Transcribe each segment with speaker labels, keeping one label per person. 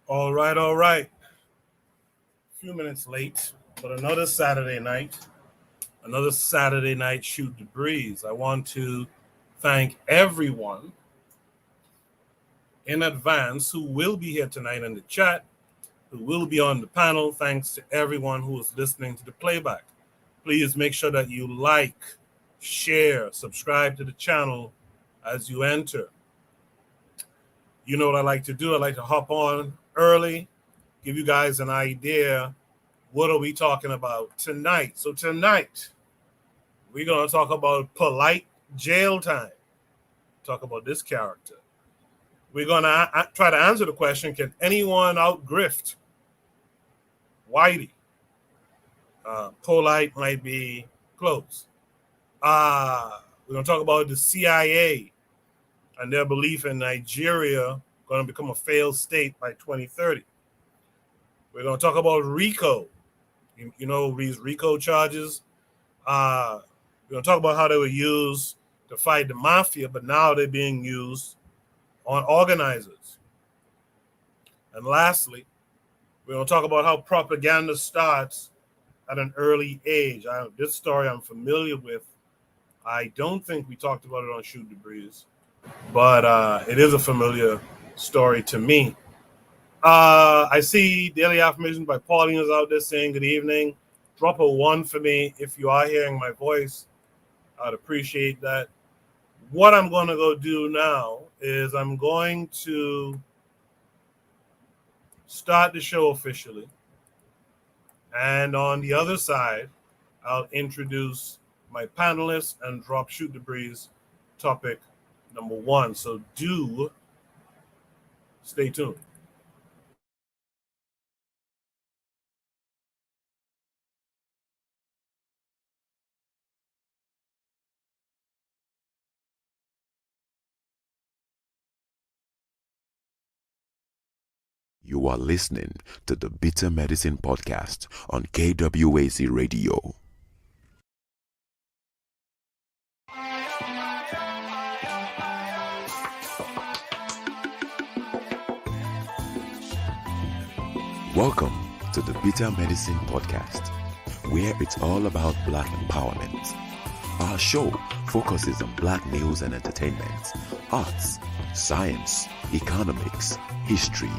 Speaker 1: All right, all right. A few minutes late, but another Saturday night. Another Saturday night Shoot the Breeze. I want to thank everyone in advance who will be here tonight in the chat, who will be on the panel. Thanks to everyone who is listening to the playback. Please make sure that you like, share, subscribe to the channel as you enter. You know what I like to do? I like to hop on early, give you guys an idea. What are we talking about tonight? So tonight, we're going to talk about polite jail time. Talk about this character. We're going to try to answer the question, can anyone out-grift Whitey? Polite might be close. We're going to talk about the CIA and their belief in Nigeria going to become a failed state by 2030. We're going to talk about RICO. You know, these RICO charges. We're going to talk about how they were used to fight the mafia, but now they're being used on organizers. And lastly, we're going to talk about how propaganda starts at an early age. This story I'm familiar with. I don't think we talked about it on Shoot the Breeze, but it is a familiar story to me. I see Daily Affirmations by Pauline is out there saying good evening. Drop a 1 for me if you are hearing my voice. I'd appreciate that. What I'm going to go do now is I'm going to start the show officially. And on the other side, I'll introduce my panelists and drop Shoot the Breeze topic number 1. So do stay tuned.
Speaker 2: You are listening to the Bitter Medicine Podcast on KWAZ Radio. Welcome to the Bitter Medicine Podcast, where it's all about Black empowerment. Our show focuses on Black news and entertainment, arts, science, economics, history,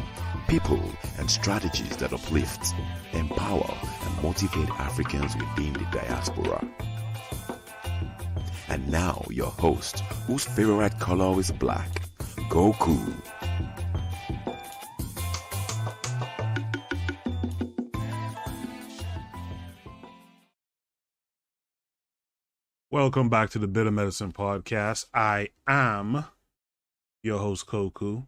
Speaker 2: people, and strategies that uplift, empower, and motivate Africans within the diaspora. And now your host, whose favorite color is black, Goku.
Speaker 1: Welcome back to the Bitter Medicine Podcast. I am your host, Koku.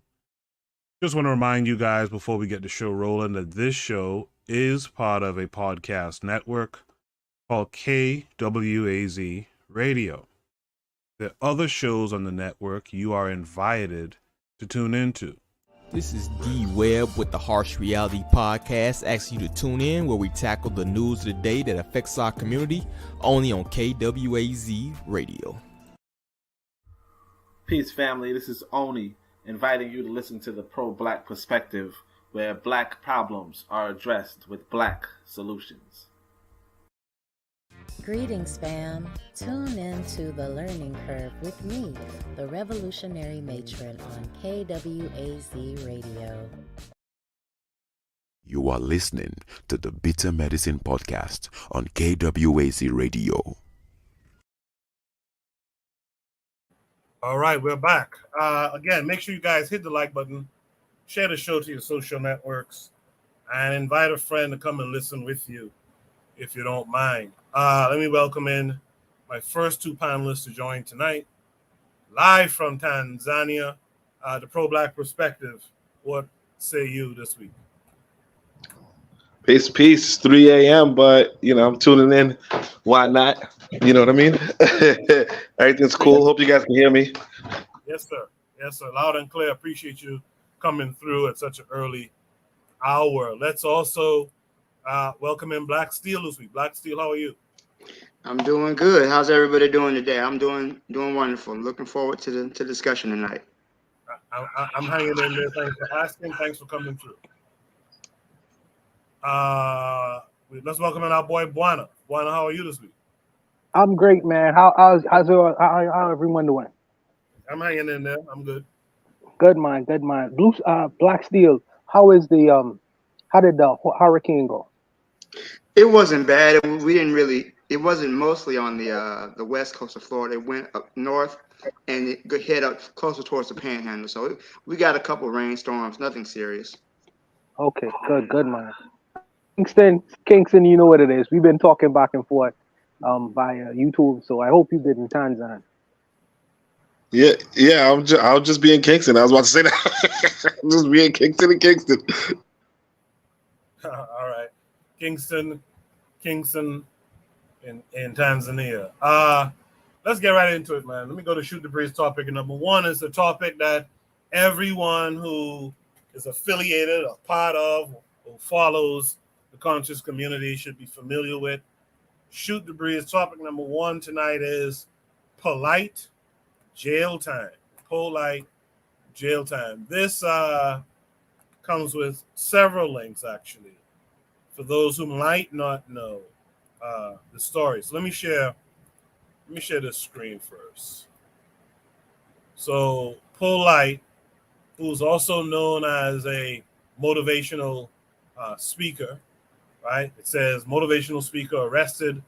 Speaker 1: Just want to remind you guys before we get the show rolling that this show is part of a podcast network called KWAZ Radio. There are other shows on the network you are invited to tune into.
Speaker 3: This is D Webb with the Harsh Reality Podcast, asking you to tune in where we tackle the news of the day that affects our community, only on KWAZ Radio.
Speaker 4: Peace, family. This is Oni, inviting you to listen to the Pro-Black Perspective, where Black problems are addressed with Black solutions.
Speaker 5: Greetings, fam. Tune in to The Learning Curve with me, the Revolutionary Matron on KWAZ Radio.
Speaker 2: You are listening to the Bitter Medicine Podcast on KWAZ Radio.
Speaker 1: All right, we're back. Again, make sure you guys hit the like button, share the show to your social networks, and invite a friend to come and listen with you, if you don't mind. Let me welcome in my first 2 panelists to join tonight. Live from Tanzania, the Pro-Black Perspective. What say you this week?
Speaker 6: Peace, 3 a.m., but, I'm tuning in. Why not? You know what I mean? Everything's cool. Hope you guys can hear me.
Speaker 1: Yes, sir. Loud and clear. Appreciate you coming through at such an early hour. Let's also welcome in Black Steel this week. Black Steel, how are you?
Speaker 7: I'm doing good. How's everybody doing today? I'm doing wonderful. Looking forward to the discussion tonight.
Speaker 1: I'm hanging in there. Thanks for asking. Thanks for coming through. Let's welcome in our boy Buana. Buana, how are you this week?
Speaker 8: I'm great, man. How's how everyone doing?
Speaker 1: I'm hanging in there. I'm good.
Speaker 8: Good, man. Good, man. Black Steel. How is the How did the hurricane go?
Speaker 7: It wasn't bad. We didn't really. It wasn't mostly on the west coast of Florida. It went up north and it could head up closer towards the Panhandle. So we got a couple rainstorms. Nothing serious.
Speaker 8: Okay, good, man. Kingston, you know what it is. We've been talking back and forth via YouTube. So I hope you did in Tanzania.
Speaker 6: Yeah. I'll just be in Kingston. I was about to say that. Just be in Kingston.
Speaker 1: All right, Kingston, in Tanzania. Let's get right into it, man. Let me go to Shoot the Breeze topic. And number one is the topic that everyone who is affiliated, a part of, or follows the conscious community should be familiar with. Shoot the Breeze topic number one tonight is polite jail time. Polite jail time. This comes with several links, actually, for those who might not know the story. So let me share this screen first. So Polite, who's also known as a motivational speaker, right? It says motivational speaker arrested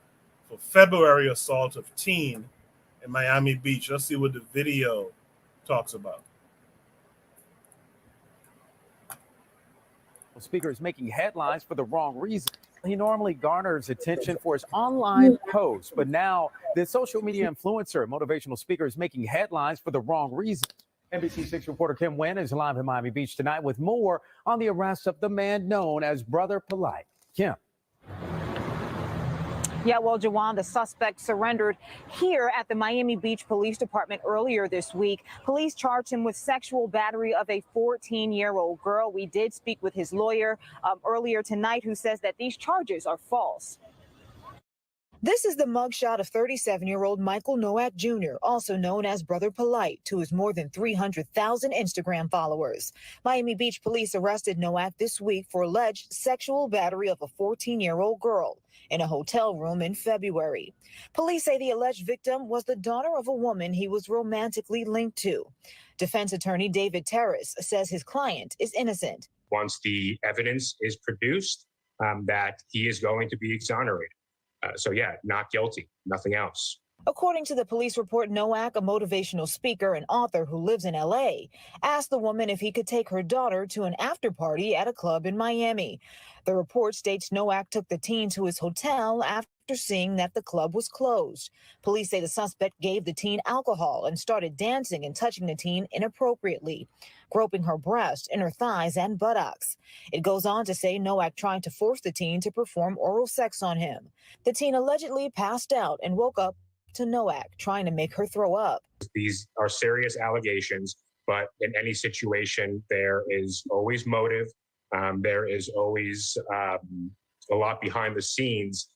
Speaker 1: for February assault of teen in Miami Beach. Let's see what the video talks about.
Speaker 9: Speaker is making headlines for the wrong reason. He normally garners attention for his online posts, but now the social media influencer, motivational speaker, is making headlines for the wrong reason. NBC6 reporter Kim Nguyen is live in Miami Beach tonight with more on the arrest of the man known as Brother Polite. Kim.
Speaker 10: Yeah, well, Jawan, the suspect surrendered here at the Miami Beach Police Department earlier this week. Police charged him with sexual battery of a 14-year-old girl. We did speak with his lawyer earlier tonight, who says that these charges are false. This is the mugshot of 37-year-old Michael Nowak Jr., also known as Brother Polite, to his more than 300,000 Instagram followers. Miami Beach police arrested Nowak this week for alleged sexual battery of a 14-year-old girl in a hotel room in February. Police say the alleged victim was the daughter of a woman he was romantically linked to. Defense attorney David Terrace says his client is innocent.
Speaker 11: Once the evidence is produced, that he is going to be exonerated. So yeah, not guilty, nothing else.
Speaker 10: According to the police report, Nowak, a motivational speaker and author who lives in L.A., asked the woman if he could take her daughter to an after party at a club in Miami. The report states Nowak took the teen to his hotel after seeing that the club was closed. Police say the suspect gave the teen alcohol and started dancing and touching the teen inappropriately, groping her breast, inner thighs, and buttocks. It goes on to say Nowak tried to force the teen to perform oral sex on him. The teen allegedly passed out and woke up to Nowak trying to make her throw up.
Speaker 11: These are serious allegations, but in any situation, there is always motive. There is always a lot behind the scenes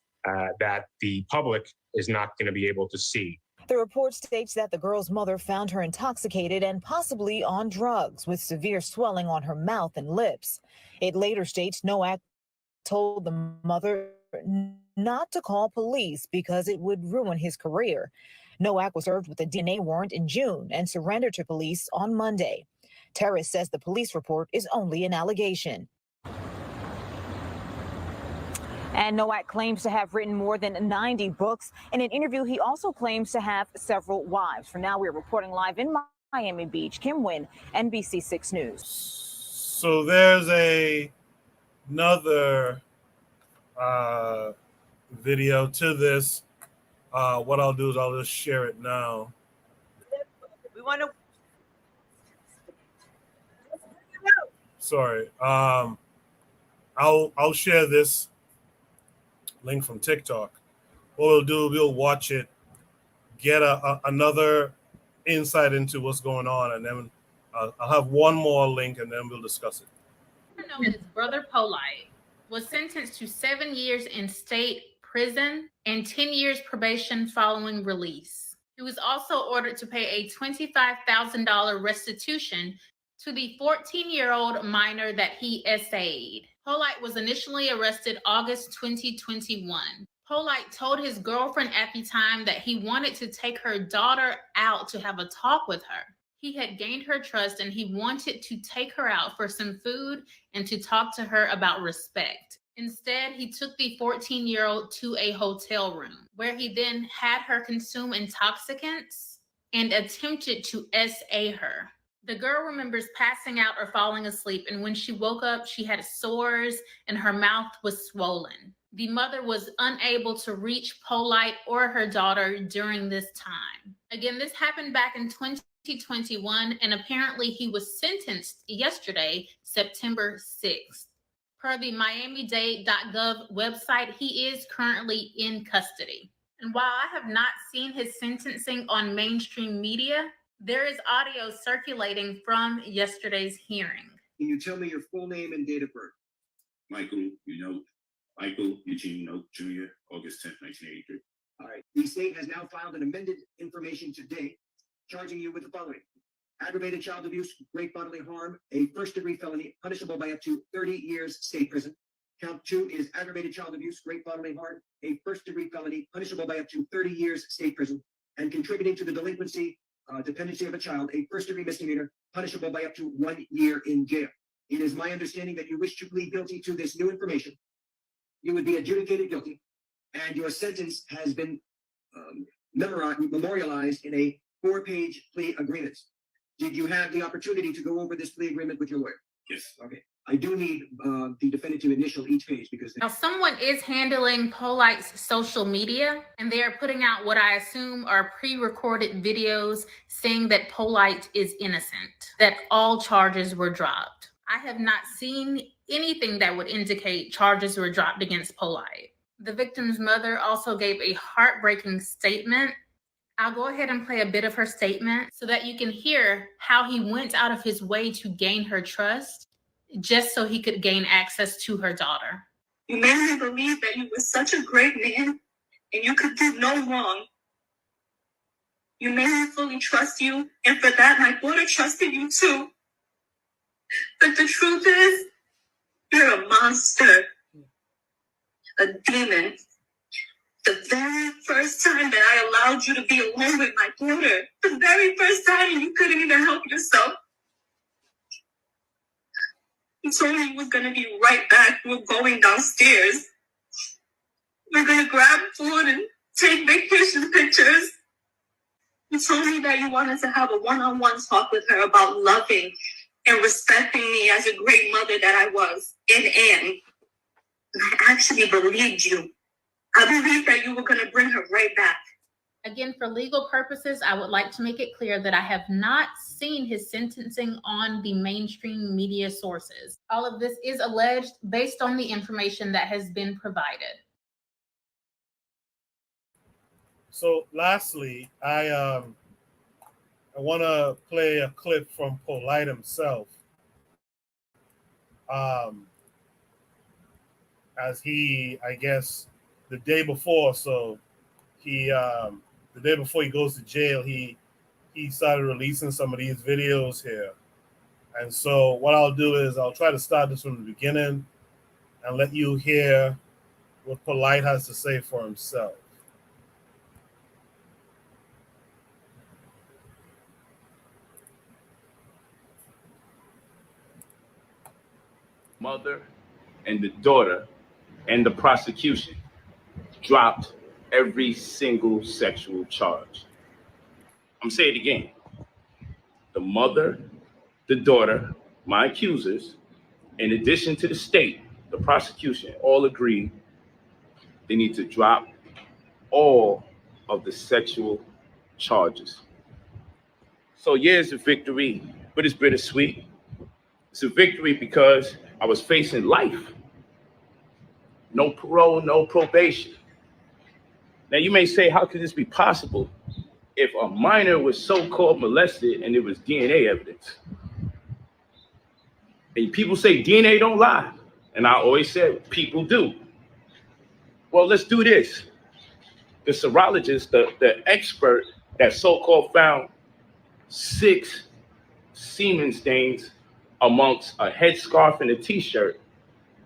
Speaker 11: that the public is not going to be able to see.
Speaker 10: The report states that the girl's mother found her intoxicated and possibly on drugs, with severe swelling on her mouth and lips. It later states Nowak told the mother not to call police because it would ruin his career. Nowak was served with a DNA warrant in June and surrendered to police on Monday. Terrace says the police report is only an allegation. And Nowak claims to have written more than 90 books. In an interview, he also claims to have several wives. For now, we're reporting live in Miami Beach. Kim Nguyen, NBC6 News.
Speaker 1: So there's another video to this. What I'll do is I'll just share it now.
Speaker 10: We want to.
Speaker 1: Sorry. I'll share this link from TikTok. What we'll do, we'll watch it, get another insight into what's going on, and then I'll have one more link, and then we'll discuss it.
Speaker 12: Known as Brother Polite was sentenced to 7 years in state prison and 10 years probation following release. He was also ordered to pay a $25,000 restitution to the 14-year-old minor that he essayed. Polite was initially arrested August 2021. Polite told his girlfriend at the time that he wanted to take her daughter out to have a talk with her. He had gained her trust and he wanted to take her out for some food and to talk to her about respect. Instead, he took the 14-year-old to a hotel room where he then had her consume intoxicants and attempted to SA her. The girl remembers passing out or falling asleep, and when she woke up, she had sores and her mouth was swollen. The mother was unable to reach Polite or her daughter during this time. Again, this happened back in 2021, and apparently he was sentenced yesterday, September 6th. Per the Miami-Dade.gov website, he is currently in custody. And while I have not seen his sentencing on mainstream media, there is audio circulating from yesterday's hearing.
Speaker 13: Can you tell me your full name and date of birth? Michael Eugene Note Jr., August 10th, 1983. All right. The state has now filed an amended information today, charging you with the following: aggravated child abuse, great bodily harm, a first-degree felony, punishable by up to 30 years state prison. Count 2 is aggravated child abuse, great bodily harm, a first-degree felony, punishable by up to 30 years state prison, and contributing to the delinquency, dependency of a child, a first-degree misdemeanor, punishable by up to 1 year in jail. It is my understanding that you wish to plead guilty to this new information. You would be adjudicated guilty, and your sentence has been memorialized in a 4-page plea agreement. Did you have the opportunity to go over this plea agreement with your lawyer? Yes. Okay. I do need the defendant to initial each page because...
Speaker 12: Now, someone is handling Polite's social media, and they are putting out what I assume are pre-recorded videos saying that Polite is innocent, that all charges were dropped. I have not seen anything that would indicate charges were dropped against Polite. The victim's mother also gave a heartbreaking statement. I'll go ahead and play a bit of her statement so that you can hear how he went out of his way to gain her trust just so he could gain access to her daughter.
Speaker 14: You made me believe that you were such a great man and you could do no wrong. You made me fully trust you, and for that, my daughter trusted you too. But the truth is, you're a monster, a demon. The very first time that I allowed you to be alone with my daughter, the very first time you couldn't even help yourself, you told me you was going to be right back. We were going downstairs. We're going to grab food and take vacation pictures. You told me that you wanted to have a one-on-one talk with her about loving and respecting me as a great mother that I was and am. And I actually believed you. I believed that you were going to bring her right back.
Speaker 12: Again, for legal purposes, I would like to make it clear that I have not seen his sentencing on the mainstream media sources. All of this is alleged based on the information that has been provided.
Speaker 1: So lastly, I want to play a clip from Polite himself. As he, I guess, the day before, the day before he goes to jail, he started releasing some of these videos here. And so what I'll do is I'll try to start this from the beginning and let you hear what Polite has to say for himself.
Speaker 15: Mother and the daughter and the prosecution dropped every single sexual charge. I'm saying it again. The mother, the daughter, my accusers, in addition to the state, the prosecution, all agreed they need to drop all of the sexual charges. So yeah, it's a victory, but it's bittersweet. It's a victory because I was facing life. No parole, no probation. Now you may say, how could this be possible if a minor was so-called molested and there was DNA evidence? And people say DNA don't lie. And I always said, people do. Well, let's do this. The serologist, the expert that so-called found 6 semen stains amongst a headscarf and a t-shirt.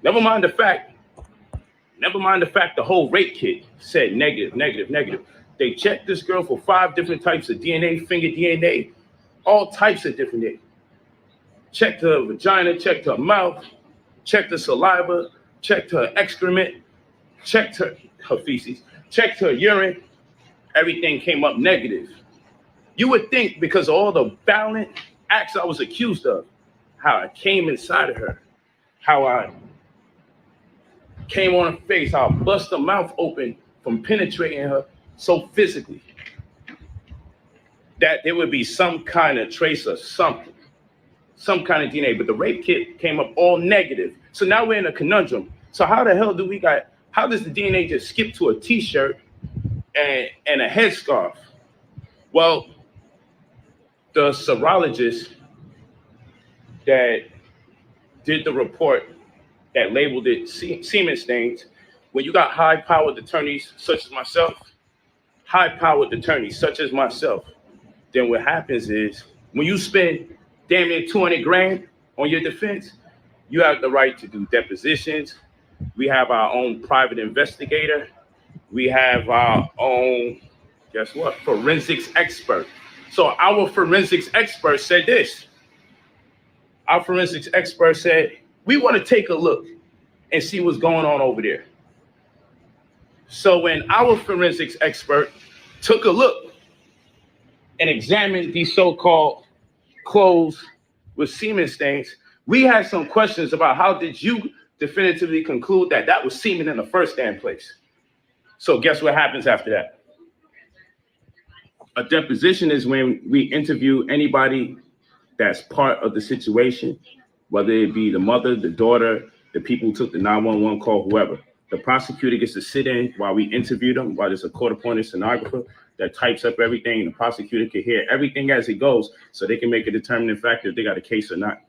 Speaker 15: Never mind the fact the whole rape kit said negative, negative, negative. They checked this girl for 5 different types of DNA, finger DNA, all types of different DNA. Checked her vagina, checked her mouth, checked her saliva, checked her excrement, checked her feces, checked her urine. Everything came up negative. You would think because of all the violent acts I was accused of, how I came inside of her, how I came on her face, how I bust her mouth open from penetrating her so physically, that there would be some kind of trace of something, some kind of DNA, but the rape kit came up all negative. So now we're in a conundrum. So how the hell how does the DNA just skip to a t-shirt and a headscarf? Well, the serologist that did the report that labeled it semen stains, when you got high-powered attorneys such as myself, then what happens is when you spend damn near 200 grand on your defense, you have the right to do depositions. We have our own private investigator. We have our own, guess what, forensics expert. So our forensics expert said this. Our forensics expert said, we want to take a look and see what's going on over there. So when our forensics expert took a look and examined these so-called clothes with semen stains, we had some questions about how did you definitively conclude that that was semen in the first damn place? So guess what happens after that? A deposition is when we interview anybody that's part of the situation, whether it be the mother, the daughter, the people who took the 911 call, whoever. The prosecutor gets to sit in while we interview them, while there's a court-appointed stenographer that types up everything, and the prosecutor can hear everything as it goes so they can make a determining factor if they got a case or not.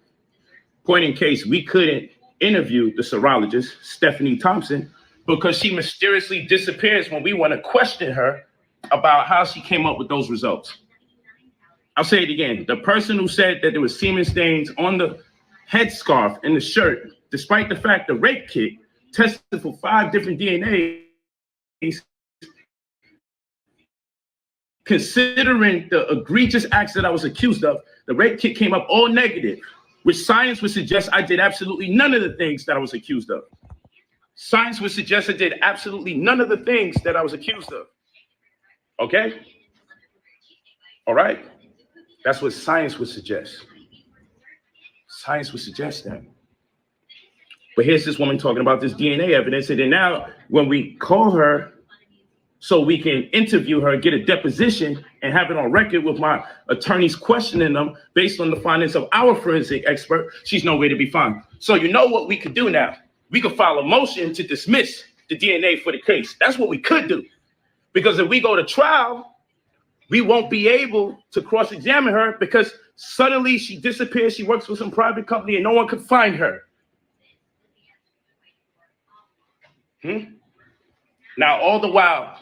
Speaker 15: Point in case, we couldn't interview the serologist, Stephanie Thompson, because she mysteriously disappears when we want to question her about how she came up with those results. I'll say it again. The person who said that there was semen stains on the headscarf and the shirt, despite the fact the rape kit tested for 5 different DNAs, considering the egregious acts that I was accused of, the rape kit came up all negative, which science would suggest I did absolutely none of the things that I was accused of. Science would suggest I did absolutely none of the things that I was accused of. Okay? All right? That's what science would suggest. Science would suggest that. But here's this woman talking about this DNA evidence, and then now when we call her so we can interview her, get a deposition, and have it on record with my attorneys questioning them based on the findings of our forensic expert, she's nowhere to be found. So you know what we could do now? We could file a motion to dismiss the DNA for the case. That's what we could do. Because if we go to trial, we won't be able to cross-examine her because suddenly she disappears. She works for some private company and no one could find her. Now, all the while,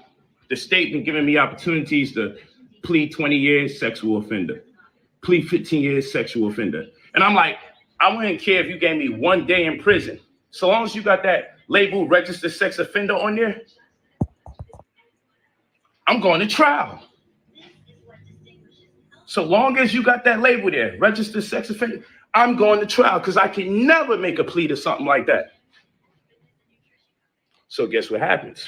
Speaker 15: the state been giving me opportunities to plead 20 years sexual offender, plead 15 years sexual offender. And I'm like, I wouldn't care if you gave me 1 day in prison. So long as you got that label registered sex offender on there, I'm going to trial. So long as you got that label there, registered sex offender, I'm going to trial because I can never make a plea to something like that. So guess what happens?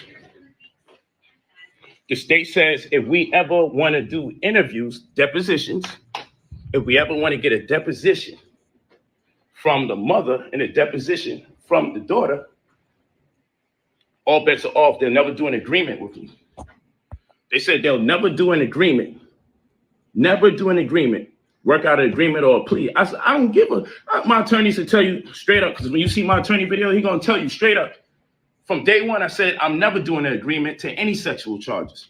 Speaker 15: The state says if we ever want to do interviews, depositions, if we ever want to get a deposition from the mother and a deposition from the daughter, all bets are off. They'll never do an agreement with me. They said they'll never do an agreement. Never do an agreement. Work out an agreement or a plea. I said, I don't give a... My attorneys will tell you straight up, because when you see my attorney video, he's going to tell you straight up. From day one, I said, I'm never doing an agreement to any sexual charges.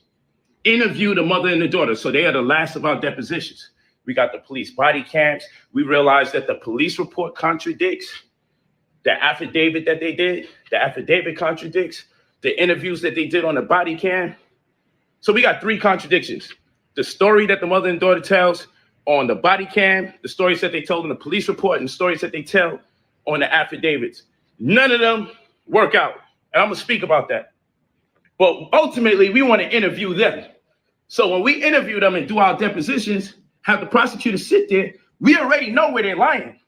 Speaker 15: Interview the mother and the daughter. So they are the last of our depositions. We got the police body cams. We realized that the police report contradicts the affidavit that they did. The affidavit contradicts the interviews that they did on the body cam. So we got 3 contradictions. The story that the mother and daughter tells on the body cam, the stories that they told in the police report, and the stories that they tell on the affidavits. None of them work out. And I'm going to speak about that. But ultimately, we want to interview them. So when we interview them and do our depositions, have the prosecutor sit there, we already know where they're lying.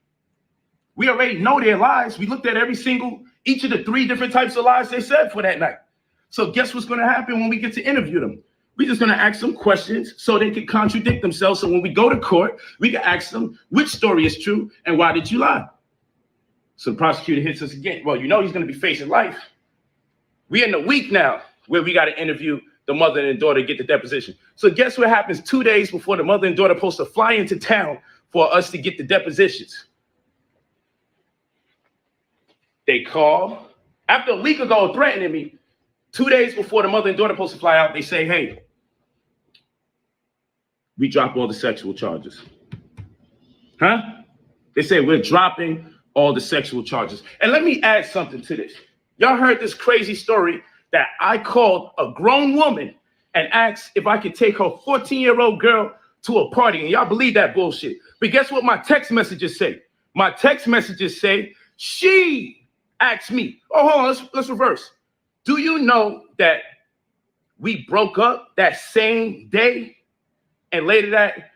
Speaker 15: We already know their lies. We looked at each of the 3 different types of lies they said for that night. So guess what's going to happen when we get to interview them? We're just going to ask them questions so they can contradict themselves. So when we go to court, we can ask them which story is true and why did you lie? So the prosecutor hits us again. Well, you know he's going to be facing life. We're in the week now where we got to interview the mother and daughter to get the deposition. So guess what happens 2 days before the mother and daughter are supposed to fly into town for us to get the depositions? They call. After a week ago threatening me, 2 days before the mother and daughter are supposed to fly out, they say, hey, we drop all the sexual charges. Huh? They say we're dropping all the sexual charges. And let me add something to this. Y'all heard this crazy story that I called a grown woman and asked if I could take her 14-year-old girl to a party. And y'all believe that bullshit. But guess what my text messages say? My text messages say, she asked me. Oh, hold on, let's reverse. Do you know that we broke up that same day? And later that,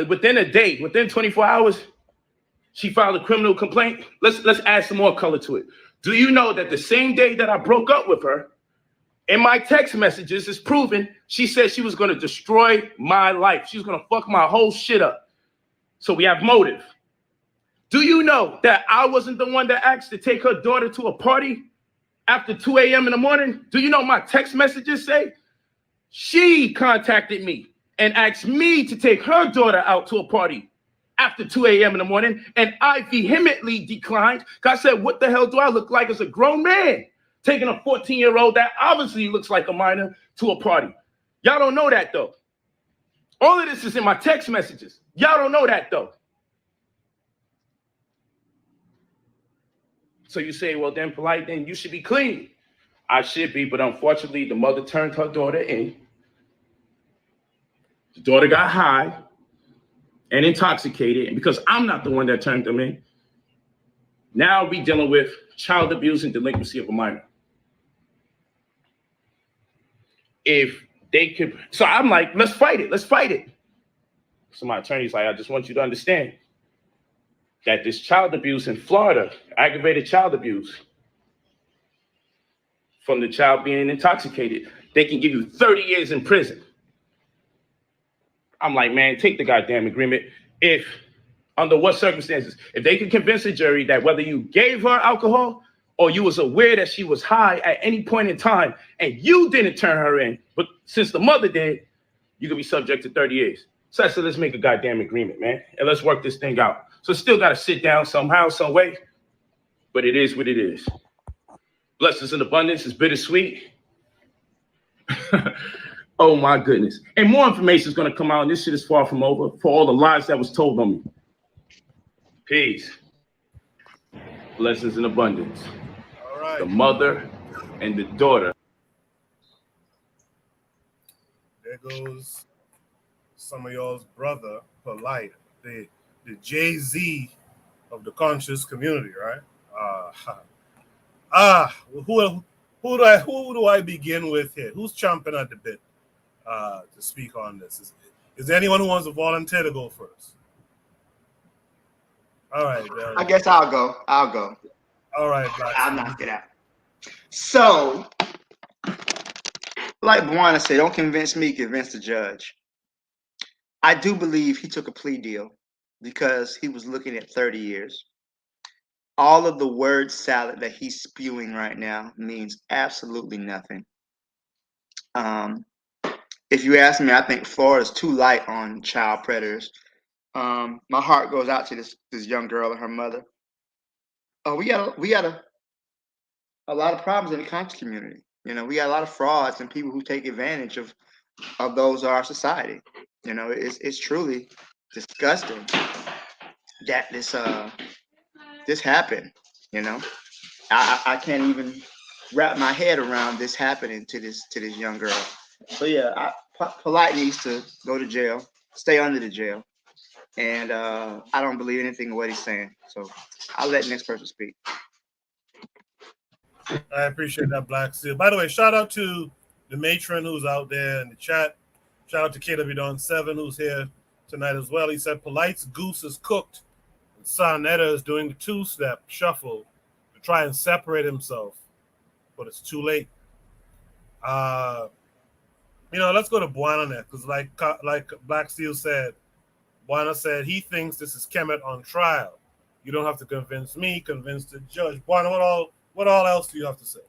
Speaker 15: within a day, within 24 hours, she filed a criminal complaint. Let's add some more color to it. Do you know that the same day that I broke up with her, in my text messages, it's proven she said she was going to destroy my life. She was going to fuck my whole shit up. So we have motive. Do you know that I wasn't the one that asked to take her daughter to a party after 2 a.m. in the morning? Do you know my text messages say? She contacted me and asked me to take her daughter out to a party after 2 a.m. in the morning, and I vehemently declined because I said, what the hell do I look like as a grown man taking a 14-year-old that obviously looks like a minor to a party? Y'all don't know that, though. All of this is in my text messages. Y'all don't know that, though. So you say, well, then, polite, then you should be clean. I should be, but unfortunately, the mother turned her daughter in. The daughter got high and intoxicated, and because I'm not the one that turned them in, now we dealing with child abuse and delinquency of a minor. If they could, so I'm like, let's fight it. So my attorney's like, I just want you to understand that this child abuse in Florida, aggravated child abuse, from the child being intoxicated, they can give you 30 years in prison. I'm like, man, take the goddamn agreement. If, under what circumstances, if they can convince a jury that whether you gave her alcohol or you was aware that she was high at any point in time and you didn't turn her in, but since the mother did, you could be subject to 30 years. So I said, let's make a goddamn agreement, man, and let's work this thing out. So still got to sit down somehow, some way, but it is what it is. Blessings in abundance is bittersweet. Oh my goodness. And more information is going to come out, and this shit is far from over for all the lies that was told on me. Peace. Blessings in abundance.
Speaker 1: All right.
Speaker 15: The mother and the daughter.
Speaker 1: There goes some of y'all's brother, Polite, the Jay-Z of the conscious community, right? Who do I begin with here? Who's chomping at the bit to speak on this? Is there anyone who wants to volunteer to go first? All right.
Speaker 7: I guess I'll go.
Speaker 1: All right.
Speaker 7: I'll knock it out. So, like Buana said, don't convince me, convince the judge. I do believe he took a plea deal because he was looking at 30 years. All of the word salad that he's spewing right now means absolutely nothing. If you ask me, I think Florida's too light on child predators. My heart goes out to this young girl and her mother. We got a lot of problems in the conscious community. You know, we got a lot of frauds and people who take advantage of those in our society. You know, it's truly disgusting that this happened. You know, I can't even wrap my head around this happening to this young girl. So yeah, Polite needs to go to jail, stay under the jail. and I don't believe anything of what he's saying. So I'll let the next person speak.
Speaker 1: I appreciate that, Black Steel. By the way, shout out to the matron who's out there in the chat. Shout out to KW Don 7 who's here tonight as well. He said Polite's goose is cooked. And Sarnetta is doing the two-step shuffle to try and separate himself, but it's too late. Let's go to Buana next, because like Black Steel said, Buana said he thinks this is Kemet on trial. You don't have to convince me, convince the judge. Buana, what all else do you have to say?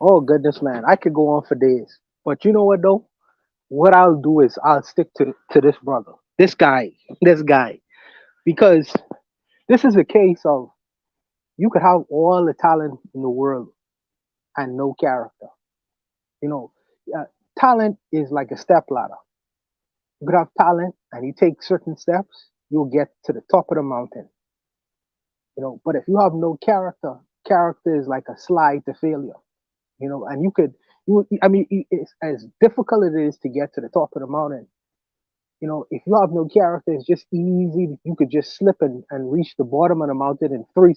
Speaker 8: Oh goodness, man, I could go on for days. But you know what though? What I'll do is I'll stick to this brother, this guy, because this is a case of you could have all the talent in the world and no character. Talent is like a step ladder. You could have talent and you take certain steps, you'll get to the top of the mountain. But if you have no character, character is like a slide to failure. And it's as difficult it is to get to the top of the mountain. If you have no character, it's just easy. You could just slip and reach the bottom of the mountain in 30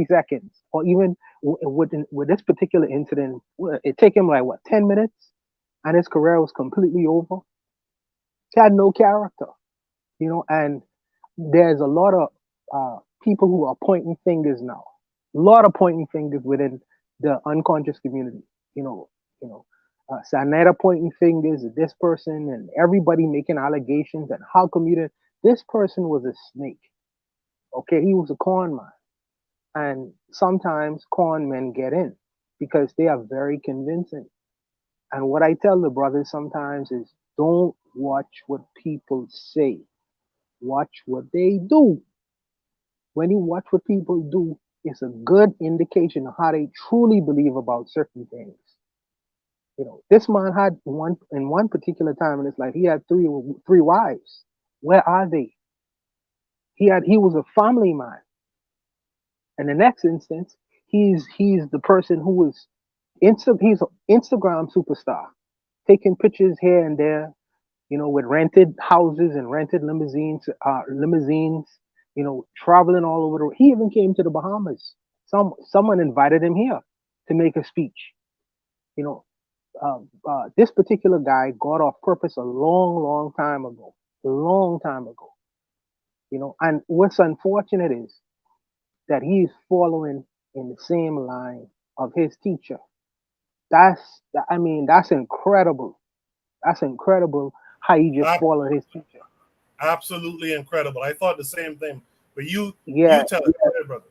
Speaker 8: seconds. Or even with this particular incident, it took him like 10 minutes and his career was completely over. He had no character, and there's a lot of people who are pointing fingers now. A lot of pointing fingers within the unconscious community. Sanetta pointing fingers at this person and everybody making allegations and how come you didn't. This person was a snake. Okay, he was a con man. And sometimes con men get in because they are very convincing. And what I tell the brothers sometimes is don't watch what people say. Watch what they do. When you watch what people do, it's a good indication of how they truly believe about certain things. This man had one particular time in his life, he had three wives. Where are they? He was a family man. And the next instance, he's the person who was he's an Instagram superstar, taking pictures here and there, with rented houses and rented limousines, traveling all over the world. He even came to the Bahamas. Someone invited him here to make a speech. This particular guy got off purpose a long time ago. And what's unfortunate is that he is following in the same line of his teacher. That's incredible. That's incredible how he just followed his teacher.
Speaker 1: Absolutely incredible. I thought the same thing. But you tell us, brother.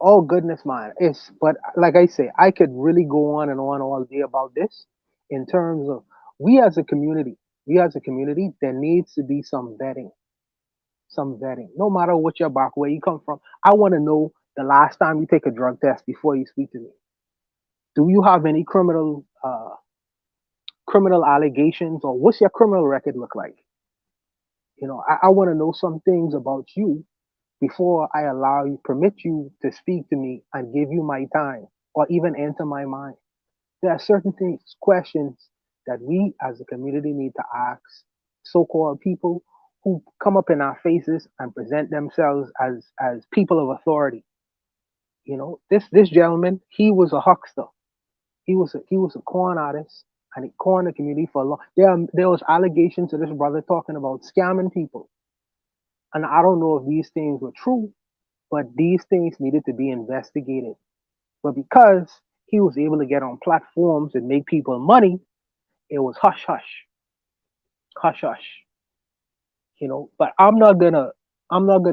Speaker 8: Oh goodness, man. But like I say, I could really go on and on all day about this in terms of we as a community, there needs to be some vetting. No matter what your back, where you come from. I want to know the last time you take a drug test before you speak to me. Do you have any criminal allegations, or what's your criminal record look like? I want to know some things about you before I permit you to speak to me and give you my time or even enter my mind. There are certain questions that we as a community need to ask so-called people who come up in our faces and present themselves as people of authority. This gentleman, he was a huckster. He was a con artist, and he conned the community for a long. There was allegations of this brother talking about scamming people. And I don't know if these things were true, but these things needed to be investigated. But because he was able to get on platforms and make people money, it was hush hush. But I'm not gonna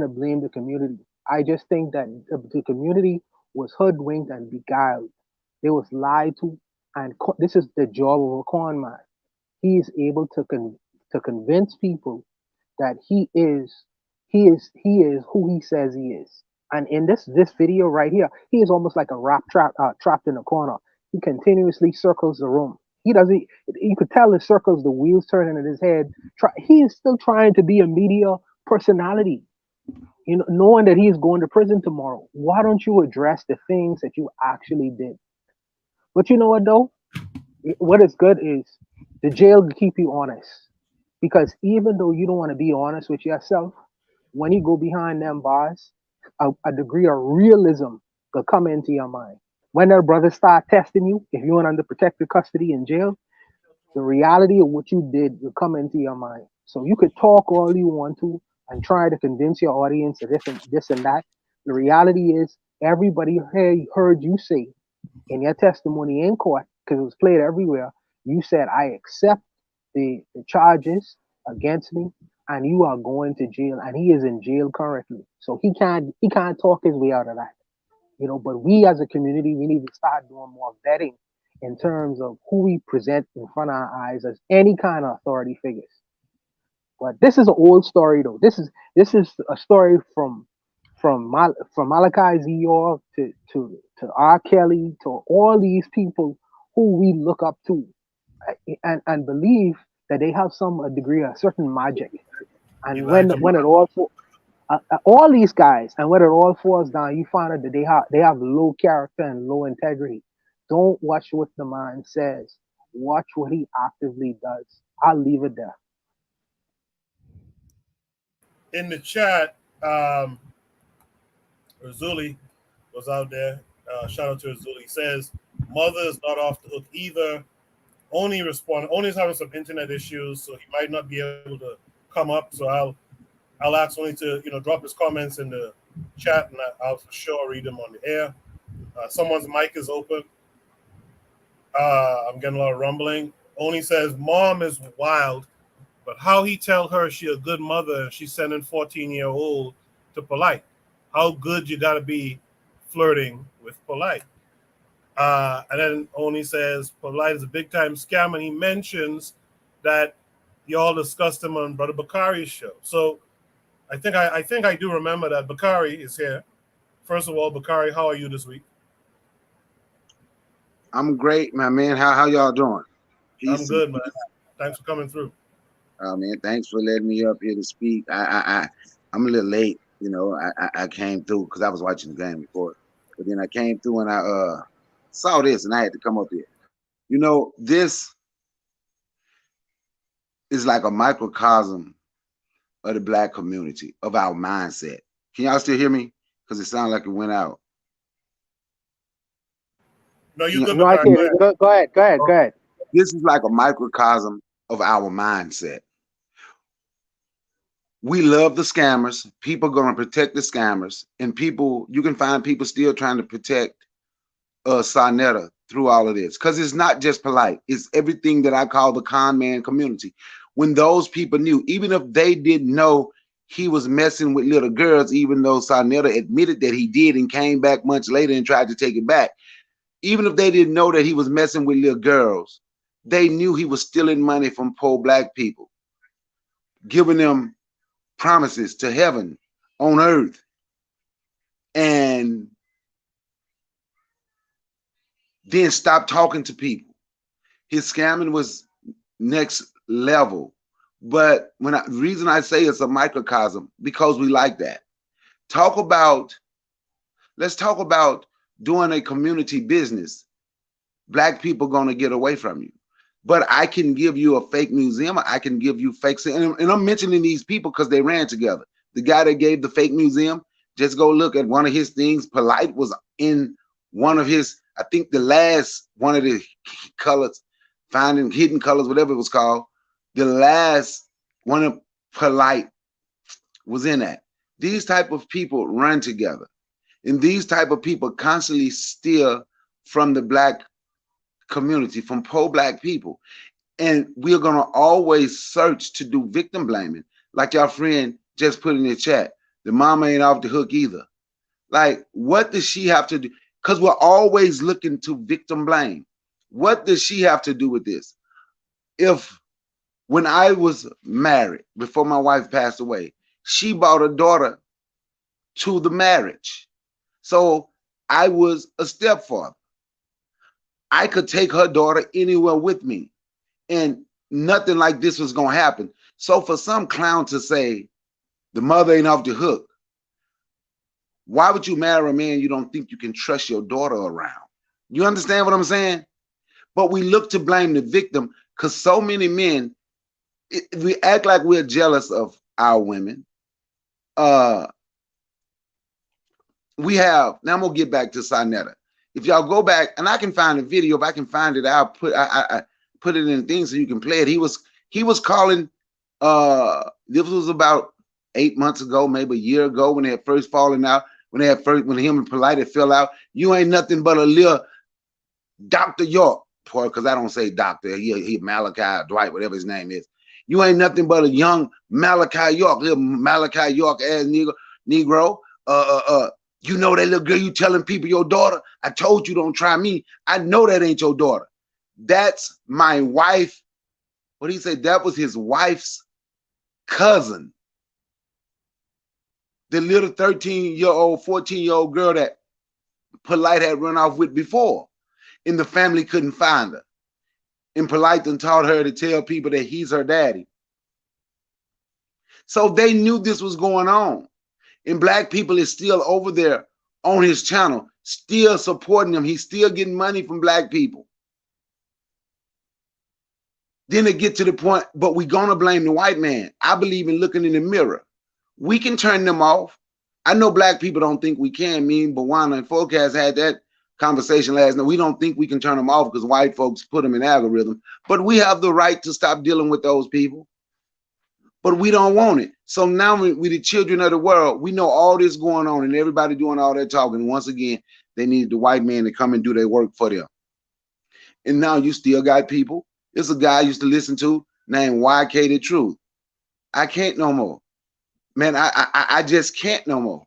Speaker 8: blame the community. I just think that the community was hoodwinked and beguiled. They was lied to, and this is the job of a con man. He is able to convince people that he is who he says he is. And in this video right here, he is almost like a rat trapped in a corner. He continuously circles the room. He doesn't. You could tell the circles, the wheels turning in his head. He is still trying to be a media personality, knowing that he is going to prison tomorrow. Why don't you address the things that you actually did? But you know what though? What is good is the jail will keep you honest, because even though you don't want to be honest with yourself, when you go behind them bars, a degree of realism will come into your mind. When their brothers start testing you, if you went under protective custody in jail, the reality of what you did will come into your mind. So you could talk all you want to and try to convince your audience of this and that. The reality is everybody heard you say in your testimony in court, because it was played everywhere, you said, I accept the charges against me, and you are going to jail. And he is in jail currently. So he can't talk his way out of that. You know, but we as a community, we need to start doing more vetting in terms of who we present in front of our eyes as any kind of authority figures. But this is an old story, though. This is a story from Malachi Z. York to R. Kelly, to all these people who we look up to and believe that they have a degree of certain magic. And when it all these guys, and when it all falls down, you find out that they have low character and low integrity. Don't watch what the man says. Watch what he actively does. I'll leave it there.
Speaker 1: In the chat, Razuli was out there. Shout out to Razuli. He says, mother is not off the hook either. Only is having some internet issues, so he might not be able to come up. So I'll ask Oni to drop his comments in the chat, and I'll for sure read them on the air. Someone's mic is open. I'm getting a lot of rumbling. Oni says, mom is wild, but how he tell her she a good mother and she's sending 14-year-old to Polite? How good you got to be flirting with Polite? And then Oni says, Polite is a big-time scam, and he mentions that y'all discussed him on Brother Bakari's show. So I think I do remember that Bakari is here. First of all, Bakari, how are you this week?
Speaker 16: I'm great, my man. How y'all doing? Peace.
Speaker 1: I'm good, man. Thanks for coming through.
Speaker 16: Oh man, thanks for letting me up here to speak. I'm a little late, I came through because I was watching the game before, but then I came through and I saw this and I had to come up here. This is like a microcosm of the Black community, of our mindset. Can y'all still hear me? Because it sounded like it went out.
Speaker 1: No, you good.
Speaker 8: No, I can't. Go ahead.
Speaker 16: This is like a microcosm of our mindset. We love the scammers. People are going to protect the scammers. And you can find people still trying to protect Sarnetta through all of this. Because it's not just Polite. It's everything that I call the con man community. When those people knew, even if they didn't know he was messing with little girls, even though Sarnetta admitted that he did and came back months later and tried to take it back, even if they didn't know that he was messing with little girls, they knew he was stealing money from poor Black people, giving them promises to heaven on earth. And then stop talking to people. His scamming was next level. But the reason I say it's a microcosm, because we like that. Let's talk about doing a community business. Black people going to get away from you. But I can give you a fake museum. I can give you fake. And I'm mentioning these people because they ran together. The guy that gave the fake museum, just go look at one of his things. Polite was in one of his, I think the last one of the colors, finding hidden colors, whatever it was called. The last one of Polite was in that. These type of people run together. And these type of people constantly steal from the Black community, from poor Black people. And we're going to always search to do victim blaming. Like your friend just put in the chat, the mama ain't off the hook either. Like, what does she have to do? Because we're always looking to victim blame. What does she have to do with this? When I was married, before my wife passed away, she brought a daughter to the marriage. So I was a stepfather. I could take her daughter anywhere with me, and nothing like this was going to happen. So for some clown to say the mother ain't off the hook, why would you marry a man you don't think you can trust your daughter around? You understand what I'm saying? But we look to blame the victim because so many men, we act like we're jealous of our women. we have, now I'm gonna get back to Sarnetta. If y'all go back, and I can find a video, if I can find it, I'll put I put it in things so you can play it. He was calling, this was about 8 months ago, maybe a year ago, when they had first fallen out, when him and Polite had fell out. You ain't nothing but a little Dr. York, because I don't say doctor, he Malachi, Dwight, whatever his name is. You ain't nothing but a young Malachi York, little Malachi York ass Negro. You know that little girl you telling people your daughter? I told you don't try me. I know that ain't your daughter. That's my wife. What did he say? That was his wife's cousin. The little 13-year-old, 14-year-old girl that Polite had run off with before. And the family couldn't find her. And Polite done taught her to tell people that he's her daddy. So they knew this was going on. And Black people is still over there on his channel, still supporting him. He's still getting money from Black people. Then they get to the point, but we're going to blame the white man. I believe in looking in the mirror. We can turn them off. I know Black people don't think we can. Me and Bawana and 4Kast had that conversation last night. We don't think we can turn them off because white folks put them in algorithm. But we have the right to stop dealing with those people. But we don't want it. So now we the children of the world, we know all this going on and everybody doing all that talking. Once again, they needed the white man to come and do their work for them. And now you still got people. There's a guy I used to listen to named YK The Truth. I can't no more. Man, I just can't no more.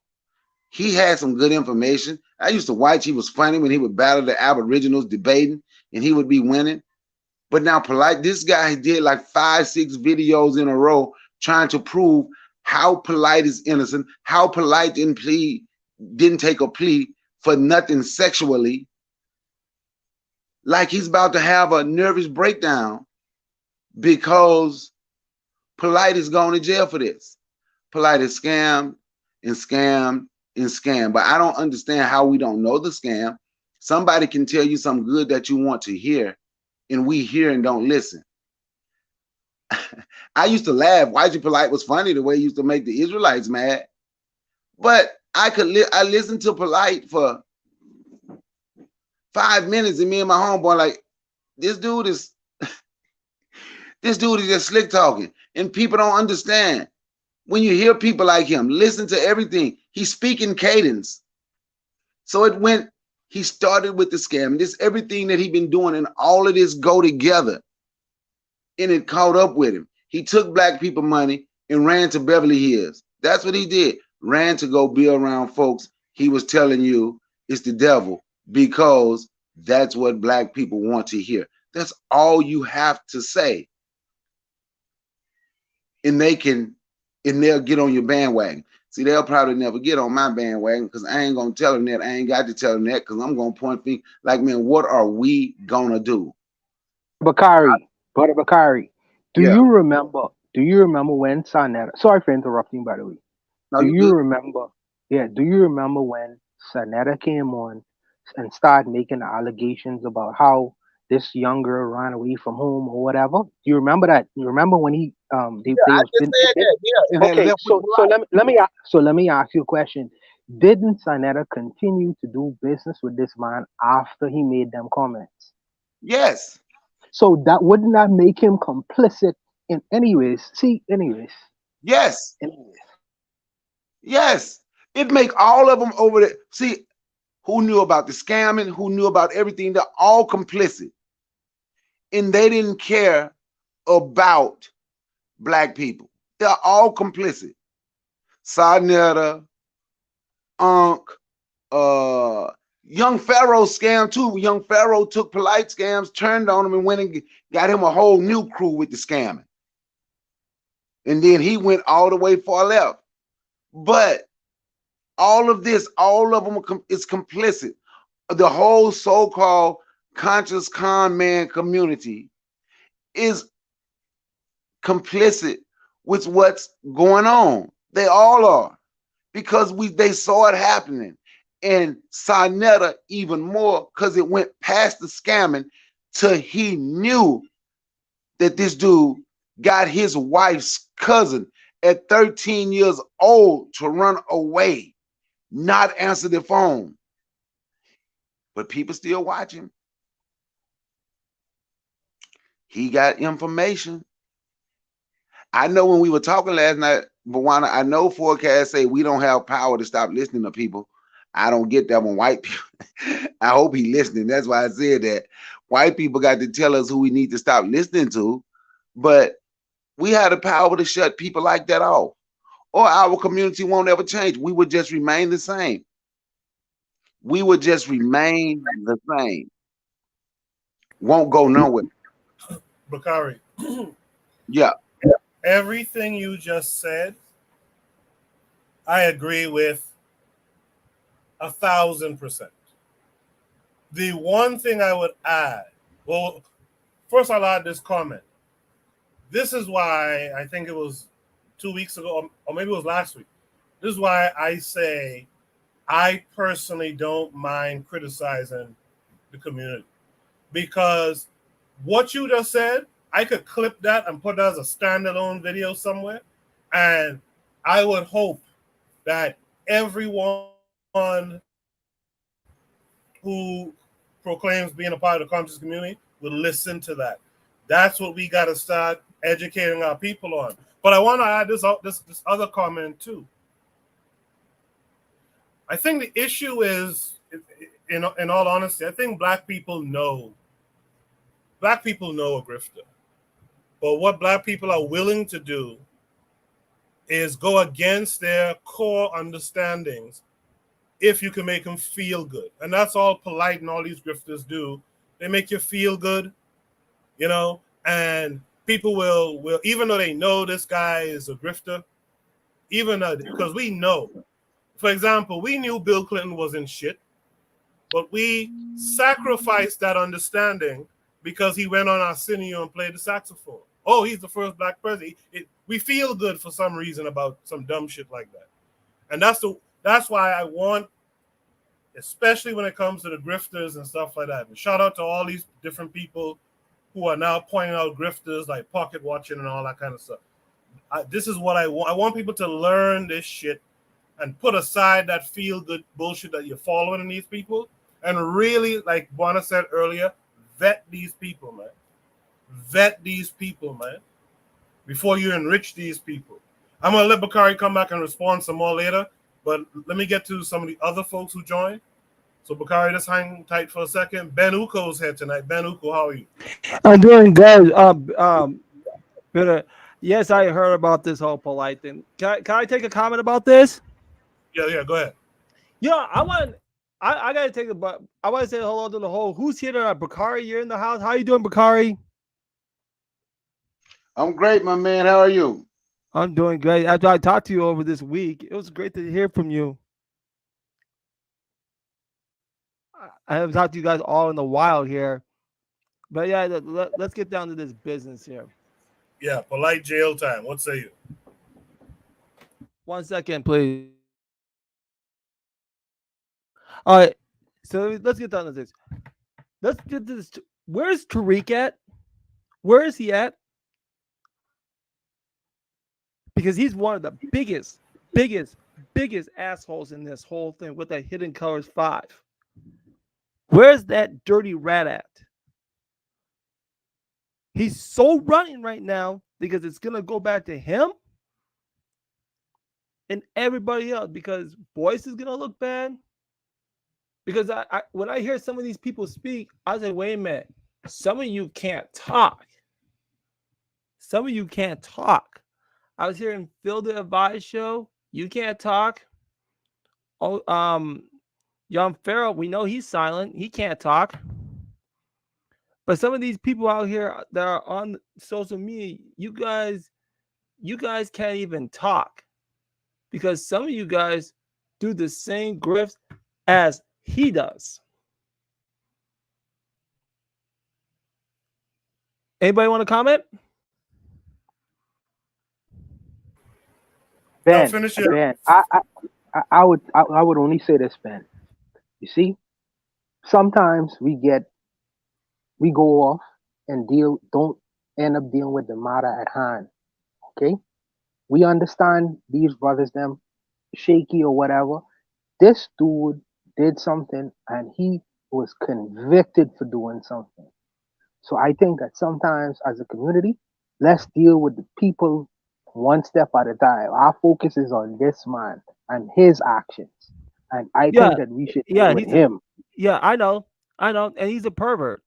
Speaker 16: He had some good information. I used to watch. He was funny when he would battle the Aboriginals debating and he would be winning. But now Polite, this guy did like 5-6 videos in a row trying to prove how Polite is innocent, how Polite didn't take a plea for nothing sexually. Like he's about to have a nervous breakdown because Polite is going to jail for this. Polite is scammed and scammed and scammed. But I don't understand how we don't know the scam. Somebody can tell you something good that you want to hear, and we hear and don't listen. I used to laugh. YG Polite was funny the way he used to make the Israelites mad. But I listened to Polite for 5 minutes, and me and my homeboy like, this dude is just slick talking, and people don't understand. When you hear people like him, listen to everything. He's speaking cadence. So he started with the scam, and this everything that he's been doing, and all of this go together, and it caught up with him. He took Black people money and ran to Beverly Hills. That's what he did. Ran to go be around folks he was telling you it's the devil, because that's what Black people want to hear. That's all you have to say. And they'll get on your bandwagon. See, they'll probably never get on my bandwagon because I ain't going to tell them that. I ain't got to tell them that because I'm going to point fingers like, man, what are we going to do?
Speaker 8: Brother Bakari, do you remember when Sarnetta, sorry for interrupting, by the way. Do you remember when Sarnetta came on and started making allegations about how this young girl ran away from home or whatever? Do you remember that? You remember when he Okay, so let me ask you a question. Didn't Sarnetta continue to do business with this man after he made them comments?
Speaker 16: Yes.
Speaker 8: So that wouldn't that make him complicit in anyways?
Speaker 16: Yes. Yes. It make all of them over there. See, who knew about the scamming, who knew about everything, they're all complicit. And they didn't care about Black people. They're all complicit. Sarnetta, Young Pharaoh scam too. Young Pharaoh took Polite scams, turned on him, and went and got him a whole new crew with the scamming. And then he went all the way far left. But all of this, all of them is complicit. The whole so-called conscious con man community is complicit with what's going on. They all are, because they saw it happening. And Sarnetta even more, because it went past the scamming till he knew that this dude got his wife's cousin at 13 years old to run away, not answer the phone. But people still watch him. He got information. I know when we were talking last night, Bawana, I know 4Kast say we don't have power to stop listening to people. I don't get that when white people. I hope he listening. That's why I said that. White people got to tell us who we need to stop listening to. But we have the power to shut people like that off. Or our community won't ever change. We would just remain the same. We would just remain the same. Won't go nowhere.
Speaker 1: Bakari.
Speaker 16: Yeah.
Speaker 1: Everything you just said, I agree with 1,000%. The one thing I would add, well, first I'll add this comment. This is why I think it was 2 weeks ago, or maybe it was last week. This is why I say I personally don't mind criticizing the community. Because what you just said, I could clip that and put that as a standalone video somewhere. And I would hope that everyone who proclaims being a part of the conscious community will listen to that. That's what we got to start educating our people on. But I want to add this other comment too. I think the issue is, in all honesty, I think black people know a grifter. But what black people are willing to do is go against their core understandings if you can make them feel good. And that's all polite and all these grifters do. They make you feel good, you know, and people will even though they know this guy is a grifter, even because we know. For example, we knew Bill Clinton wasn't shit, but we sacrificed that understanding because he went on Arsenio and played the saxophone. Oh, he's the first black president. We feel good for some reason about some dumb shit like that. And that's why I want, especially when it comes to the grifters and stuff like that. And shout out to all these different people who are now pointing out grifters like pocket watching and all that kind of stuff. This is what I want. I want people to learn this shit and put aside that feel-good bullshit that you're following in these people and really, like Buana said earlier, vet these people, man. Vet these people, man, before you enrich these people. I'm going to let Bakari come back and respond some more later, but let me get to some of the other folks who joined. So, Bakari, just hang tight for a second. Ben Uko's here tonight. Ben Uko, how are you?
Speaker 17: I'm doing good. Yes, I heard about this whole polite thing. Can I take a comment about this?
Speaker 1: Yeah, go ahead.
Speaker 17: Yeah, I gotta take I want to say hello to the whole. Who's here tonight? Bakari, you're in the house. How you doing, Bakari?
Speaker 16: I'm great, my man. How are you?
Speaker 17: I'm doing great. After I talked to you over this week, it was great to hear from you. I haven't talked to you guys all in a while here. But yeah, let's get down to this business here.
Speaker 1: Yeah, polite jail time. What say you?
Speaker 17: 1 second, please. All right, so let's get down to this. Let's get to this. Where's Tariq at? Where is he at? Because he's one of the biggest assholes in this whole thing with that Hidden Colors 5. Where's that dirty rat at? He's so running right now because it's going to go back to him and everybody else because voice is going to look bad. Because I when I hear some of these people speak, I say, wait a minute. Some of you can't talk. Some of you can't talk. I was hearing Phil the Advice show. You can't talk. Oh, Young Farrell, we know he's silent. He can't talk. But some of these people out here that are on social media, you guys can't even talk. Because some of you guys do the same grifts as he does. Anybody want to comment?
Speaker 8: Ben,
Speaker 1: finish
Speaker 8: Ben, I would only say this, Ben. You see, sometimes we go off and don't end up dealing with the matter at hand. Okay? We understand these brothers, them shaky or whatever. This dude did something and he was convicted for doing something. So I think that sometimes as a community, let's deal with the people one step at a time. Our focus is on this man and his actions. And I
Speaker 17: Yeah,
Speaker 8: think that we should deal
Speaker 17: yeah,
Speaker 8: with him.
Speaker 17: yeah. I know, and he's a pervert.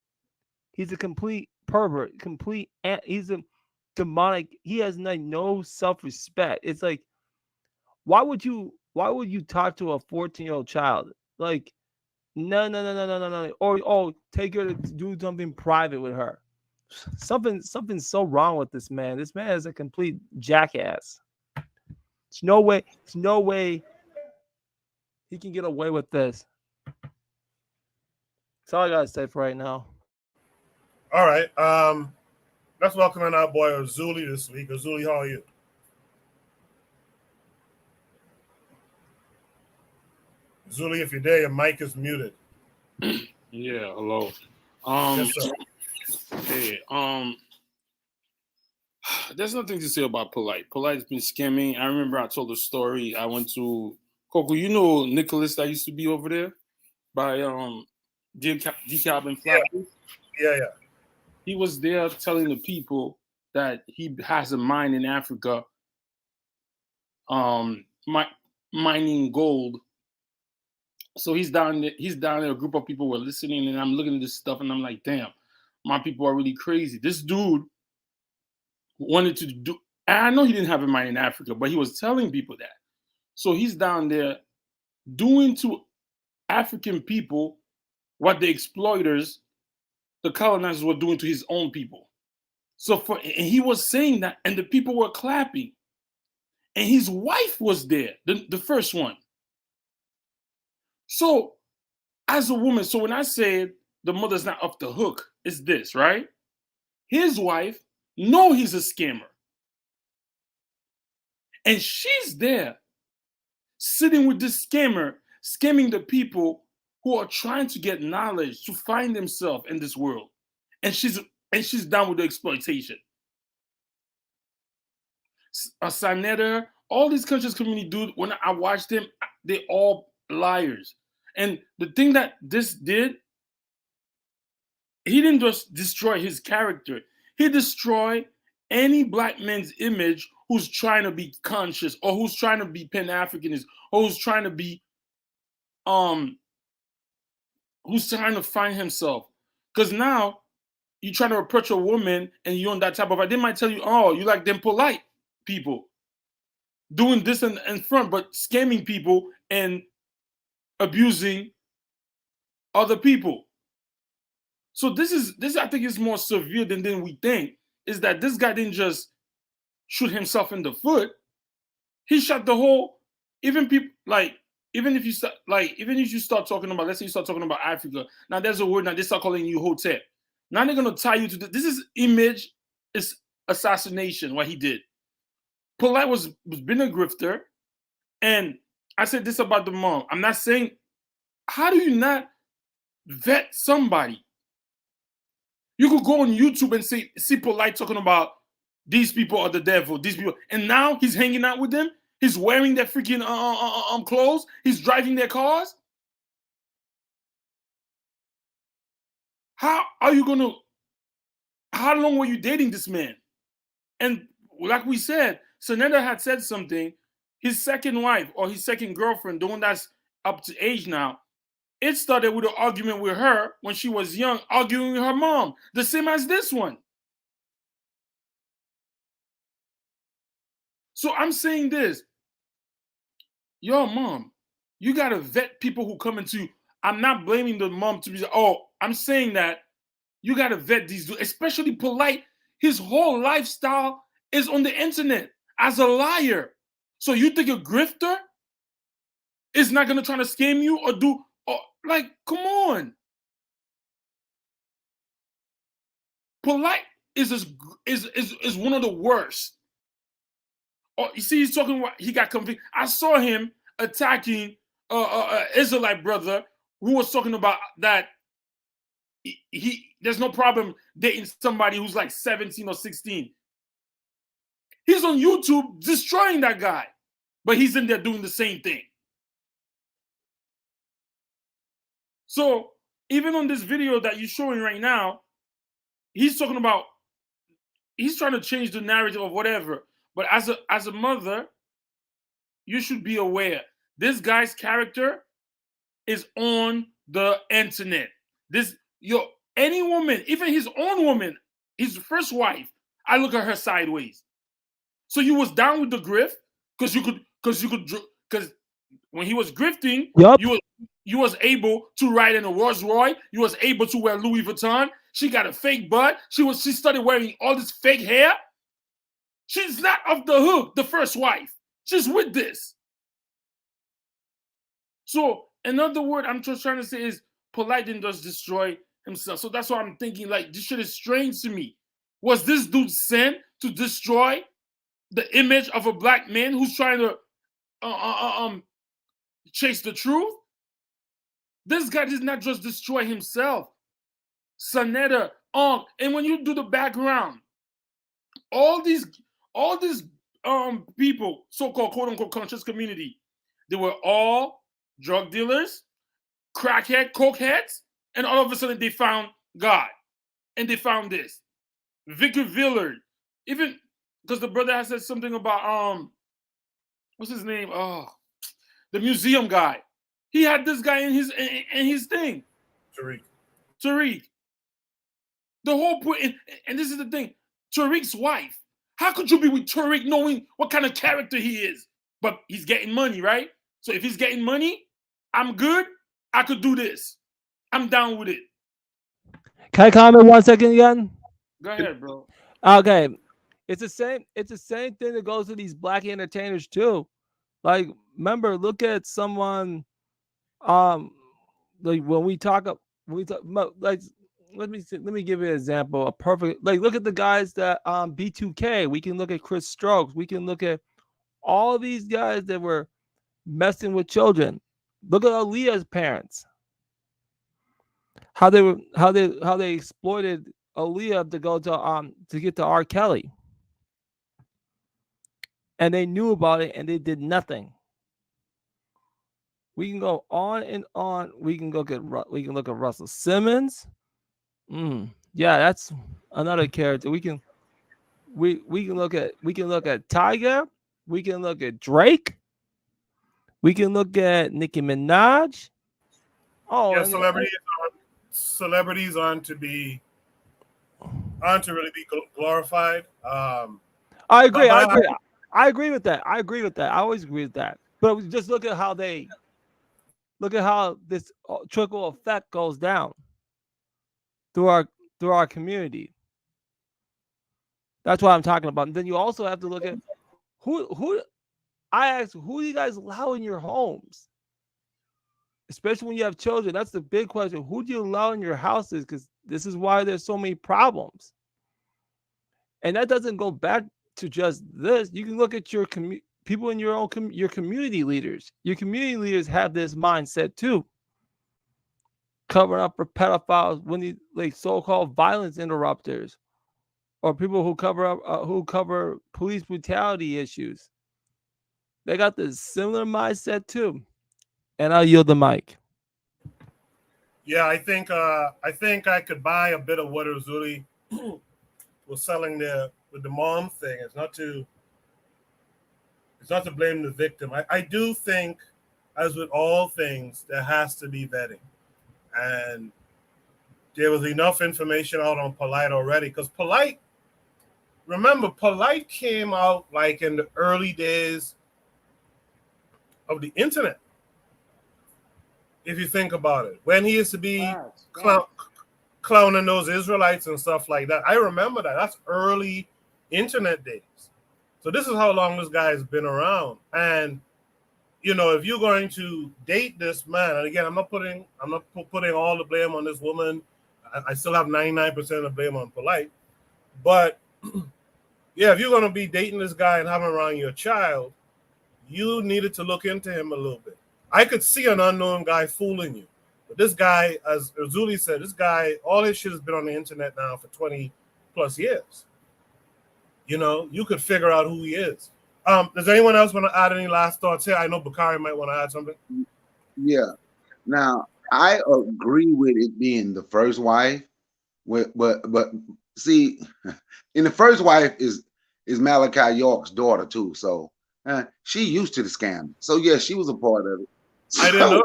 Speaker 17: He's a complete pervert. He's a demonic. He has like no self-respect. It's like, why would you talk to a 14-year-old child? Like, no. Or take her to do something private with her. Something's so wrong with this man. This man is a complete jackass. There's no way he can get away with this. That's all I gotta say for right now.
Speaker 1: All right. Let's welcome in our boy Azuli this week. Azuli, how are you? Azuli, if you're there, your mic is muted.
Speaker 18: Yeah, hello.
Speaker 1: Yes, sir.
Speaker 18: Hey, there's nothing to say about Polite. Polite's been scamming. I remember I told a story. I went to Coco. You know Nicholas that used to be over there by Decab and Flat.
Speaker 1: Yeah.
Speaker 18: He was there telling the people that he has a mine in Africa, mining gold. So he's down there. A group of people were listening, and I'm looking at this stuff, and I'm like, damn, my people are really crazy. This dude wanted to do, and I know he didn't have a mine in Africa, but he was telling people that. So he's down there doing to African people what the exploiters, the colonizers, were doing to his own people. So and he was saying that, and the people were clapping. And his wife was there, the first one. So as a woman, so when I said the mother's not off the hook, it's this, right? His wife know he's a scammer. And she's there sitting with this scammer, scamming the people who are trying to get knowledge to find themselves in this world. And she's down with the exploitation. Sanetta, all these conscious community dudes, when I watched them, they all liars. And the thing that this did, he didn't just destroy his character. He destroyed any black man's image who's trying to be conscious or who's trying to be Pan-Africanist or who's trying to be, who's trying to find himself. Because now you try to approach a woman and you're on that type of, they might tell you, oh, you like them polite people doing this in front, but scamming people and abusing other people. So this I think is more severe than we think, is that this guy didn't just shoot himself in the foot. He shot the whole, even if you start talking about, let's say you start talking about Africa, now there's a word, now they start calling you Hotep. Now they're going to tie you to this is image, is assassination, what he did. Polite was been a grifter, and I said this about the mom. I'm not saying, how do you not vet somebody? You could go on YouTube and see Polite talking about these people are the devil, these people, and now he's hanging out with them. He's wearing their freaking clothes. He's driving their cars. How long were you dating this man? And like we said, Sanetta had said something. His second wife or his second girlfriend, the one that's up to age now, it started with an argument with her when she was young, arguing with her mom, the same as this one. So I'm saying this, yo, mom, you got to vet people who come into you. I'm not blaming the mom to be, I'm saying that you got to vet these dudes, especially Polite. His whole lifestyle is on the internet as a liar. So you think a grifter is not going to try to scam you or do, come on. Polite is one of the worst. Oh, you see, he's talking about he got convicted. I saw him attacking Israelite brother who was talking about that there's no problem dating somebody who's like 17 or 16. He's on YouTube destroying that guy, but he's in there doing the same thing. So even on this video that you're showing right now, he's talking about, he's trying to change the narrative of whatever. But as a mother, you should be aware. This guy's character is on the internet. Any woman, even his own woman, his first wife, I look at her sideways. So you was down with the grift because when he was grifting, you was able to ride in a Rolls Royce. You was able to wear Louis Vuitton. She got a fake butt. She started wearing all this fake hair. She's not off the hook, the first wife. She's with this. So another word I'm just trying to say is Polite didn't just destroy himself. So that's why I'm thinking, like, this shit is strange to me. Was this dude sent to destroy the image of a black man who's trying to chase the truth? This guy did not just destroy himself. Sanetta, and when you do the background, all these people, so-called quote-unquote conscious community, they were all drug dealers, crackhead, cokeheads, and all of a sudden they found God. And they found this. Victor Villard, even because the brother has said something about what's his name? The museum guy. He had this guy in his thing. Tariq. The whole point, and this is the thing, Tariq's wife. How could you be with Tariq knowing what kind of character he is? But he's getting money, right? So if he's getting money, I'm good. I could do this. I'm down with it.
Speaker 17: Can I comment 1 second again?
Speaker 18: Go ahead, bro.
Speaker 17: Okay. It's the same thing that goes to these black entertainers too. Like, remember, look at someone like when we talk about, like, let me give you an example. A perfect, like, look at the guys that B2K. We can look at Chris Strokes. We can look at all these guys that were messing with children. Look at Aaliyah's parents. How they exploited Aaliyah to go to get to R. Kelly. And they knew about it and they did nothing. We can go on and on. We can look at Russell Simmons. Yeah, that's another character. We can look at Tiger. We can look at Drake. We can look at Nicki Minaj. Oh,
Speaker 1: yeah, celebrities aren't to really be glorified.
Speaker 17: I agree. I agree with that. I always agree with that. But just look at how this trickle effect goes down through our community. That's what I'm talking about. And then you also have to look at who do you guys allow in your homes? Especially when you have children. That's the big question. Who do you allow in your houses? Because this is why there's so many problems. And that doesn't go back to just this. You can look at your people in your own your community leaders. Your community leaders have this mindset too. Covering up for pedophiles, when these like so-called violence interrupters, or people who cover police brutality issues. They got this similar mindset too. And I'll yield the mic.
Speaker 1: Yeah, I think I could buy a bit of what Uzuli was selling there with the mom thing. It's not to blame the victim. I do think, as with all things, there has to be vetting. And there was enough information out on Polite already, because Polite came out like in the early days of the internet. If you think about it, when he used to be clowning those Israelites and stuff like that, I remember that. That's early internet days. So this is how long this guy has been around. And you know, if you're going to date this man, and again, I'm not putting all the blame on this woman. I still have 99% of the blame on Polite. But yeah, if you're going to be dating this guy and having him around your child, you needed to look into him a little bit. I could see an unknown guy fooling you. But this guy, as Uzuli said, this guy, all his shit has been on the internet now for 20 plus years. you could figure out who he is. Does anyone else want to add any last thoughts here? I know Bakari might want to add something.
Speaker 16: Yeah. Now, I agree with it being the first wife, but see, in the first wife is Malachi York's daughter too. So she used to the scam. So yeah, she was a part of it.
Speaker 1: I didn't know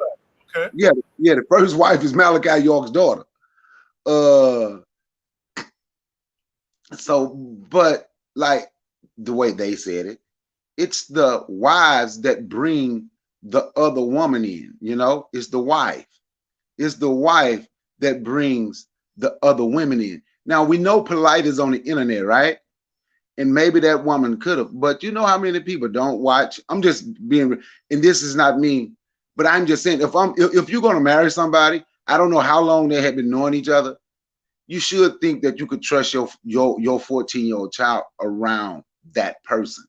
Speaker 1: that. Okay.
Speaker 16: Yeah. The first wife is Malachi York's daughter. So, but like the way they said it, it's the wives that bring the other woman in. It's the wife. It's the wife that brings the other women in. Now we know Polite is on the internet, right? And maybe that woman could have, but you know how many people don't watch? I'm just being, and this is not me, but I'm just saying, if you're going to marry somebody, I don't know how long they have been knowing each other. You should think that you could trust your 14-year-old child around that person.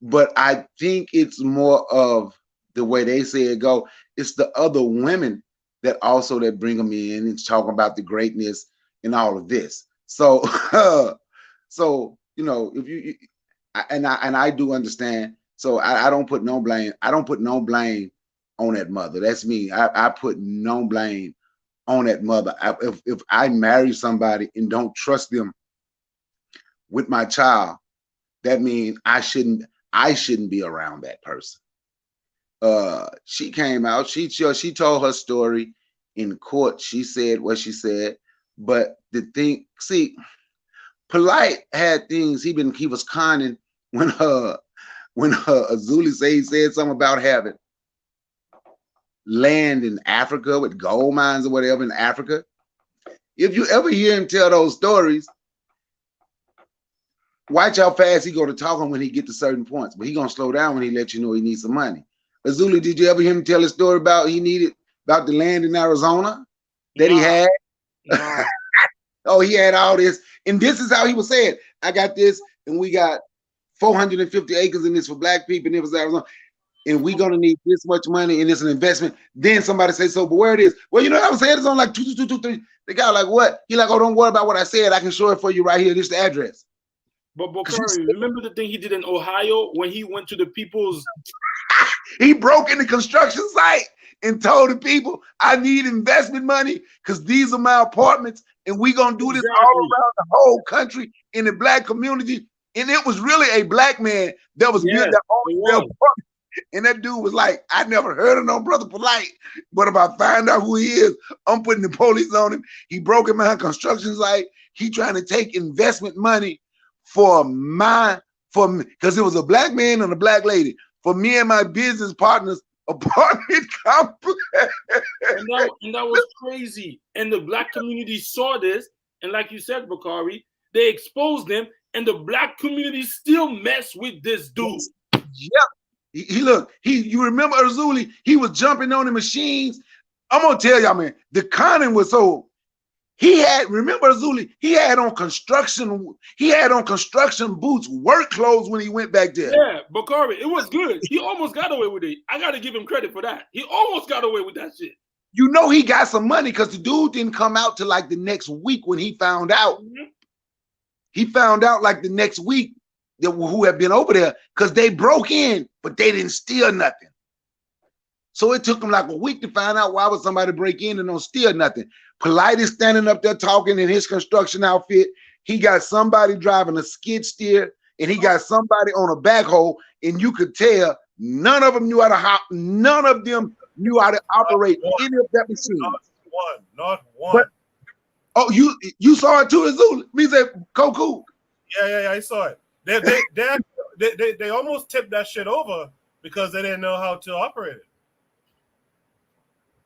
Speaker 16: But I think it's more of the way they say it go. It's the other women that bring them in and talk about the greatness and all of this. So, if you and I do understand. So I don't put no blame. I don't put no blame on that mother. That's me. I put no blame on that mother. If I marry somebody and don't trust them with my child, that means I shouldn't be around that person. She came out, she told her story in court. She said what she said, but the thing, see, Polite had things he was conning when Azuli said something about having land in Africa with gold mines or whatever in Africa. If you ever hear him tell those stories, watch how fast he go to talking when he get to certain points, but he gonna slow down when he let you know he needs some money. Azuli, did you ever hear him tell a story about about the land in Arizona that he had? No. Oh, he had all this, and this is how he was saying, I got this, and we got 450 acres in this for black people, and it was Arizona, and we're gonna need this much money, and it's an investment. Then somebody say, so, but where it is? Well, I was saying it's on like 22223. The guy like, what? He like, oh, don't worry about what I said. I can show it for you right here. This is the address.
Speaker 18: But Bakari, remember the thing he did in Ohio when he went to the people's...
Speaker 16: He broke in the construction site and told the people, I need investment money because these are my apartments, and we're going to do this all around the whole country in the black community. And it was really a black man that was built that own apartment. And that dude was like, I never heard of no Brother Polite, but if I find out who he is, I'm putting the police on him. He broke in my construction site. He trying to take investment money for me, because it was a black man and a black lady, for me and my business partners apartment complex.
Speaker 18: And that was crazy. And the black community saw this, and like you said, Bakari, they exposed them, and the black community still mess with this dude.
Speaker 16: Yep. You remember Azuli? He was jumping on the machines. I'm gonna tell y'all, man, the conning was so. Remember Azuli? He had on construction boots, work clothes when he went back there.
Speaker 18: Yeah, Bakari, it was good. He almost got away with it. I gotta give him credit for that. He almost got away with that shit.
Speaker 16: He got some money because the dude didn't come out till like the next week when he found out. Mm-hmm. He found out like the next week who had been over there because they broke in, but they didn't steal nothing. So it took him like a week to find out why would somebody break in and don't steal nothing. Polite is standing up there talking in his construction outfit. He got somebody driving a skid steer, and he got somebody on a backhoe, and you could tell none of them knew how to operate any of that machine.
Speaker 1: Not one.
Speaker 16: But, you saw it too, Azul? Me say, Koku.
Speaker 1: Yeah, I saw it. They almost tipped that shit over because they didn't know how to operate it.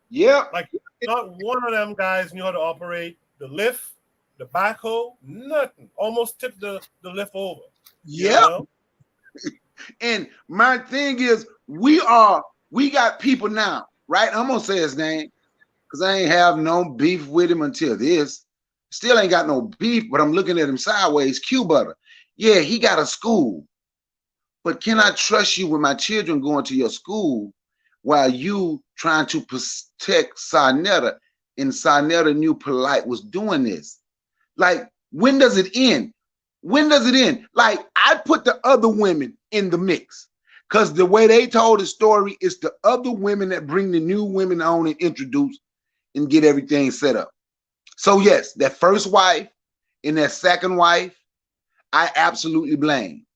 Speaker 16: Yeah.
Speaker 1: Like not one of them guys knew how to operate the lift, the backhoe, nothing. Almost tipped the lift over.
Speaker 16: Yeah. And my thing is, we got people now, right? I'm gonna say his name because I ain't have no beef with him until this. Still ain't got no beef, but I'm looking at him sideways. Q Butter. Yeah, he got a school. But can I trust you with my children going to your school while you trying to protect Sarnetta, and Sarnetta knew Polite was doing this? Like, when does it end? When does it end? Like, I put the other women in the mix because the way they told the story is the other women that bring the new women on and introduce and get everything set up. So yes, that first wife and that second wife, I absolutely blame.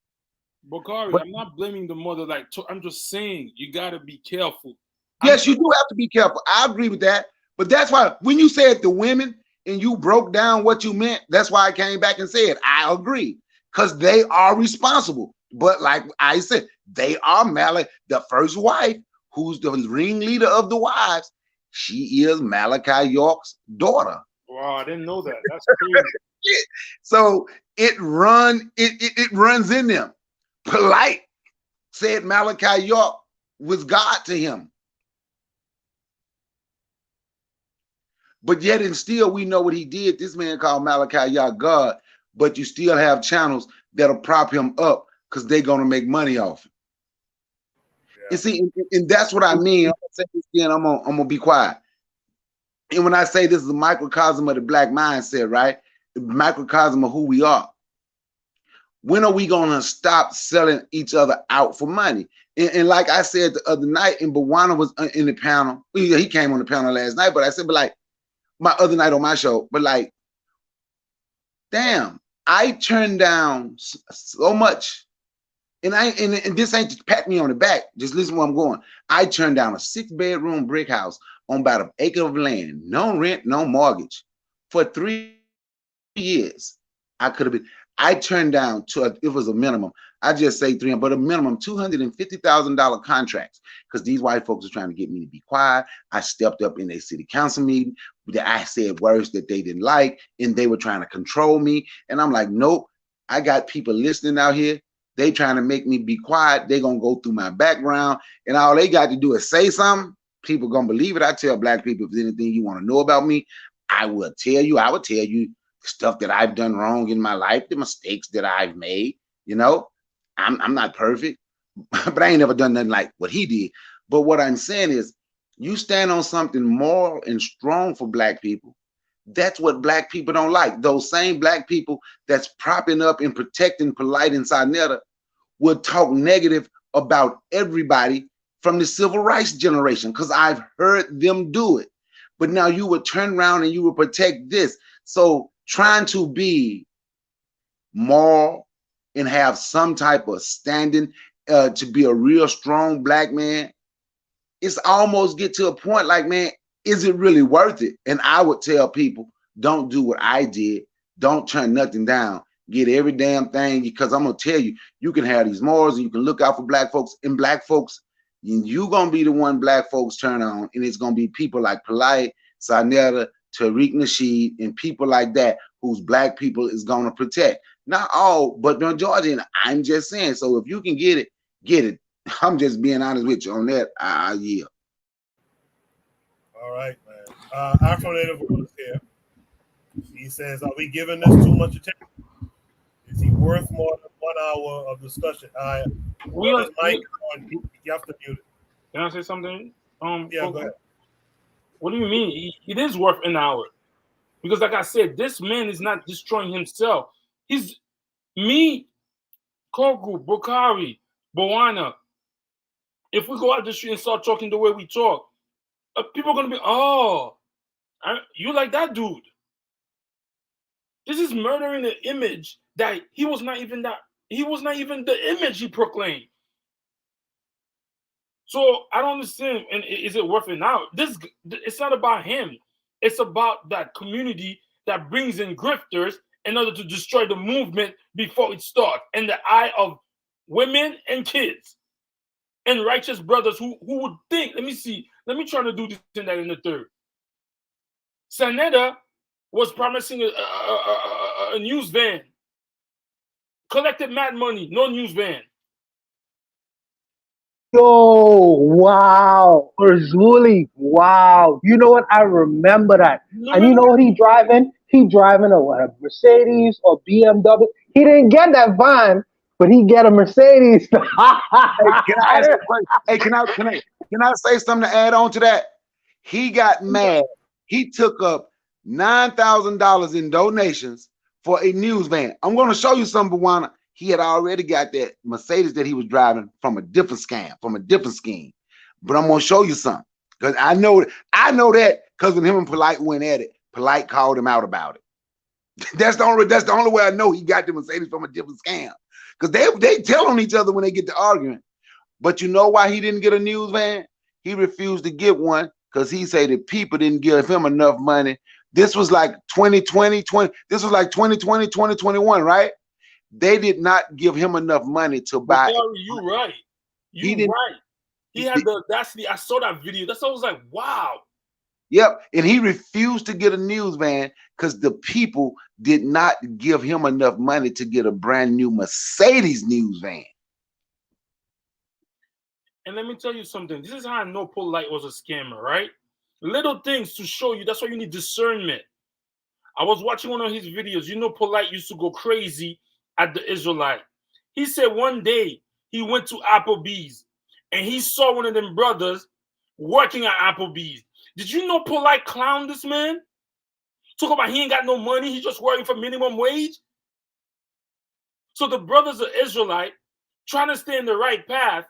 Speaker 18: Bakari,
Speaker 16: But-
Speaker 18: I'm not blaming the mother. I'm just saying you gotta be careful.
Speaker 16: Yes, you do have to be careful. I agree with that. But that's why when you said the women and you broke down what you meant, that's why I came back and said, I agree. Because they are responsible. But like I said, they are the first wife, who's the ringleader of the wives. She is Malachi York's daughter.
Speaker 18: Wow, I didn't know that. That's crazy.
Speaker 16: So it runs in them. Polite said Malachi York was God to him. But yet and still, we know what he did. This man called Malachi York God, but you still have channels that'll prop him up because they're going to make money off him. Yeah. You see, and that's what I mean. I'm going to say this again, I'm gonna be quiet. And when I say this is a microcosm of the black mindset, right? The microcosm of who we are. When are we going to stop selling each other out for money? And like I said the other night, and Bawana was in the panel. He came on the panel last night, but I said, but like, my other night on my show, but like, damn, I turned down so much. And this ain't to pat me on the back. Just listen where I'm going. I turned down a 6-bedroom brick house on about an acre of land, no rent, no mortgage, for 3 years. I turned down it was a minimum. I just say 3, but a minimum $250,000 contracts because these white folks are trying to get me to be quiet. I stepped up in a city council meeting. I said words that they didn't like, and they were trying to control me. And I'm like, nope, I got people listening out here. They trying to make me be quiet. They gonna go through my background, and all they got to do is say something. People gonna believe it. I tell black people, if there's anything you want to know about me, I will tell you. I would tell you stuff that I've done wrong in my life, the mistakes that I've made. You know, I'm not perfect, but I ain't never done nothing like what he did. But what I'm saying is, you stand on something moral and strong for black people. That's what black people don't like. Those same black people that's propping up and protecting Polite and Sarnetta will talk negative about everybody from the civil rights generation, because I've heard them do it. But now you would turn around and you would protect this. So trying to be moral and have some type of standing to be a real strong black man, it's almost get to a point like, man, is it really worth it? And I would tell people, don't do what I did. Don't turn nothing down. Get every damn thing, because I'm going to tell you, you can have these morals and you can look out for black folks. And black folks, you're going to be the one black folks turn on. And it's going to be people like Polite, Sarnetta, Tariq Nasheed, and people like that whose black people is going to protect. Not all, but the majority. And I'm just saying, so if you can get it, get it. I'm just being honest with you on that. I yield.
Speaker 1: All right, man. Afro Native is here. He says, are we giving this too much attention? Is he worth more than 1 hour of discussion? Mike, you have to mute it.
Speaker 18: Can I say something?
Speaker 1: Yeah, go ahead.
Speaker 18: What do you mean? It is worth an hour. Because like I said, this man is not destroying himself. He's me, Kogu, Bakari, Bawana. If we go out the street and start talking the way we talk, people are going to be, you like that dude. This is murdering the image that he was not even the image he proclaimed. So I don't understand. And is it worth it now? It's not about him. It's about that community that brings in grifters in order to destroy the movement before it starts, in the eye of women and kids and righteous brothers who would think, let me try to do this and that in the third. Sarnetta was promising a news van, collected mad money, no news van.
Speaker 8: Yo, wow. Urzuli, wow. You know what? I remember that. And you know what he driving? He driving a Mercedes or BMW. He didn't get that van, but he get a Mercedes.
Speaker 16: Can I say something to add on to that? He got mad. He took up $9,000 in donations for a news van. I'm going to show you something, Bwana. He had already got that Mercedes that he was driving from a different scam, from a different scheme. But I'm going to show you something because I know that because when him and Polite went at it, Polite called him out about it. That's the only way I know he got the Mercedes from a different scam because they tell on each other when they get to arguing. But you know why he didn't get a news van? He refused to get one because he said that people didn't give him enough money. This was like 2020, this was like 2020, 2021, right? They did not give him enough money to buy.
Speaker 18: You're right. You're right. He had the audacity. I saw that video. That's why I was like, wow.
Speaker 16: Yep. And he refused to get a news van because the people did not give him enough money to get a brand new Mercedes news van.
Speaker 18: And let me tell you something. This is how I know Polite was a scammer, right? Little things to show you. That's why you need discernment. I was watching one of his videos. You know, Polite used to go crazy at the Israelite. He said one day he went to Applebee's and he saw one of them brothers working at Applebee's. Did you know Polite clowned this man? Talk about he ain't got no money. He's just working for minimum wage. So the brothers are Israelite trying to stay in the right path,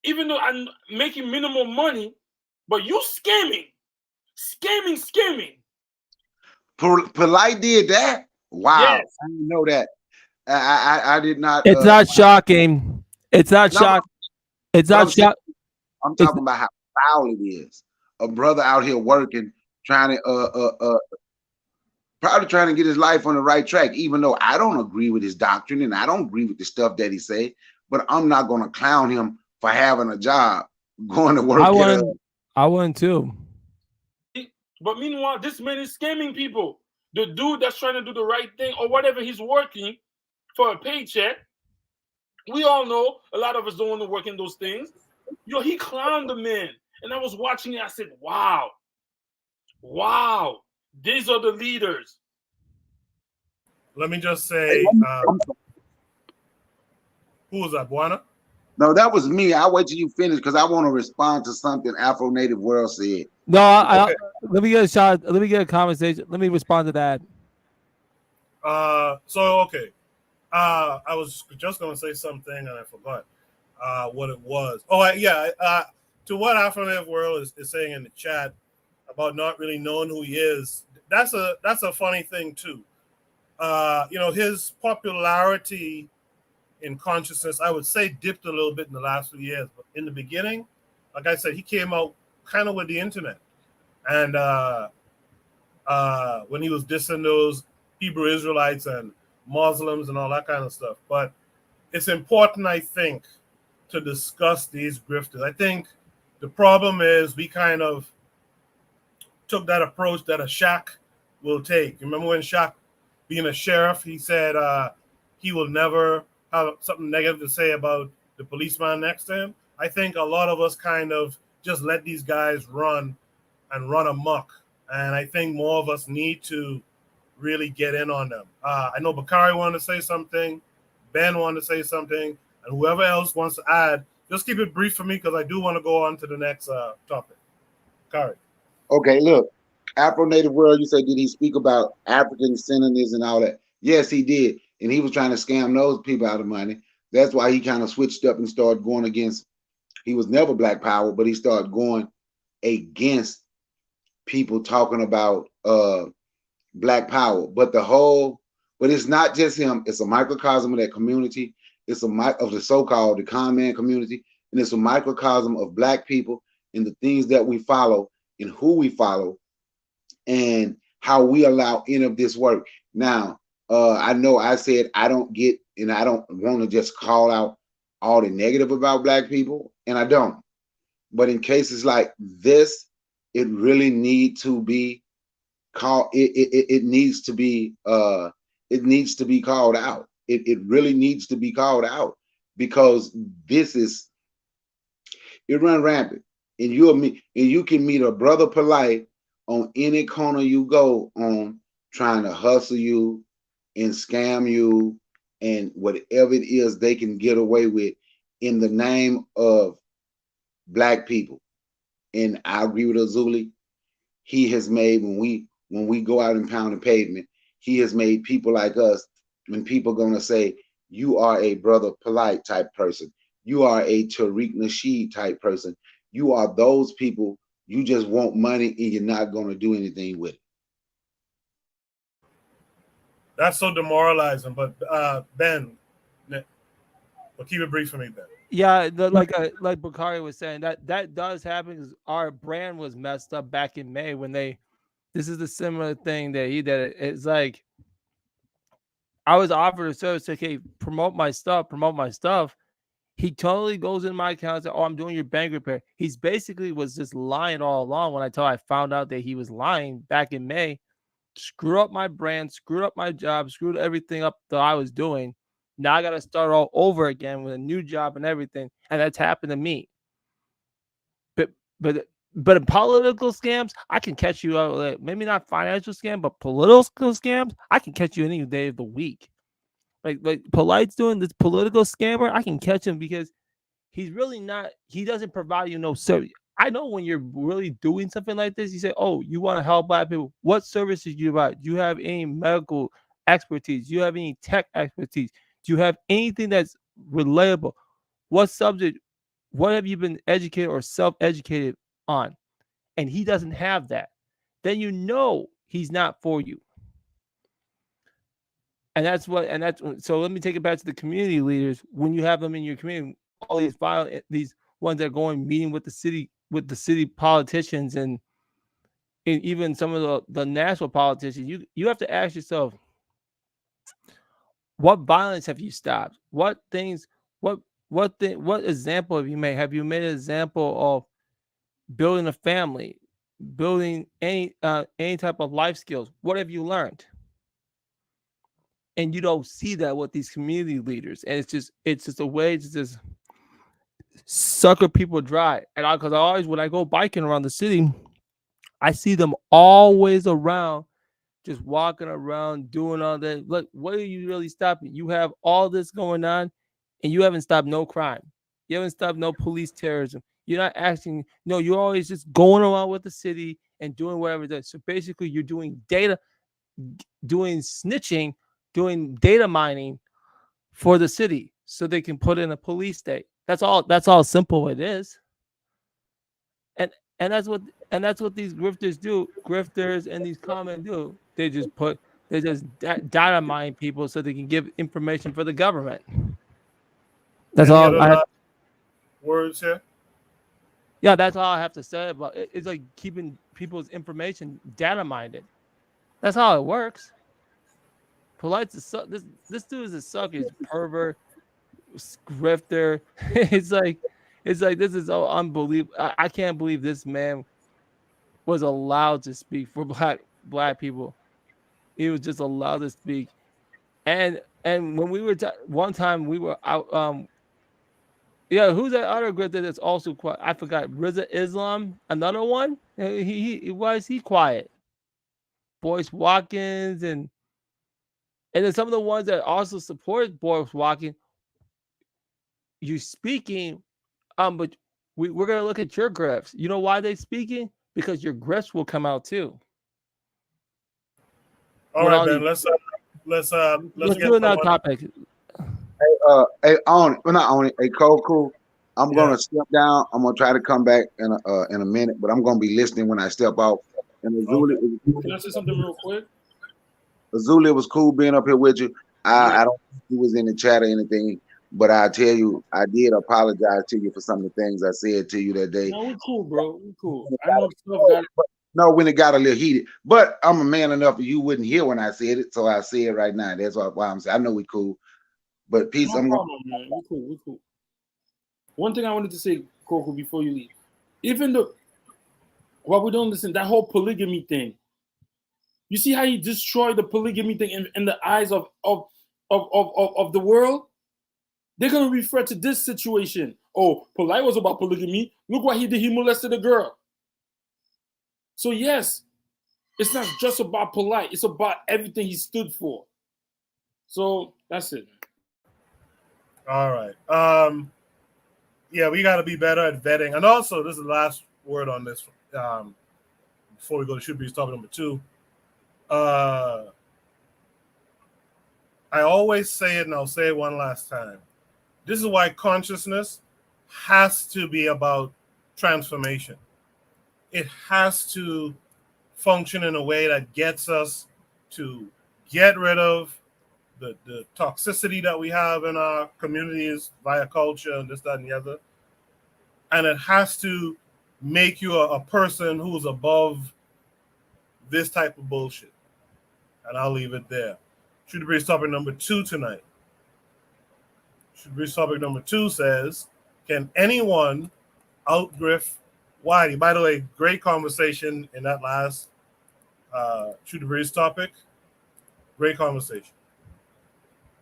Speaker 18: even though I'm making minimum money, but you scamming.
Speaker 16: Polite did that? Wow.
Speaker 18: Yes.
Speaker 16: I didn't know that. I did not.
Speaker 17: It's not shocking. It's not shocking. It's not shocking.
Speaker 16: I'm talking about how foul it is. A brother out here working, trying to probably trying to get his life on the right track, even though I don't agree with his doctrine and I don't agree with the stuff that he say, but I'm not going to clown him for having a job, going to work.
Speaker 17: I wouldn't too.
Speaker 18: But meanwhile, this man is scamming people. The dude that's trying to do the right thing or whatever, he's working for a paycheck. We all know a lot of us don't want to work in those things. Yo, he clowned the man. And I was watching it. I said, wow. These are the leaders.
Speaker 1: Let me just say, who was that, Buana?
Speaker 16: No, that was me. I'll wait till you finish because I want to respond to something Afro Native World said.
Speaker 17: No, okay. Let me get a shot. Let me get a conversation. Let me respond to that.
Speaker 1: I was just going to say something and I forgot what it was. To what Afro Native World is saying in the chat about not really knowing who he is, that's a funny thing too. His popularity in consciousness, I would say, dipped a little bit in the last few years. But in the beginning, like I said, he came out kind of with the internet. And when he was dissing those Hebrew Israelites and Muslims and all that kind of stuff. But it's important, I think, to discuss these grifters. I think the problem is we kind of took that approach that a Shaq will take. Remember when Shaq, being a sheriff, he said he will never have something negative to say about the policeman next to him? I think a lot of us kind of just let these guys run amok. And I think more of us need to really get in on them. I know Bakari wanted to say something, Ben wanted to say something, and whoever else wants to add, just keep it brief for me because I do want to go on to the next topic. Bakari.
Speaker 16: Okay, look, Afro Native World, you said, did he speak about African synonyms and all that? Yes, he did. And he was trying to scam those people out of money. That's why he kind of switched up and started going against, he was never Black Power, but he started going against people talking about Black Power. But it's not just him. It's a microcosm of that community. It's of the so-called the con man community. And it's a microcosm of Black people and the things that we follow and who we follow and how we allow any of this work. Now, I know I said I don't get, and I don't want to just call out all the negative about Black people, and I don't. But in cases like this, it really needs to be called. It needs to be called out. It really needs to be called out because it run rampant. And you can meet a brother polite on any corner you go on, trying to hustle you and scam you and whatever it is they can get away with in the name of Black people. And I agree with Azuli. He has made, when we go out and pound the pavement, he has made people like us, when people gonna say, you are a Brother Polite type person, you are a Tariq Nasheed type person, you are those people, you just want money and you're not gonna do anything with it.
Speaker 1: That's so demoralizing. But Ben, well, keep it brief for me, Ben.
Speaker 17: Yeah, like Bakari was saying, that does happen because our brand was messed up back in May when this is the similar thing that he did. It's like I was offered a service, okay, promote my stuff. He totally goes in my account and says, oh, I'm doing your bank repair. He's basically was just lying all along until I found out that he was lying back in May. Screw up my brand, screwed up my job, screwed everything up that I was doing. Now I got to start all over again with a new job and everything. And that's happened to me. But in political scams, I can catch you out. Maybe not financial scam, but political scams, I can catch you any day of the week. Like Polite's doing this political scammer, I can catch him because he's really not. He doesn't provide you no service. I know when you're really doing something like this, you say, "Oh, you want to help Black people? What services do you provide? Do you have any medical expertise? Do you have any tech expertise? Do you have anything that's relatable? What subject? What have you been educated or self-educated on?" And he doesn't have that. Then you know he's not for you. So let me take it back to the community leaders. When you have them in your community, all these ones that are going meeting with the city politicians and even some of the national politicians, you have to ask yourself, what violence have you stopped? What example have you made? Have you made an example of building a family, building any type of life skills? What have you learned? And you don't see that with these community leaders, and it's just a way to just sucker people dry. And because I always, when I go biking around the city, I see them always around, just walking around doing all that. Look, what are you really stopping? You have all this going on, and you haven't stopped no crime. You haven't stopped no police terrorism. You're not acting. No, you're always just going around with the city and doing whatever it does. So basically, you're doing doing snitching, doing data mining for the city so they can put in a police state. That's all simple it is. And that's what these grifters do. Grifters and these common do. They just data mine people so they can give information for the government. That's
Speaker 1: Any
Speaker 17: all.
Speaker 1: other words here?
Speaker 17: Yeah, that's all I have to say about it. It's like keeping people's information data mined. That's how it works. Polite's this dude is a sucker. He's a pervert, grifter. It's like this is so unbelievable. I can't believe this man was allowed to speak for black people. He was just allowed to speak. And when we were one time we were out. Who's that other grifter that's also quiet? I forgot. Riza Islam, another one. Why is he quiet? Boyce Watkins and then some of the ones that also support Boyce Watkins, you speaking, but we're gonna look at your grifts. You know why they speaking? Because your grifts will come out too.
Speaker 1: All right, Ben. Let's
Speaker 17: do another topic.
Speaker 16: Hey, Cool. I'm gonna step down. I'm gonna try to come back in a minute, but I'm gonna be listening when I step out. And
Speaker 18: Can I say something real quick?
Speaker 16: Azuli, it was cool being up here with you. I don't think he was in the chat or anything, but I tell you, I did apologize to you for some of the things I said to you that day.
Speaker 18: No, we're cool, bro. We're cool. I know stuff
Speaker 16: No, when it got a little heated, but I'm a man enough that you wouldn't hear when I said it, so I say it right now. That's why I'm saying I know we cool, but peace.
Speaker 18: No problem, man. We're cool. We're cool. One thing I wanted to say, Coco, before you leave, even though while we don't listen, that whole polygamy thing. You see how he destroyed the polygamy thing in the eyes of the world? They're gonna refer to this situation. Oh, Polite was about polygamy. Look what he did. He molested a girl. So yes, it's not just about Polite. It's about everything he stood for. So that's it.
Speaker 1: All right. Yeah, we got to be better at vetting. And also, this is the last word on this. Before we go to Should Be Topic number 2. I always say it, and I'll say it one last time. This is why consciousness has to be about transformation. It has to function in a way that gets us to get rid of the toxicity that we have in our communities via culture and this, that, and the other. And it has to make you a person who's above this type of bullshit. And I'll leave it there. Shoot the Breeze topic number 2 tonight. Shoot the Breeze topic number 2 says, can anyone outgriff Whitey? By the way, great conversation in that last Shoot the Breeze topic. Great conversation.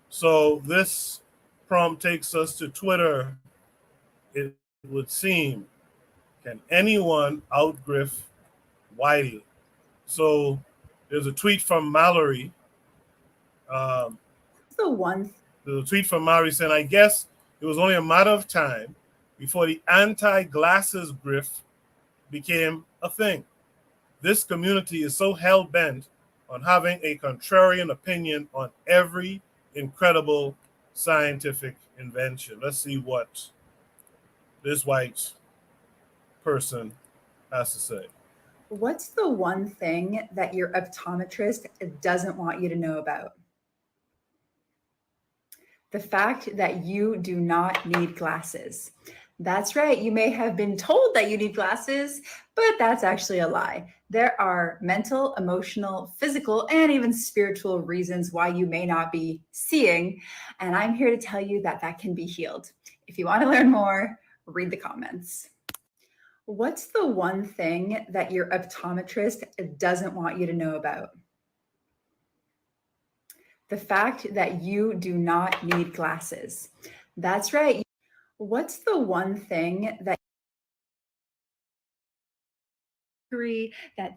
Speaker 1: So this prompt takes us to Twitter. It would seem, can anyone outgriff Whitey? So there's a tweet from Mallory.
Speaker 19: The one.
Speaker 1: There's a tweet from Mallory saying, I guess it was only a matter of time before the anti-glasses grift became a thing. This community is so hell-bent on having a contrarian opinion on every incredible scientific invention. Let's see what this white person has to say.
Speaker 19: What's the one thing that your optometrist doesn't want you to know about? The fact that you do not need glasses. That's right. You may have been told that you need glasses, but that's actually a lie. There are mental, emotional, physical, and even spiritual reasons why you may not be seeing. And I'm here to tell you that that can be healed. If you want to learn more, read the comments. What's the one thing that your optometrist doesn't want you to know about? The fact that you do not need glasses. That's right. What's the one thing that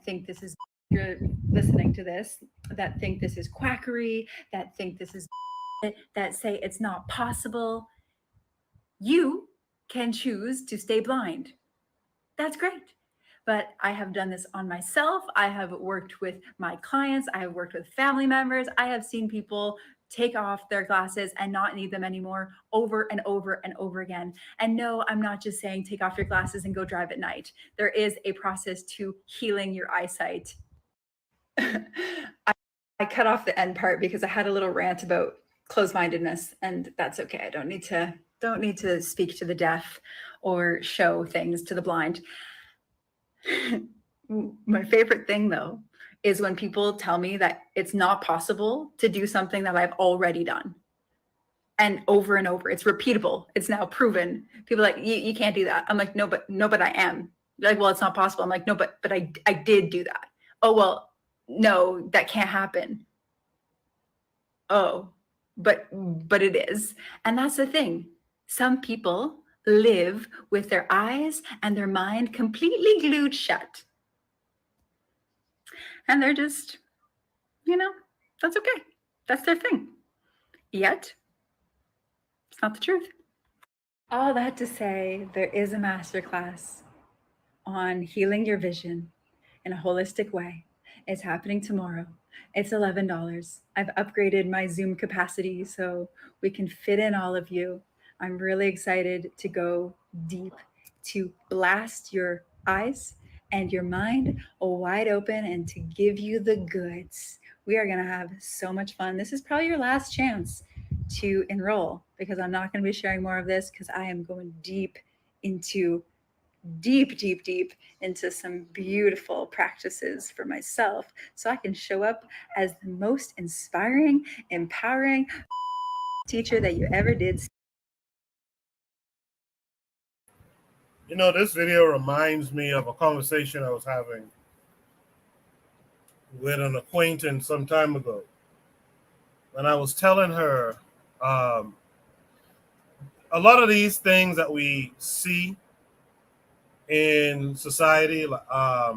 Speaker 19: think this is, you're listening to this, that think this is quackery, that think this is, that say it's not possible? You can choose to stay blind. That's great. But I have done this on myself. I have worked with my clients. I have worked with family members. I have seen people take off their glasses and not need them anymore over and over and over again. And no, I'm not just saying take off your glasses and go drive at night. There is a process to healing your eyesight. I cut off the end part because I had a little rant about closed-mindedness, and that's okay. I don't need to speak to the deaf or show things to the blind. My favorite thing, though, is when people tell me that it's not possible to do something that I've already done. And over, it's repeatable. It's now proven. People are like, you can't do that. I'm like, no, but I am. They're like, well, it's not possible. I'm like, no, but I did do that. Oh, well, no, that can't happen. Oh, but it is. And that's the thing. Some people live with their eyes and their mind completely glued shut. And they're just, that's okay. That's their thing. Yet, it's not the truth. All that to say, there is a masterclass on healing your vision in a holistic way. It's happening tomorrow. It's $11. I've upgraded my Zoom capacity so we can fit in all of you. I'm really excited to go deep, to blast your eyes and your mind wide open and to give you the goods. We are going to have so much fun. This is probably your last chance to enroll, because I'm not going to be sharing more of this, because I am going deep into some beautiful practices for myself so I can show up as the most inspiring, empowering teacher that you ever did.
Speaker 1: This video reminds me of a conversation I was having with an acquaintance some time ago. And I was telling her a lot of these things that we see in society, a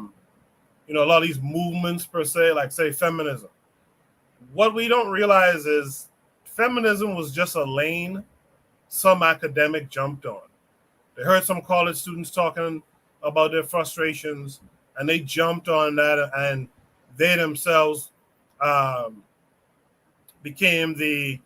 Speaker 1: lot of these movements per se, like say feminism. What we don't realize is feminism was just a lane some academic jumped on. They heard some college students talking about their frustrations, and they jumped on that, and they themselves became the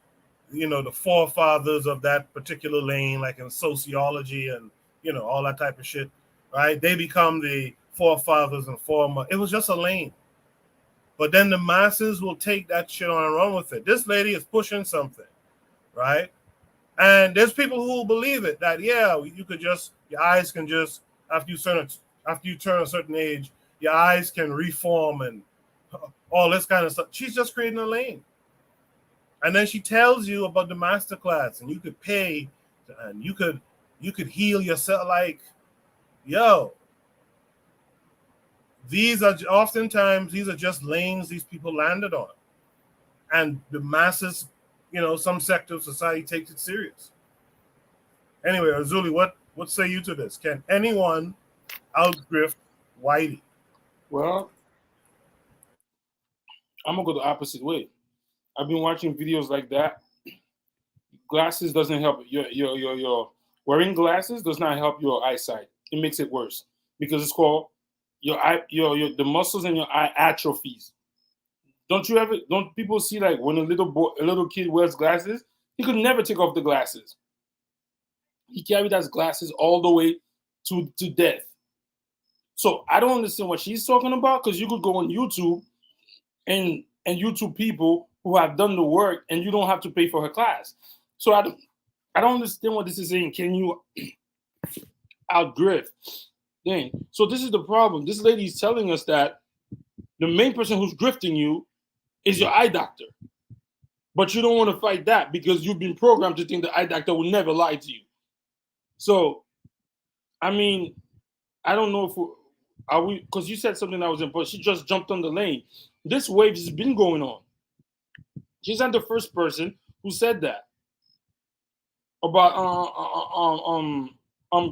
Speaker 1: forefathers of that particular lane, like in sociology and all that type of shit, right? They become the forefathers and former. It was just a lane. But then the masses will take that shit on and run with it. This lady is pushing something, right? And there's people who will believe it, that you could just, your eyes can just, after you turn a certain age, your eyes can reform and all this kind of stuff. She's just creating a lane. And then she tells you about the masterclass, and you could pay, and you could heal yourself. Like, these are just lanes these people landed on, and the masses, some sector of society takes it serious. Anyway, Azuli, what say you to this? Can anyone outgrift Whitey?
Speaker 18: Well, I'm gonna go the opposite way. I've been watching videos like that. Glasses doesn't help. Your wearing glasses does not help your eyesight. It makes it worse because it's called the muscles in your eye atrophies. Don't people see, like, when a little kid wears glasses, he could never take off the glasses. He carried those glasses all the way to death. So I don't understand what she's talking about, because you could go on YouTube and YouTube people who have done the work, and you don't have to pay for her class. So I don't understand what this is saying. Can you outgrift? Dang. So this is the problem. This lady is telling us that the main person who's grifting you is your eye doctor. But you don't want to fight that because you've been programmed to think the eye doctor will never lie to you. So, I mean, I don't know if because you said something that was important. She just jumped on the lane. This wave has been going on. She's not the first person who said that. About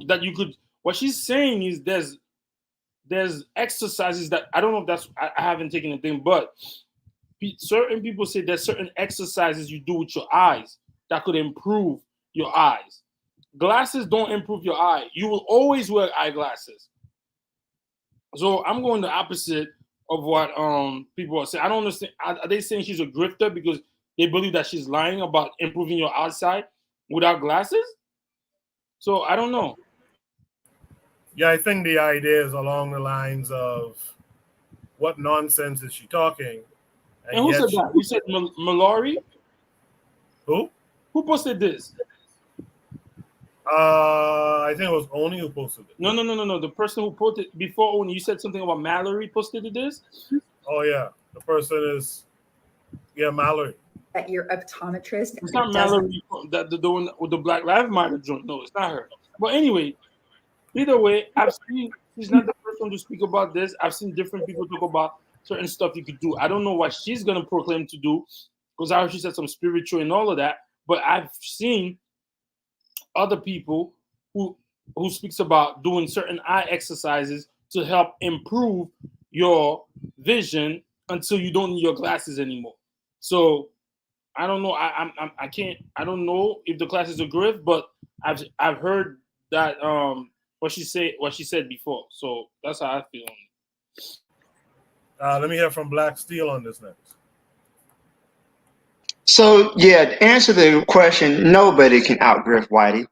Speaker 18: that you could. What she's saying is there's exercises that I don't know if that's I haven't taken a thing, but certain people say there's certain exercises you do with your eyes that could improve your eyes. Glasses don't improve your eye. You will always wear eyeglasses. So I'm going the opposite of what people are saying. I don't understand. Are they saying she's a grifter because they believe that she's lying about improving your eyesight without glasses? So I don't know.
Speaker 1: Yeah, I think the idea is along the lines of what nonsense is she talking?
Speaker 18: And who said that? You said Mallory?
Speaker 1: Who?
Speaker 18: Who posted this?
Speaker 1: I think it was Oni who posted it.
Speaker 18: No. The person who posted before Oni, you said something about Mallory posted this?
Speaker 1: Oh, yeah. The person is, Mallory.
Speaker 20: That your optometrist.
Speaker 18: It's not Mallory, the one with the Black Lives Matter joint. No, it's not her. But anyway, either way, I've seen, she's not the first one to speak about this. I've seen different people talk about certain stuff you could do. I don't know what she's going to proclaim to do, because I heard she said some spiritual and all of that. But I've seen other people who speaks about doing certain eye exercises to help improve your vision until you don't need your glasses anymore. So I don't know. I can't. I don't know if the class is a grift, but I've heard that what she said before. So that's how I feel.
Speaker 1: Let me hear from Black Steel on this next.
Speaker 7: So, to answer the question, nobody can outgrift Whitey.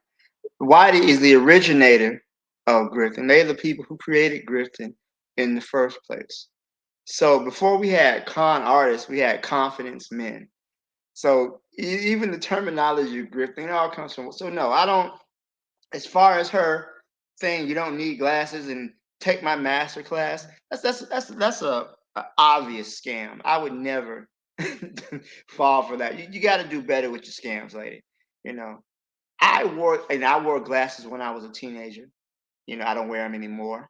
Speaker 7: Whitey is the originator of grifting. They're the people who created grifting in the first place. So before we had con artists, we had confidence men. So even the terminology of grifting, it all comes from. So no, I don't. As far as her saying you don't need glasses and take my master class, that's a obvious scam. I would never fall for that. You got to do better with your scams, lady. I wore glasses when I was a teenager. I don't wear them anymore.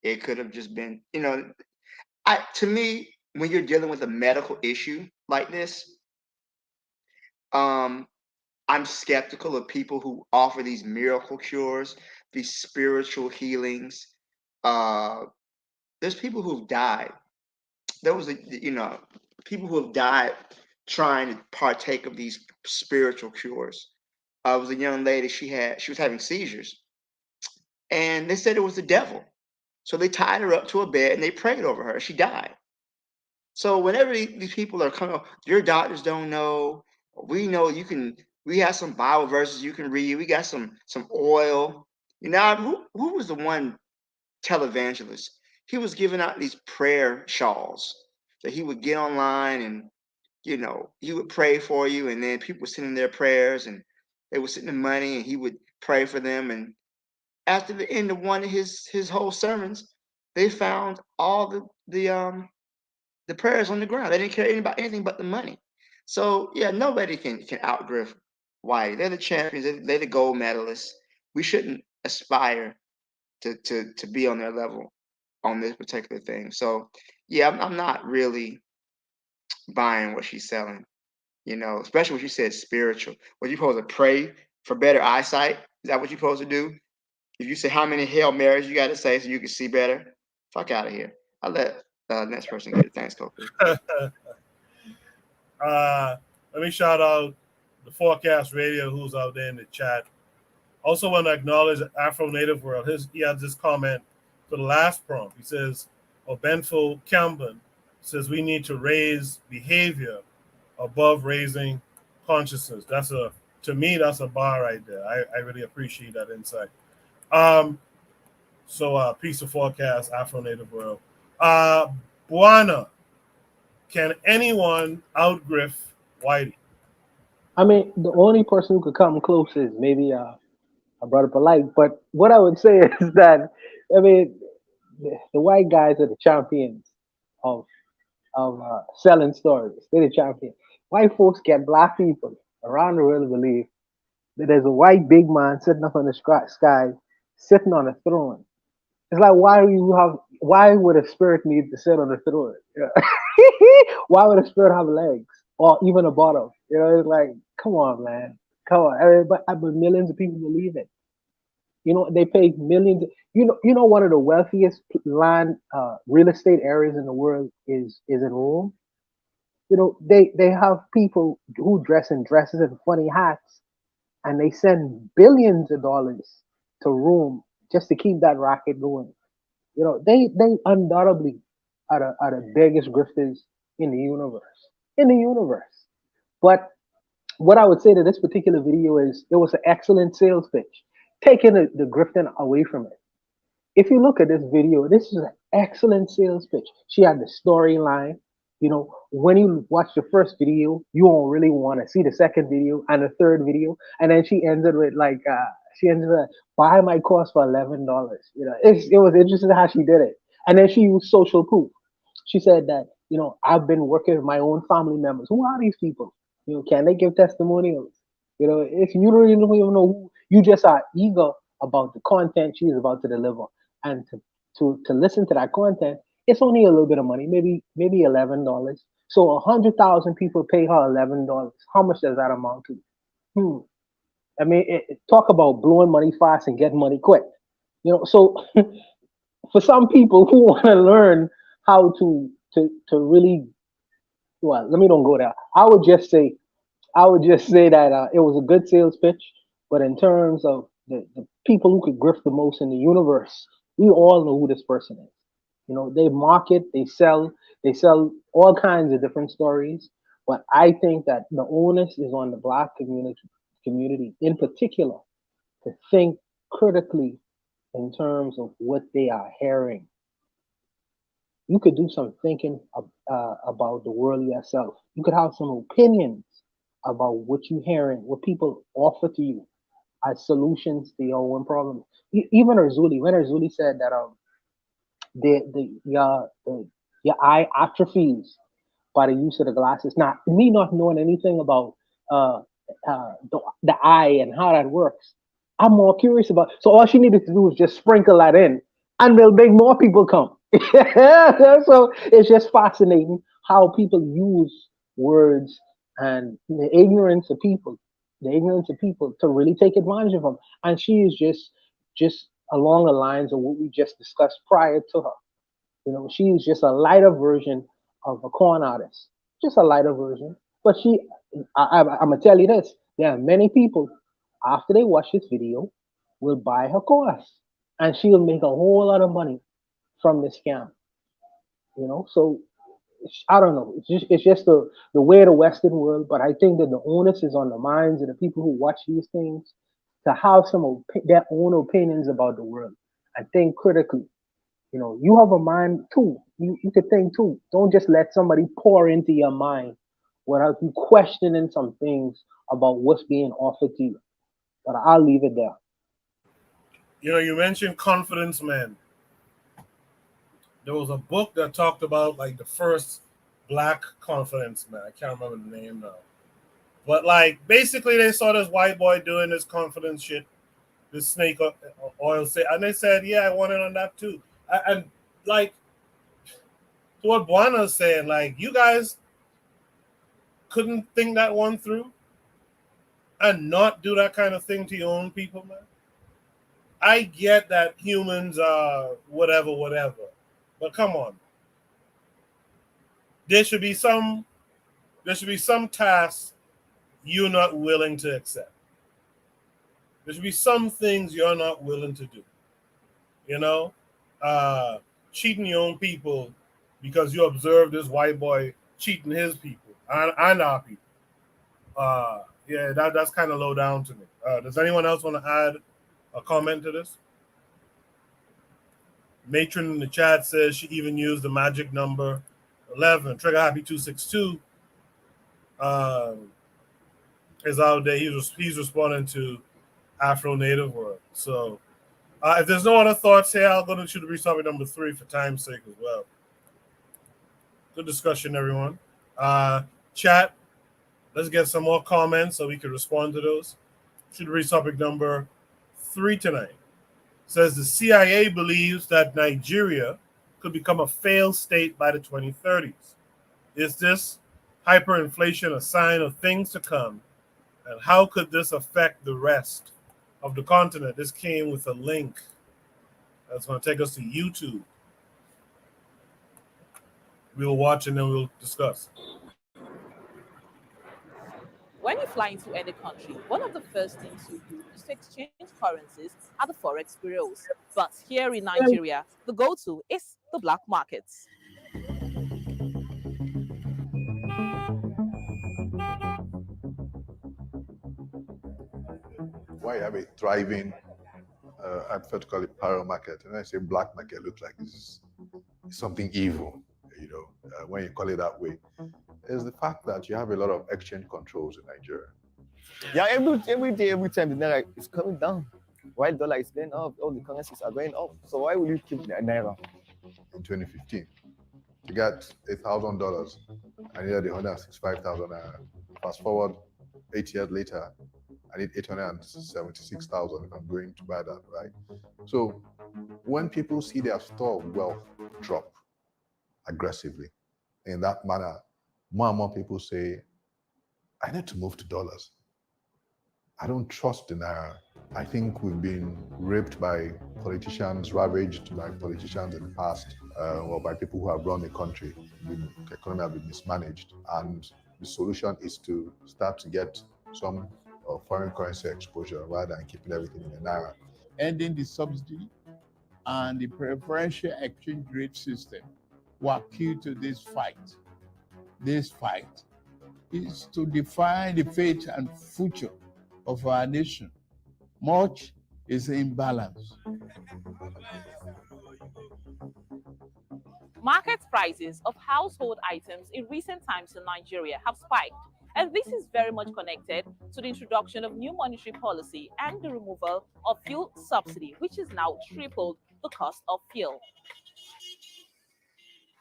Speaker 7: It could have just been, to me, when you're dealing with a medical issue like this, I'm skeptical of people who offer these miracle cures, these spiritual healings. There's people who've died. There was people who have died trying to partake of these spiritual cures. It was a young lady. She was having seizures, and they said it was the devil. So they tied her up to a bed and they prayed over her. She died. So whenever these people are coming, your doctors don't know. We know you can. We have some Bible verses you can read. We got some oil. You know, who was the one televangelist? He was giving out these prayer shawls that he would get online, and he would pray for you, and then people would send in their prayers, and they would send in money, and he would pray for them. And after the end of one of his whole sermons, they found all the prayers on the ground. They didn't care about anything but the money. So yeah, nobody can outgive Whitey. They're the champions. They're the gold medalists. We shouldn't aspire to be on their level on this particular thing. So yeah, I'm not really buying what she's selling. Especially when she said spiritual. What you supposed to pray for better eyesight? Is that what you supposed to do? If you say how many Hail Marys you got to say so you can see better, fuck out of here. I'll let the next person get it. Thanks, Kofi.
Speaker 1: Let me shout out the 4Kast Radio who's out there in the chat. Also want to acknowledge Afro Native World. He has this comment for the last prompt. He says, Benful Campbell says we need to raise behavior above raising consciousness. To me, that's a bar right there. I really appreciate that insight. So peace of 4Kast, Afro Native World. Buana, can anyone outgriff Whitey?
Speaker 8: I mean, the only person who could come close is maybe a Brother Polite. But what I would say is that, I mean, the white guys are the champions of selling stories. They're the champions. White folks get black people around the world to believe that there's a white big man sitting up in the sky, sitting on a throne. It's like, why would a spirit need to sit on the throne? Why would a spirit have legs or even a bottom? It's like, come on, man. Come on. But millions of people believe it. They pay millions. One of the wealthiest land real estate areas in the world is in Rome. They have people who dress in dresses and funny hats, and they send billions of dollars to Rome just to keep that racket going. They undoubtedly are the biggest grifters in the universe. But what I would say to this particular video is it was an excellent sales pitch, taking the grifting away from it. If you look at this video, this is an excellent sales pitch. She had the storyline. When you watch the first video, you won't really want to see the second video and the third video. And then she ended with buy my course for $11. It was interesting how she did it. And then she used social proof. She said that, I've been working with my own family members. Who are these people? Can they give testimonials? If you don't even know who, you just are eager about the content she is about to deliver. And to listen to that content, it's only a little bit of money, maybe $11. So 100,000 people pay her $11. How much does that amount to? I mean, talk about blowing money fast and getting money quick. So for some people who want to learn how to really, well, let me don't go there. I would just say that it was a good sales pitch, but in terms of the people who could grift the most in the universe, we all know who this person is. They market, they sell all kinds of different stories. But I think that the onus is on the Black community in particular to think critically in terms of what they are hearing. You could do some thinking about the world yourself. You could have some opinions about what you're hearing, what people offer to you as solutions to your own problems. Even when Erzuli said that your eye atrophies by the use of the glasses. Now, me not knowing anything about the eye and how that works, I'm more curious about. So all she needed to do was just sprinkle that in, and we'll make more people come. So it's just fascinating how people use words and the ignorance of people to really take advantage of them. And she is just along the lines of what we just discussed prior to her. She is just a lighter version of a con artist, just a lighter version. But I'm gonna tell you this: there are many people after they watch this video will buy her course, and she will make a whole lot of money from this scam. So I don't know. It's just the way of the Western world. But I think that the onus is on the minds of the people who watch these things to have their own opinions about the world and think critically. You know, you have a mind too. You could think too. Don't just let somebody pour into your mind without you questioning some things about what's being offered to you. But I'll leave it there.
Speaker 1: You know, you mentioned Confidence Man. There was a book that talked about like the first black confidence man. I can't remember the name now. But like basically they saw this white boy doing this confidence shit, this snake oil say, and they said, yeah, I want it on that too. And like to what Buana's saying, like you guys couldn't think that one through and not do that kind of thing to your own people, man. I get that humans are whatever. But come on. There should be some tasks you're not willing to accept. There should be some things you're not willing to do. You know? Cheating your own people because you observe this white boy cheating his people and our people. Yeah, that's kind of low down to me. Does anyone else want to add a comment to this? Matron in the chat says she even used the magic number 11. Trigger Happy 262 is out there. He's responding to Afro Native World. So if there's no other thoughts here, I'll go to the topic number 3 for time's sake as well. Good discussion, everyone. Chat, let's get some more comments so we can respond to those. Should read topic number 3 tonight. Says the CIA believes that Nigeria could become a failed state by the 2030s. Is this hyperinflation a sign of things to come? And how could this affect the rest of the continent? This came with a link that's going to take us to YouTube. We'll watch and then we'll discuss.
Speaker 21: When you fly into any country, one of the first things you do is to exchange currencies at the forex bureaus. But here in Nigeria, the go-to is the black markets.
Speaker 22: Why have a thriving, hypothetically power market? And I say black market looks like this is something evil, you know, when you call it that way. Is the fact that you have a lot of exchange controls in Nigeria.
Speaker 23: Yeah, every day, every time the naira is coming down, while dollar is going up, all the currencies are going up. So why will you keep the naira?
Speaker 22: In 2015, you got $8,000 and you had 165,000 naira. Fast forward 8 years later, I need 876,000 if I'm going to buy that, right? So when people see their store of wealth drop aggressively in that manner, more and more people say, I need to move to dollars. I don't trust the naira. I think we've been raped by politicians, ravaged by politicians in the past, or by people who have run the country. The economy has been mismanaged. And the solution is to start to get some foreign currency exposure rather than keeping everything in the naira.
Speaker 24: Ending the subsidy and the preferential exchange rate system were key to this fight. This fight is to define the fate and future of our nation. Much is imbalance.
Speaker 21: Market prices of household items in recent times in Nigeria have spiked, and this is very much connected to the introduction of new monetary policy and the removal of fuel subsidy, which has now tripled the cost of fuel.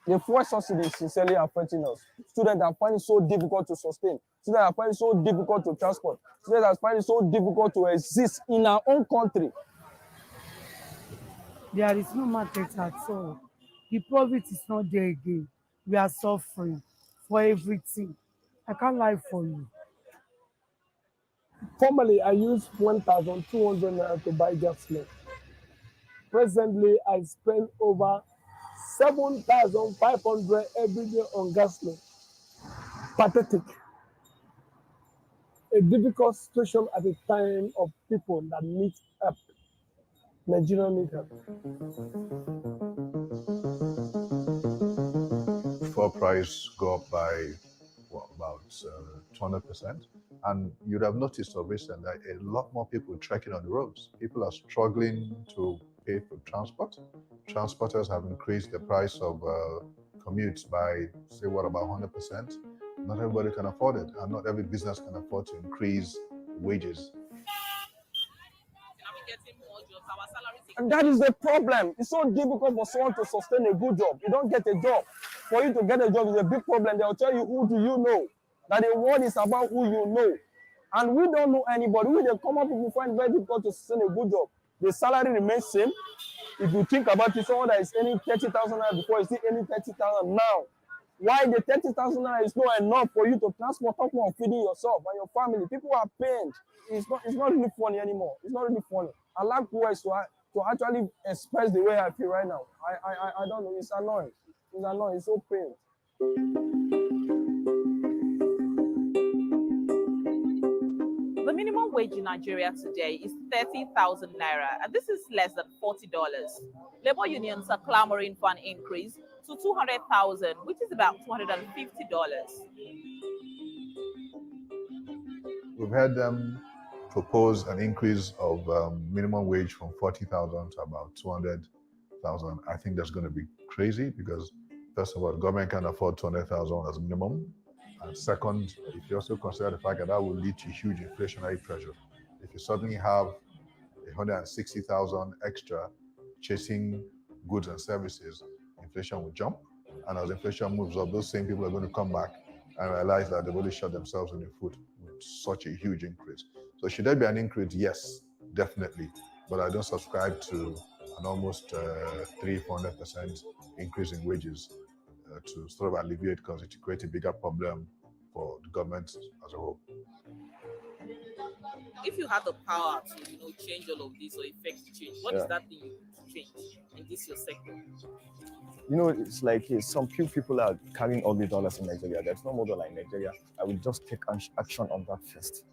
Speaker 23: The fuel subsidy is sincerely affecting us. Students are finding it so difficult to sustain. Students are finding it so difficult to transport. Students are finding it so difficult to exist in our own country.
Speaker 25: There is no market at all. The profit is not there again. We are suffering for everything. I can't lie for you.
Speaker 26: Formerly, I used 1,200 naira to buy gasoline. Presently, I spend over 7,500 every day on gasoline. Pathetic. A difficult situation at a time of people that need help. Nigeria need help.
Speaker 22: For price go up by about 200%. And you'd have noticed of recent that a lot more people trekking on the roads. People are struggling to pay for transport. Transporters have increased the price of commutes by, say, what, about 100%? Not everybody can afford it, and not every business can afford to increase wages.
Speaker 23: And that is the problem. It's so difficult for someone to sustain a good job. You don't get a job. For you to get a job is a big problem. They'll tell you, who do you know? That the world is about who you know. And we don't know anybody. We, the common people, find it very difficult to sustain a good job. The salary remains same. If you think about it, someone that is earning 30,000 naira before is still earning 30,000 now. Why the 30,000 naira is not enough for you to transport up on feeding yourself and your family? People are pained. It's not really funny anymore. It's not really funny. I lack words to actually express the way I feel right now. I don't know. It's annoying. It's annoying. It's so painful.
Speaker 21: The minimum wage in Nigeria today is 30,000 naira, and this is less than $40. Labor unions are clamoring for an increase to 200,000, which is about $250.
Speaker 22: We've had them propose an increase of minimum wage from 40,000 to about 200,000. I think that's going to be crazy because, first of all, the government can't afford 200,000 as minimum. And second, if you also consider the fact that that will lead to huge inflationary pressure. If you suddenly have 160,000 extra chasing goods and services, inflation will jump. And as inflation moves up, those same people are going to come back and realize that they've only shot themselves in the foot with such a huge increase. So should there be an increase? Yes, definitely. But I don't subscribe to an almost 300-400% increase in wages to sort of alleviate, because it will create a bigger problem for the government as a whole.
Speaker 21: If you had the power to change all of this or effect change, what is that thing you would change in this your sector?
Speaker 23: It's like some few people are carrying all the dollars in Nigeria. There's no more dollar in Nigeria. I will just take action on that first.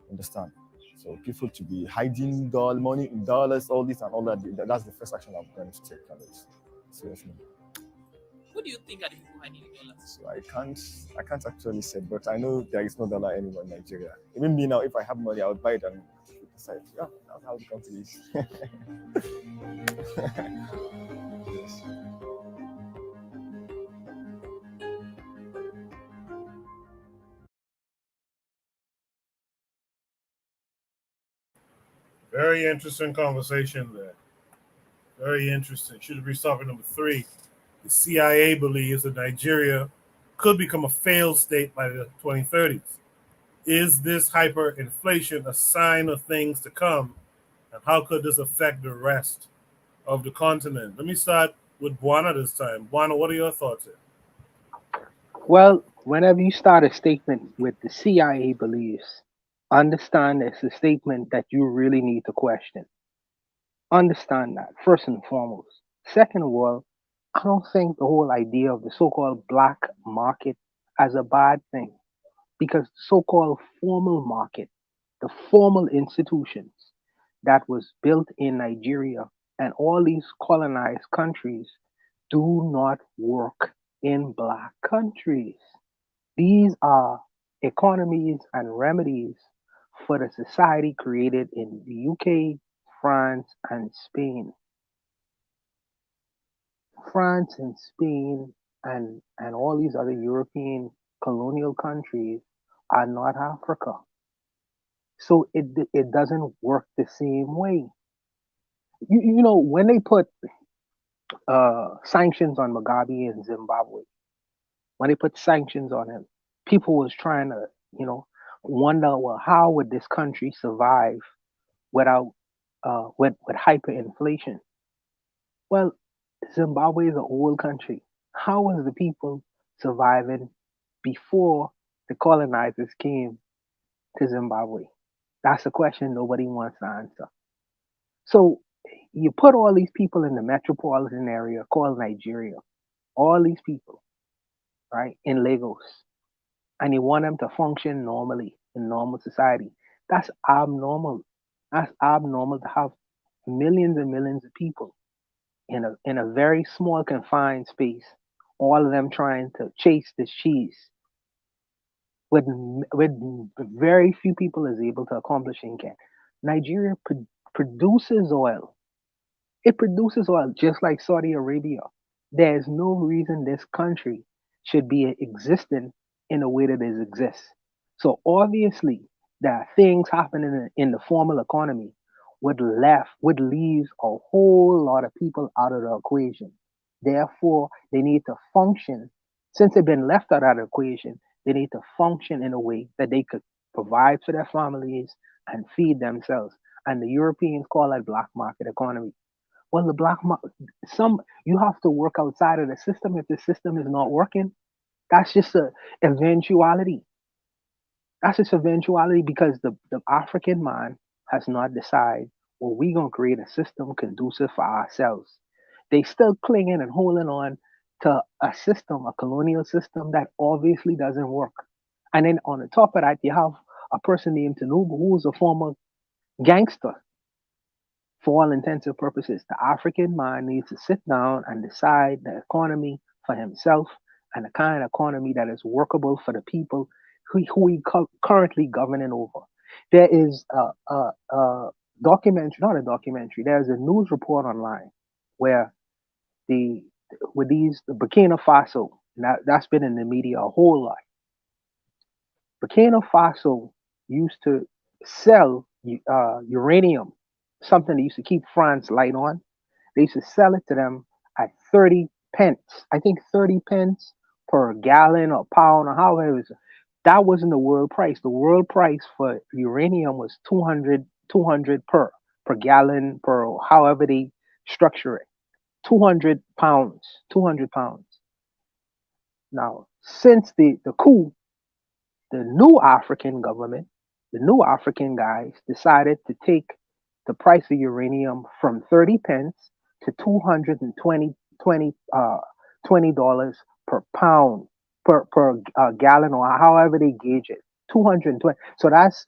Speaker 23: Understand? So people to be hiding money in dollars, all this and all that. That's the first action I'm going to take on it. Seriously.
Speaker 21: Who do you think are the people hiding dollars?
Speaker 23: So I can't actually say, but I know there is no dollar anywhere in Nigeria. Even me now, if I have money, I would buy it and decide. Yeah, that's how the country is. Yes.
Speaker 1: Very interesting conversation there. Very interesting. Should be topic number 3. The CIA believes that Nigeria could become a failed state by the 2030s. Is this hyperinflation a sign of things to come? And how could this affect the rest of the continent? Let me start with Buana this time. Buana, what are your thoughts here?
Speaker 8: Well, whenever you start a statement with the CIA believes, understand it's a statement that you really need to question. Understand that, first and foremost. Second of all, I don't think the whole idea of the so-called black market as a bad thing, because so-called formal market, the formal institutions that was built in Nigeria and all these colonized countries do not work in black countries. These are economies and remedies for the society created in the UK, France, and Spain. France and Spain and all these other European colonial countries are not Africa. So it doesn't work the same way. When they put sanctions on Mugabe in Zimbabwe, when they put sanctions on him, people was trying to, wonder, well, how would this country survive without with hyperinflation? Well, Zimbabwe is an old country. How was the people surviving before the colonizers came to Zimbabwe? That's a question nobody wants to answer. So you put all these people in the metropolitan area called Nigeria, all these people, right, in Lagos, and you want them to function normally in normal society. That's abnormal. That's abnormal to have millions and millions of people in a very small confined space all of them trying to chase this cheese with very few people is able to accomplish in Kenya. Nigeria produces oil. It produces oil just like Saudi Arabia. There's no reason this country should be existing in the way that it exists. So obviously, there are things happening in the formal economy would leaves a whole lot of people out of the equation. Therefore, they need to function. Since they've been left out of the equation, they need to function in a way that they could provide for their families and feed themselves. And the Europeans call that black market economy. Well, the black market, you have to work outside of the system. If the system is not working, that's just a eventuality. That's just eventuality because the African man has not decided, well, we're going to create a system conducive for ourselves. They still clinging and holding on to a system, a colonial system that obviously doesn't work. And then on the top of that, you have a person named Tinubu who is a former gangster. For all intents and purposes, the African man needs to sit down and decide the economy for himself and the kind of economy that is workable for the people who he currently governing over. There is a documentary, not a documentary, there's a news report online where the Burkina Faso, that's been in the media a whole lot. Burkina Faso used to sell uranium, something they used to keep France light on. They used to sell it to them at 30 pence. I think 30 pence per gallon or pound or however it was. That wasn't the world price. The world price for uranium was 200 per gallon, per however they structure it. 200 pounds. Now, since the coup, the new African government, the new African guys decided to take the price of uranium from 30 pence to $220 per pound, per gallon, or however they gauge it. 220. So that's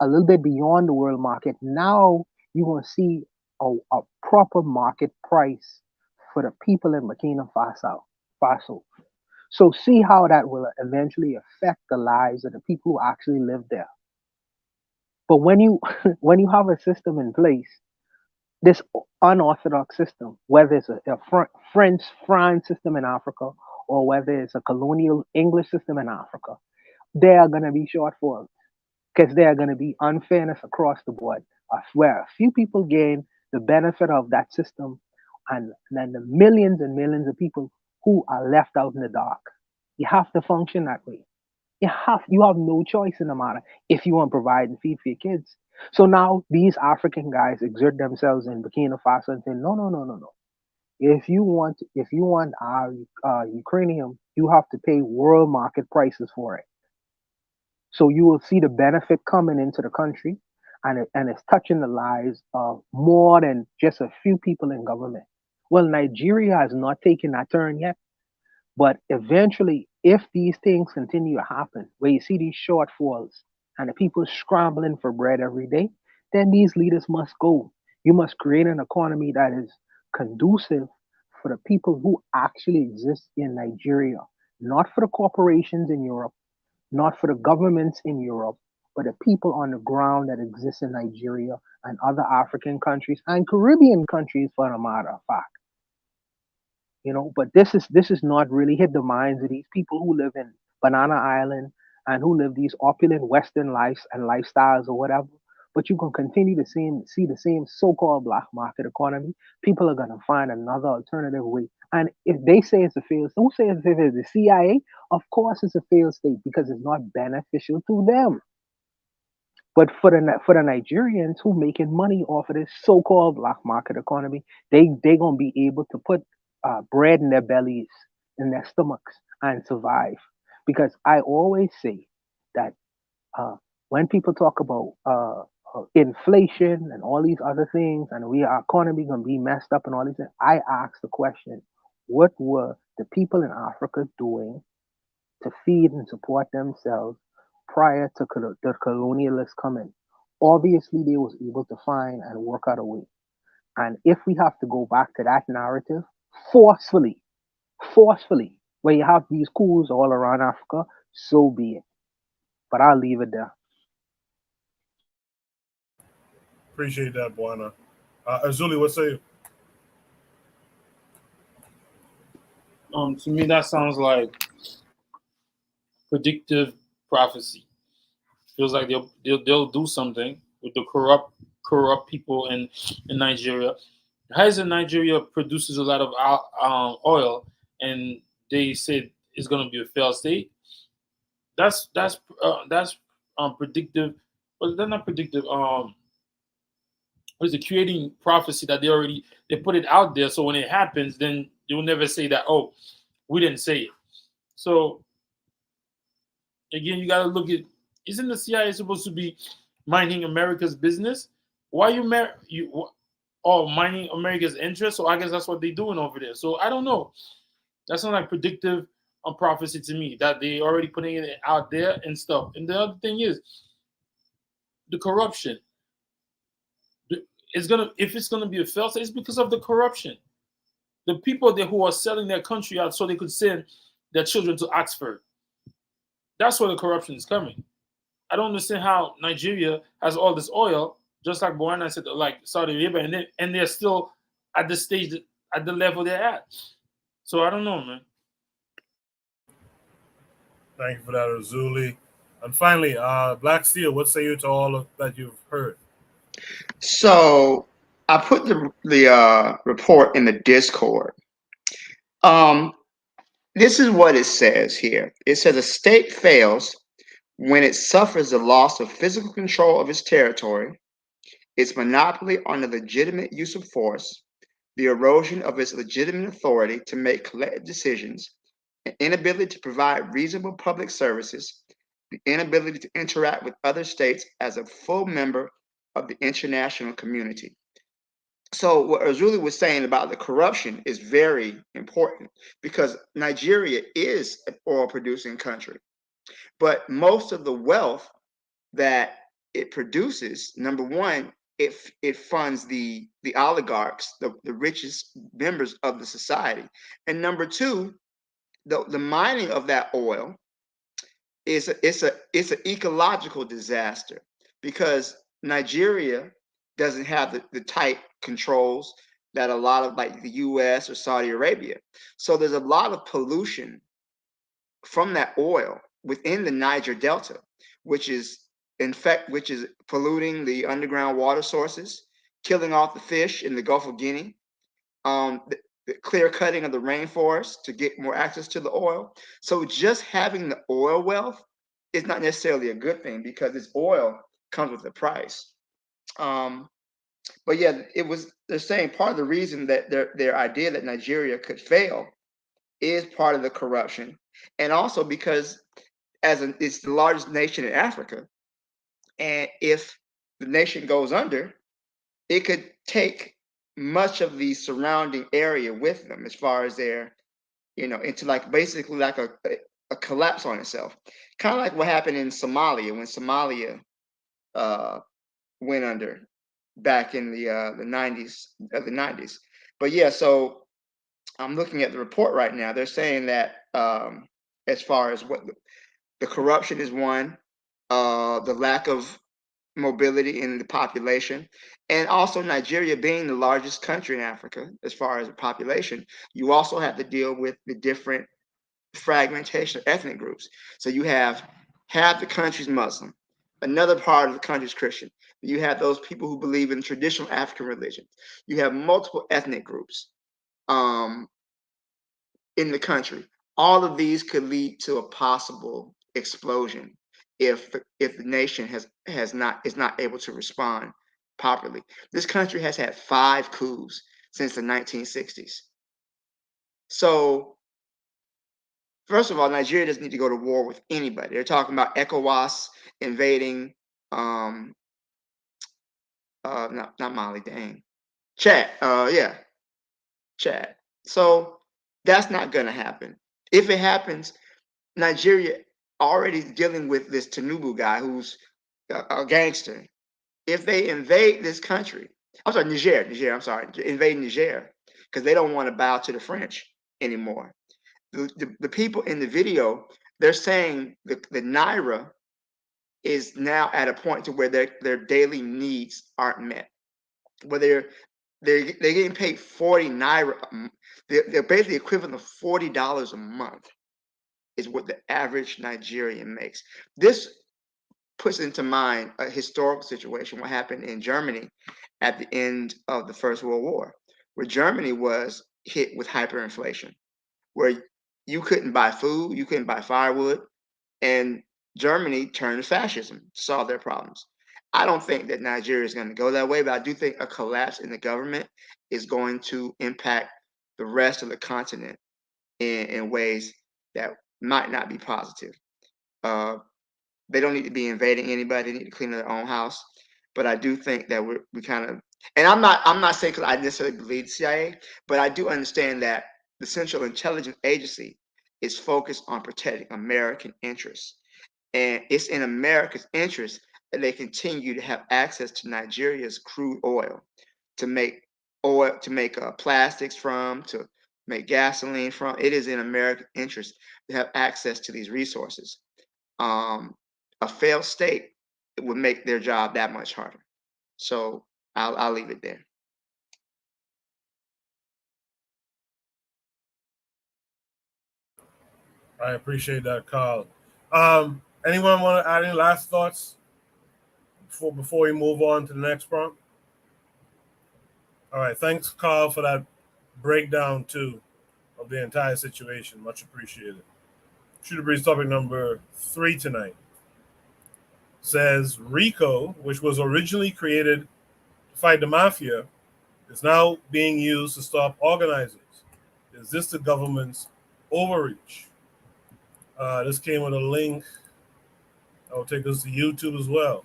Speaker 8: a little bit beyond the world market. Now you're going to see a proper market price for the people in Burkina Faso. So see how that will eventually affect the lives of the people who actually live there. But when you have a system in place, this unorthodox system, whether it's a French system in Africa or whether it's a colonial English system in Africa, there are going to be shortfalls because there are going to be unfairness across the board, where a few people gain the benefit of that system, and then the millions and millions of people who are left out in the dark. You have to function that way. You have no choice in the matter if you want to provide and feed for your kids. So now these African guys exert themselves in Burkina Faso and say, no. If you want our Ukrainian, you have to pay world market prices for it. So you will see the benefit coming into the country, and it's touching the lives of more than just a few people in government. Well, Nigeria has not taken that turn yet, but eventually, if these things continue to happen, where you see these shortfalls and the people scrambling for bread every day, then these leaders must go. You must create an economy that is conducive for the people who actually exist in Nigeria, not for the corporations in Europe, not for the governments in Europe, but the people on the ground that exist in Nigeria and other African countries and Caribbean countries, for the matter of fact. But this is not really hit the minds of these people who live in Banana Island and who live these opulent Western lives and lifestyles or whatever. But you can continue to see the same so-called black market economy. People are going to find another alternative way. And if they say it's a failed state, who says if it's the CIA? Of course it's a failed state because it's not beneficial to them. But for the Nigerians who making money off of this so-called black market economy, they gonna be able to put bread in their bellies, in their stomachs, and survive. Because I always say that when people talk about inflation and all these other things, and our economy gonna be messed up and all these things, I ask the question: what were the people in Africa doing to feed and support themselves prior to the colonialists coming? Obviously, they was able to find and work out a way. And if we have to go back to that narrative forcefully, forcefully, where you have these coups all around Africa, so be it. But I'll leave it there.
Speaker 1: Appreciate that, Buana. Azuli, what say you?
Speaker 18: To me, that sounds like predictive prophecy. Feels like they'll do something with the corrupt people in Nigeria. How is it Nigeria produces a lot of oil, and they said it's going to be a failed state? That's predictive. Well, they're not predictive. What is it? Creating prophecy that they put it out there. So when it happens, then you'll never say that. Oh, we didn't say it. So again, you got to look at. Isn't the CIA supposed to be minding America's business? Why mining America's interest? So I guess that's what they're doing over there. So I don't know. That sounds like predictive prophecy to me, that they already putting it out there and stuff. And the other thing is the corruption. If it's gonna be a failed state, it's because of the corruption. The people there who are selling their country out so they could send their children to Oxford. That's where the corruption is coming. I don't understand how Nigeria has all this oil, just like Buana said, like Saudi Arabia, and they're still at the stage, at the level they're at. So I don't know, man.
Speaker 1: Thank you for that, Azuli. And finally, Black Steel, what say you to all of that you've heard?
Speaker 7: So I put the report in the Discord. This is what it says here. It says a state fails when it suffers the loss of physical control of its territory, its monopoly on the legitimate use of force, the erosion of its legitimate authority to make collective decisions, an inability to provide reasonable public services, the inability to interact with other states as a full member of the international community. So what Azuli was saying about the corruption is very important, because Nigeria is an oil producing country, but most of the wealth that it produces, number one, it funds the oligarchs, the richest members of the society, and number two, the mining of that oil it's an ecological disaster, because Nigeria doesn't have the tight controls that a lot of, like, the US or Saudi Arabia. So there's a lot of pollution from that oil within the Niger Delta, which is polluting the underground water sources, killing off the fish in the Gulf of Guinea, the clear cutting of the rainforest to get more access to the oil. So just having the oil wealth is not necessarily a good thing, because this oil comes with a price. But yeah, they're saying part of the reason that their idea that Nigeria could fail is part of the corruption, and also because it's the largest nation in Africa, and if the nation goes under, it could take much of the surrounding area with them, as far as their, into basically like a collapse on itself, kind of like what happened in Somalia when Somalia went under back in the 90s. But yeah, so I'm looking at the report right now. They're saying that as far as what the corruption is one, the lack of mobility in the population, and also Nigeria being the largest country in Africa as far as the population, you also have to deal with the different fragmentation of ethnic groups. So you have half the country's Muslim, another part of the country's Christian. You have those people who believe in traditional African religion. You have multiple ethnic groups in the country. All of these could lead to a possible explosion if the nation is not able to respond properly. This country has had 5 coups since the 1960s. So first of all, Nigeria doesn't need to go to war with anybody. They're talking about KWAZ invading not Mali, dang. Chad. Chad. So that's not gonna happen. If it happens, Nigeria already dealing with this Tinubu guy who's a gangster. If they invade this country, I'm sorry, Niger, invade Niger, because they don't want to bow to the French anymore. the people in the video, they're saying the Naira is now at a point to where their daily needs aren't met. Where they're getting paid 40 Naira. They're basically equivalent of $40 a month is what the average Nigerian makes. This puts into mind a historical situation, what happened in Germany at the end of the First World War, where Germany was hit with hyperinflation, where you couldn't buy food, you couldn't buy firewood, and Germany turned to fascism to solve their problems. I don't think that Nigeria is going to go that way, but I do think a collapse in the government is going to impact the rest of the continent in ways that might not be positive. They don't need to be invading anybody. They need to clean their own house. But I do think that we kind of, and I'm not saying because I necessarily believe the CIA, but I do understand that the Central Intelligence Agency is focused on protecting American interests. And it's in America's interest that they continue to have access to Nigeria's crude oil to make plastics from, to make gasoline from. It is in American interest to have access to these resources. A failed state, it would make their job that much harder. So I'll leave it there.
Speaker 1: I appreciate that, Carl. Anyone want to add any last thoughts before we move on to the next prompt? All right, thanks, Carl, for that breakdown too of the entire situation. Much appreciated. Shooter Breeze topic number 3 tonight says RICO, which was originally created to fight the mafia, is now being used to stop organizers. Is this the government's overreach? This came with a link that will take us to YouTube as well.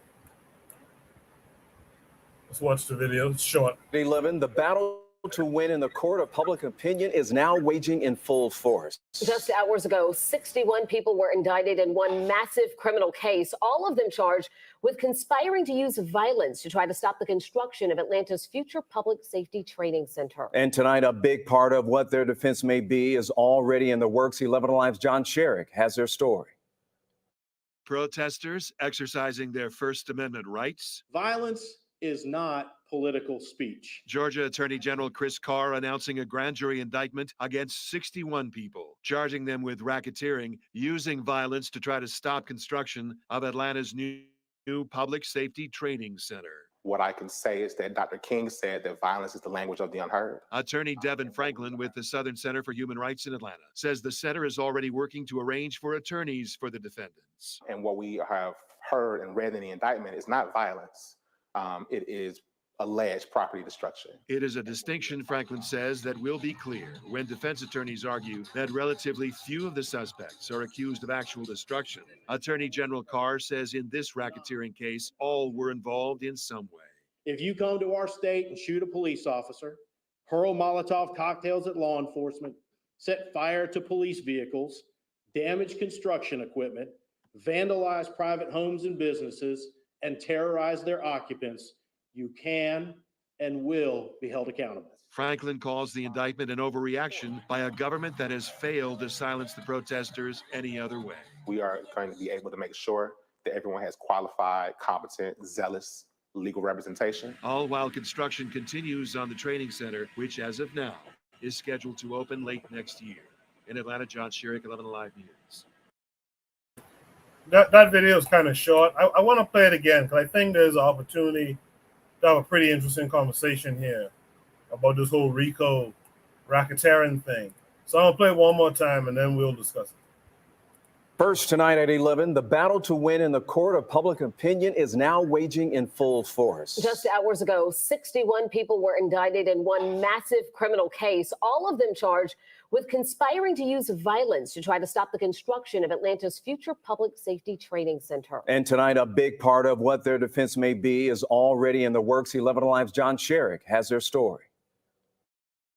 Speaker 1: Let's watch the video. It's short.
Speaker 2: 11, the battle to win in the court of public opinion is now waging in full force.
Speaker 3: Just hours ago, 61 people were indicted in one massive criminal case, all of them charged with conspiring to use violence to try to stop the construction of Atlanta's future public safety training center.
Speaker 2: And tonight, a big part of what their defense may be is already in the works. 11 Alive's John Sherrick has their story.
Speaker 4: Protesters exercising their First Amendment rights.
Speaker 5: Violence is not political speech.
Speaker 4: Georgia Attorney General Chris Carr announcing a grand jury indictment against 61 people, charging them with racketeering, using violence to try to stop construction of Atlanta's new public safety training center.
Speaker 6: What I can say is that Dr. King said that violence is the language of the unheard.
Speaker 4: Attorney Devin Franklin with the Southern Center for Human Rights in Atlanta says the center is already working to arrange for attorneys for the defendants.
Speaker 6: And what we have heard and read in the indictment is not violence. It is alleged property destruction.
Speaker 4: It is a distinction, Franklin says, that will be clear when defense attorneys argue that relatively few of the suspects are accused of actual destruction. Attorney General Carr says in this racketeering case, all were involved in some way.
Speaker 5: If you come to our state and shoot a police officer, hurl Molotov cocktails at law enforcement, set fire to police vehicles, damage construction equipment, vandalize private homes and businesses, and terrorize their occupants, you can and will be held accountable.
Speaker 4: Franklin calls the indictment an overreaction by a government that has failed to silence the protesters any other way.
Speaker 6: We are going to be able to make sure that everyone has qualified, competent, zealous legal representation.
Speaker 4: All while construction continues on the training center, which as of now is scheduled to open late next year. In Atlanta, John Sherrick, 11 Alive News.
Speaker 1: That video is kind of short. I want to play it again because I think there's an opportunity to have a pretty interesting conversation here about this whole RICO racketeering thing. So I'm going to play it one more time and then we'll discuss it.
Speaker 2: First tonight at 11, the battle to win in the court of public opinion is now waging in full force.
Speaker 3: Just hours ago, 61 people were indicted in one massive criminal case, all of them charged with conspiring to use violence to try to stop the construction of Atlanta's future public safety training center.
Speaker 2: And tonight, a big part of what their defense may be is already in the works. 11 Alive's John Sherrick has their story.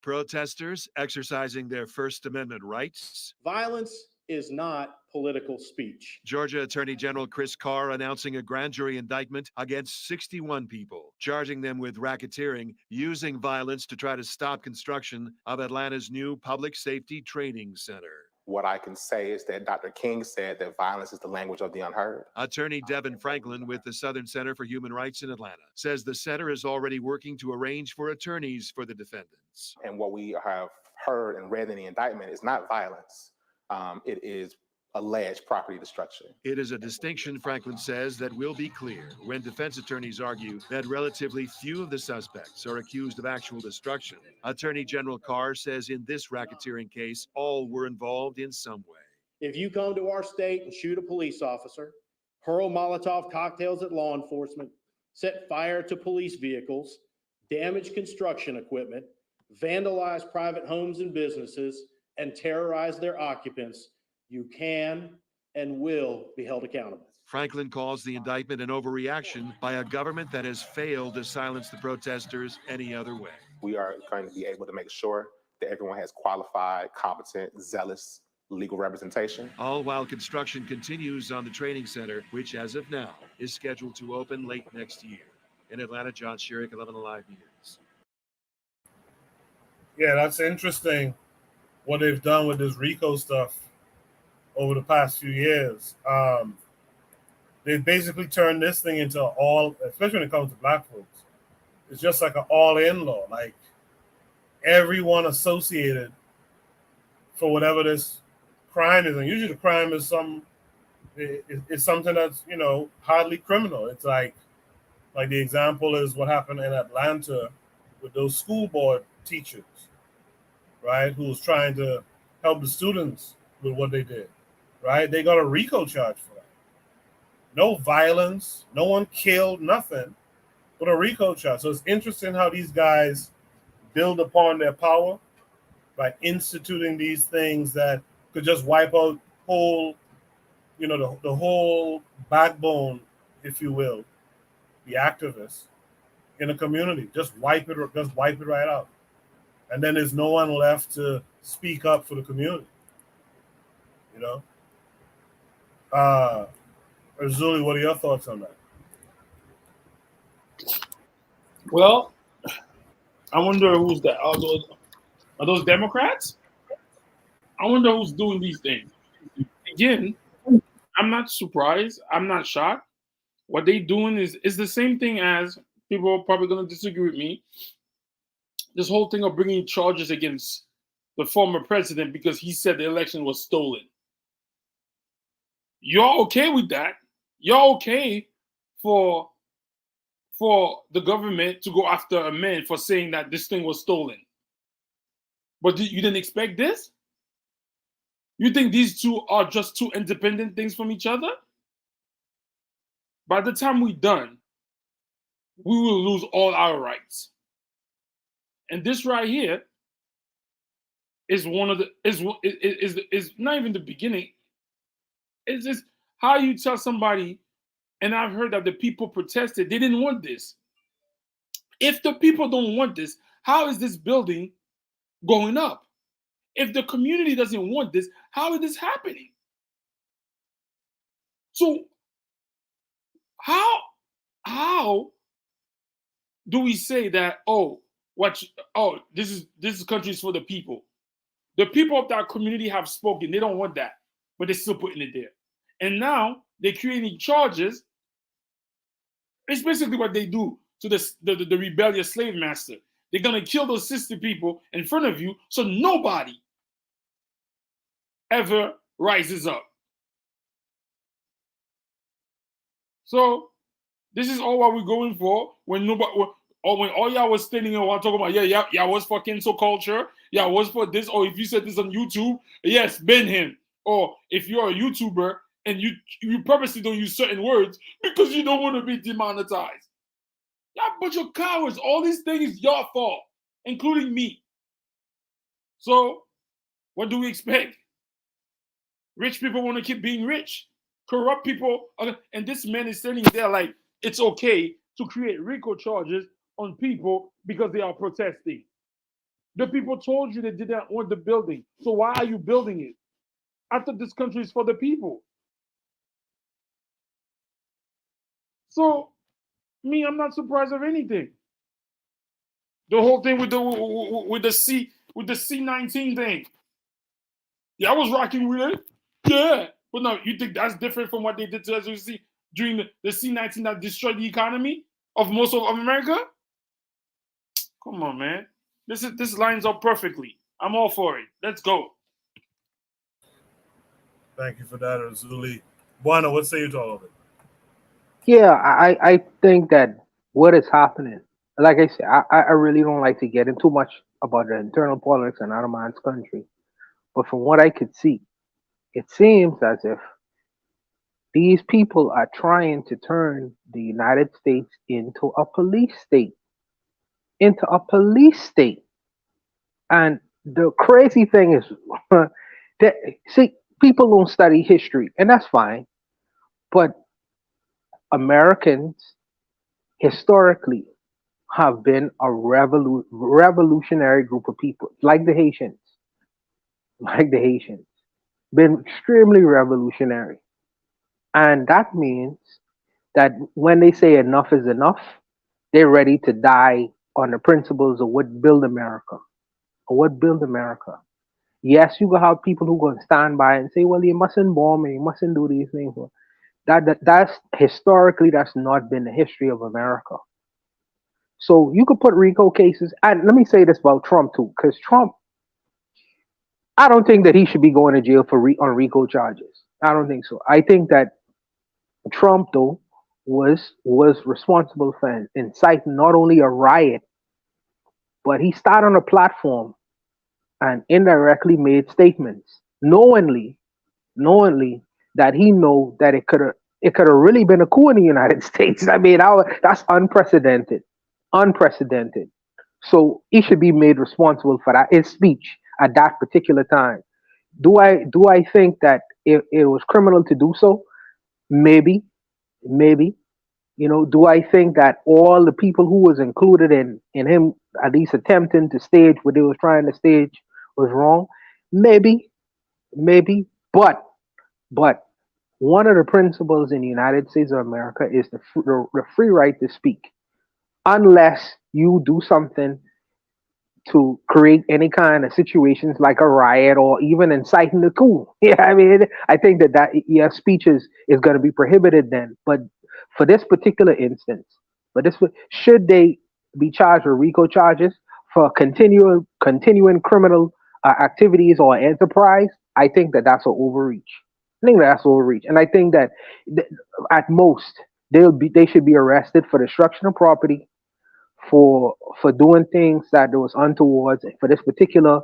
Speaker 4: Protesters exercising their First Amendment rights.
Speaker 5: Violence is not political speech.
Speaker 4: Georgia Attorney General Chris Carr announcing a grand jury indictment against 61 people, charging them with racketeering, using violence to try to stop construction of Atlanta's new public safety training center.
Speaker 6: What I can say is that Dr. King said that violence is the language of the unheard.
Speaker 4: Attorney Devin Franklin with the Southern Center for Human Rights in Atlanta says the center is already working to arrange for attorneys for the defendants.
Speaker 6: And what we have heard and read in the indictment is not violence. It is alleged property destruction.
Speaker 4: It is a distinction, Franklin says, that will be clear when defense attorneys argue that relatively few of the suspects are accused of actual destruction. Attorney General Carr says in this racketeering case, all were involved in some way.
Speaker 5: If you come to our state and shoot a police officer, hurl Molotov cocktails at law enforcement, set fire to police vehicles, damage construction equipment, vandalize private homes and businesses, and terrorize their occupants, you can and will be held accountable.
Speaker 4: Franklin calls the indictment an overreaction by a government that has failed to silence the protesters any other way.
Speaker 6: We are going to be able to make sure that everyone has qualified, competent, zealous legal representation.
Speaker 4: All while construction continues on the training center, which as of now is scheduled to open late next year. In Atlanta, John Sherrick, 11 Alive News.
Speaker 1: Yeah, that's interesting what they've done with this RICO stuff over the past few years. They've basically turned this thing into all, especially when it comes to black folks, it's just like an all-in law. Like everyone associated for whatever this crime is, and usually the crime is it's something that's, you know, hardly criminal. It's like the example is what happened in Atlanta with those school board teachers, right, who was trying to help the students with what they did, right? They got a RICO charge for that. No violence, no one killed, nothing, but a RICO charge. So it's interesting how these guys build upon their power by instituting these things that could just wipe out whole, you know, the whole backbone, if you will, the activists in a community. Just wipe it right out. And then there's no one left to speak up for the community. You know? Zuli, what are your thoughts on that?
Speaker 18: Well, I wonder who's that. Are those Democrats? I wonder who's doing these things. Again, I'm not surprised. I'm not shocked. What they doing is the same thing as, people are probably going to disagree with me, this whole thing of bringing charges against the former president because he said the election was stolen. You're okay with that. You're okay for the government to go after a man for saying that this thing was stolen. But you didn't expect this? You think these two are just two independent things from each other? By the time we're done, we will lose all our rights. And this right here is one of the is not even the beginning. It's just how you tell somebody, and I've heard that the people protested, they didn't want this. If the people don't want this, how is this building going up? If the community doesn't want this, how is this happening? So how do we say that, this country is for the people? The people of that community have spoken. They don't want that, but they're still putting it there. And now they're creating charges. It's basically what they do to the rebellious slave master. They're going to kill those 60 people in front of you so nobody ever rises up. So this is all what we're going for when all y'all was standing and talking about, yeah, was for cancel culture, yeah, was for this, or if you said this on YouTube, yes, ban him. Or if you're a YouTuber and you purposely don't use certain words because you don't want to be demonetized. Y'all bunch of cowards. All these things is your fault, including me. So what do we expect? Rich people want to keep being rich. Corrupt people, and this man is standing there like it's okay to create RICO charges on people because they are protesting. The people told you they didn't want the building. So why are you building it? I thought this country is for the people. So, I'm not surprised of anything. The whole thing with the C19 thing. Yeah, I was rocking with it. Yeah. But no, you think that's different from what they did to SOC during the C-19 that destroyed the economy of most of America? Come on, man. This lines up perfectly. I'm all for it. Let's go.
Speaker 1: Thank you for that, Azuli. Buana, what say you to all of it?
Speaker 8: Yeah, I think that what is happening, like I said, I really don't like to get into much about the internal politics in other man's country. But from what I could see, it seems as if these people are trying to turn the United States into a police state. Into a police state. And the crazy thing is that see, people don't study history, and that's fine. But Americans historically have been a revolutionary group of people, like the Haitians, been extremely revolutionary. And that means that when they say enough is enough, they're ready to die on the principles of what build America, or what build America. Yes, you gonna have people who gonna stand by and say, "Well, you mustn't bomb and you mustn't do these things." That's historically that's not been the history of America. So you could put RICO cases, and let me say this about Trump too, because Trump, I don't think that he should be going to jail for on RICO charges. I don't think so. I think that Trump though was responsible for inciting not only a riot, but he started on a platform and indirectly made statements, knowingly that he know that it could have really been a coup in the United States. I mean, that's unprecedented, unprecedented. So he should be made responsible for that. His speech at that particular time. Do I think that it was criminal to do so? Maybe, maybe. Do I think that all the people who was included in him at least attempting to stage what they was trying to stage was wrong? Maybe, maybe. But one of the principles in the United States of America is the free right to speak, unless you do something to create any kind of situations like a riot or even inciting the coup. Yeah, I mean, I think that yeah, speech is going to be prohibited then. But for this particular instance, should they be charged with RICO charges for continuing criminal activities or enterprise? I think that that's an overreach. I think that's overreach, and I think that at most they should be arrested for destruction of property, for doing things that was untoward for this particular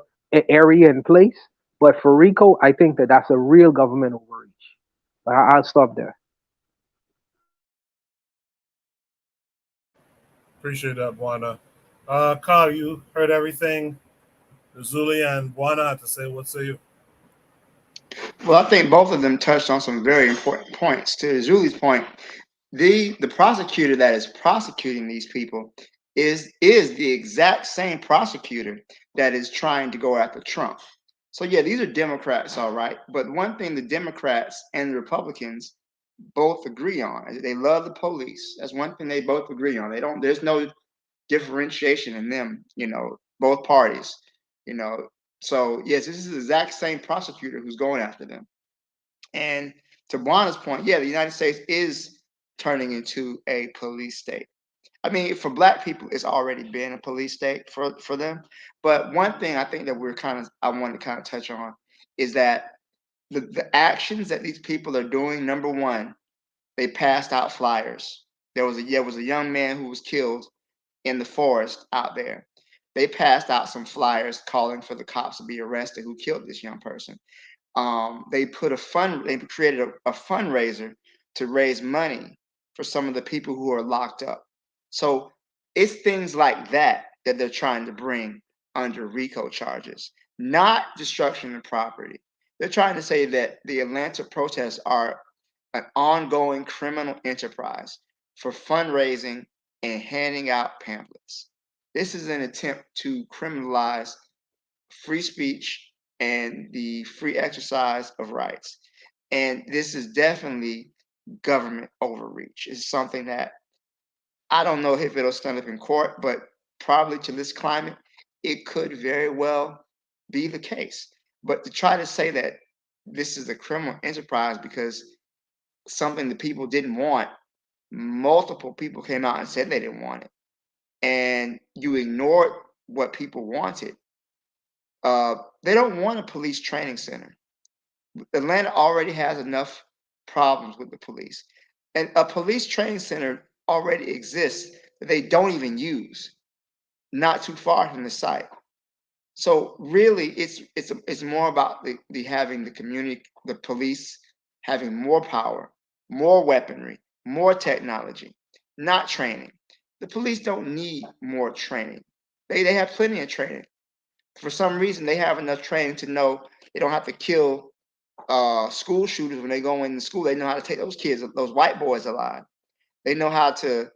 Speaker 8: area and place. But for RICO, I think that that's a real government overreach. I'll stop there.
Speaker 1: Appreciate that, Buana. Carl, you heard everything Zuli and Buana had to say. What say you?
Speaker 7: Well, I think both of them touched on some very important points. To Julie's point, the prosecutor that is prosecuting these people is the exact same prosecutor that is trying to go after Trump. So yeah, these are Democrats, all right. But one thing the Democrats and the Republicans both agree on is they love the police. That's one thing they both agree on. There's no differentiation in them, both parties, you know. So yes, this is the exact same prosecutor who's going after them. And to Buana's point, yeah, the United States is turning into a police state. I mean, for Black people, it's already been a police state for them. But one thing I think that I want to kind of touch on is that the actions that these people are doing. Number one, they passed out flyers. There was a young man who was killed in the forest out there. They passed out some flyers calling for the cops to be arrested who killed this young person. They created a fundraiser to raise money for some of the people who are locked up. So it's things like that they're trying to bring under RICO charges, not destruction of property. They're trying to say that the Atlanta protests are an ongoing criminal enterprise for fundraising and handing out pamphlets. This is an attempt to criminalize free speech and the free exercise of rights. And this is definitely government overreach. It's something that I don't know if it'll stand up in court, but probably to this climate, it could very well be the case. But to try to say that this is a criminal enterprise because something the people didn't want, multiple people came out and said they didn't want it, and you ignored what people wanted. They don't want a police training center. Atlanta already has enough problems with the police, and a police training center already exists that they don't even use, not too far from the site. So really, it's more about the having the community, the police having more power, more weaponry, more technology, not training. The police don't need more training. They have plenty of training. For some reason, they have enough training to know they don't have to kill school shooters when they go into school. They know how to take those kids, those white boys alive. They know how to,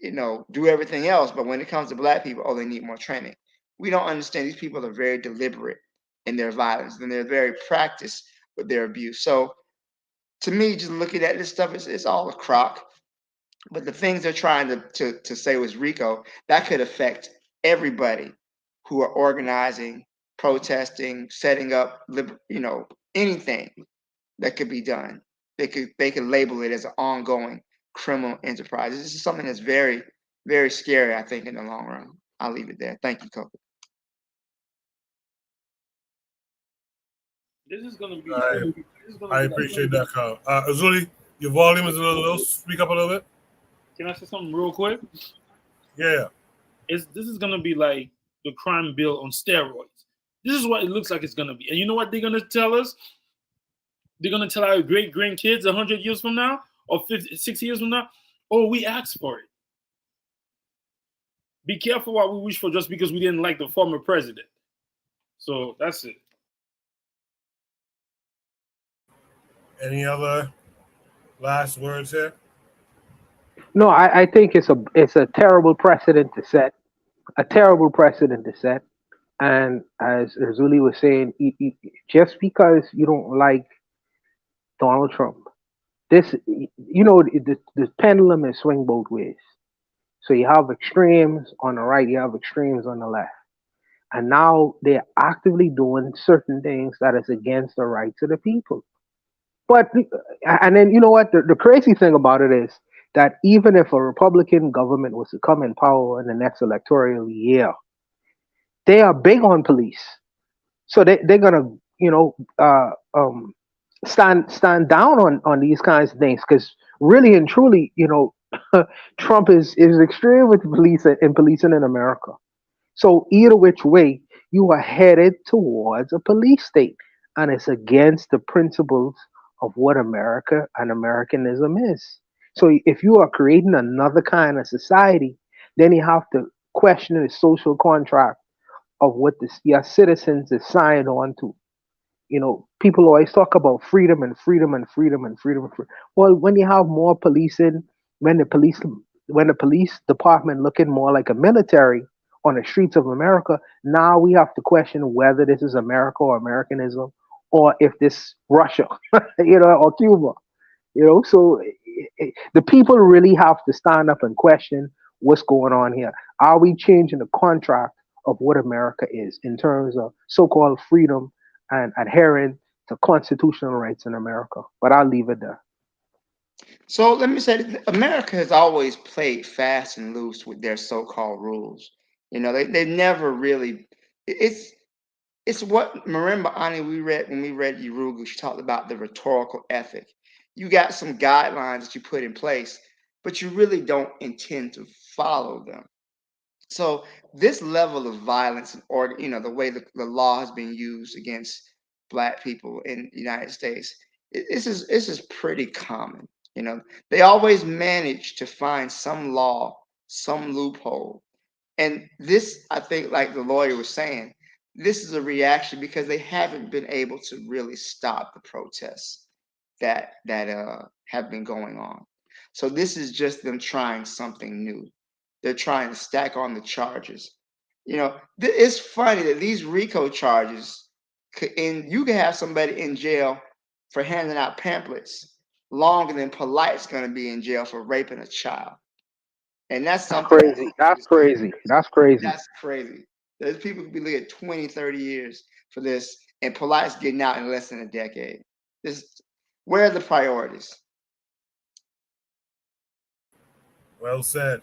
Speaker 7: do everything else. But when it comes to black people, oh, they need more training. We don't understand. These people are very deliberate in their violence, and they're very practiced with their abuse. So to me, just looking at this stuff, it's all a crock. But the things they're trying to say was RICO, that could affect everybody who are organizing, protesting, setting up, anything that could be done. They could label it as an ongoing criminal enterprise. This is something that's very, very scary, I think, in the long run. I'll leave it there. Thank you, Coco.
Speaker 18: This is gonna be.
Speaker 1: I appreciate that, Carl. Azuli, your volume is a little low. Speak up a little bit.
Speaker 18: Can I say something real quick?
Speaker 1: Yeah.
Speaker 18: This is gonna be like the crime bill on steroids. This is what it looks like it's gonna be. And you know what they're gonna tell us? They're gonna tell our great grandkids 100 years from now or 50, 60 years from now, oh, we asked for it. Be careful what we wish for just because we didn't like the former president. So that's it.
Speaker 1: Any other last words here?
Speaker 8: No, I think it's a terrible precedent to set. A terrible precedent to set. And as Zuli was saying, just because you don't like Donald Trump, the pendulum is swing both ways. So you have extremes on the right, you have extremes on the left. And now they're actively doing certain things that is against the rights of the people. But, and then, you know what? The crazy thing about it is that even if a Republican government was to come in power in the next electoral year, they are big on police. So they're going to, stand down on these kinds of things, because really and truly, Trump is extreme with police and policing in America. So either which way, you are headed towards a police state, and it's against the principles of what America and Americanism is. So if you are creating another kind of society, then you have to question the social contract of what your citizens is signed on to. People always talk about freedom and freedom and freedom and freedom. Well, when you have more policing, when the police department looking more like a military on the streets of America, now we have to question whether this is America or Americanism, or if this Russia, or Cuba. So the people really have to stand up and question what's going on here. Are we changing the contract of what America is in terms of so-called freedom and adhering to constitutional rights in America? But I'll leave it there.
Speaker 7: So let me say that America has always played fast and loose with their so-called rules. They never really. It's what Marimba Ani when we read Yurugu, she talked about the rhetorical ethic. You got some guidelines that you put in place, but you really don't intend to follow them. So this level of violence, or the way the law has been used against Black people in the United States, this is pretty common. They always manage to find some law, some loophole, and this, I think, like the lawyer was saying, this is a reaction because they haven't been able to really stop the protests that have been going on. So this is just them trying something new. They're trying to stack on the charges. It's funny that these RICO charges, you can have somebody in jail for handing out pamphlets longer than Polite's going to be in jail for raping a child. And that's something
Speaker 8: crazy. That's crazy. That's crazy.
Speaker 7: That's crazy. There's people who be looking at 20, 30 years for this. and Polite's getting out in less than a decade. Where are the priorities?
Speaker 1: Well said.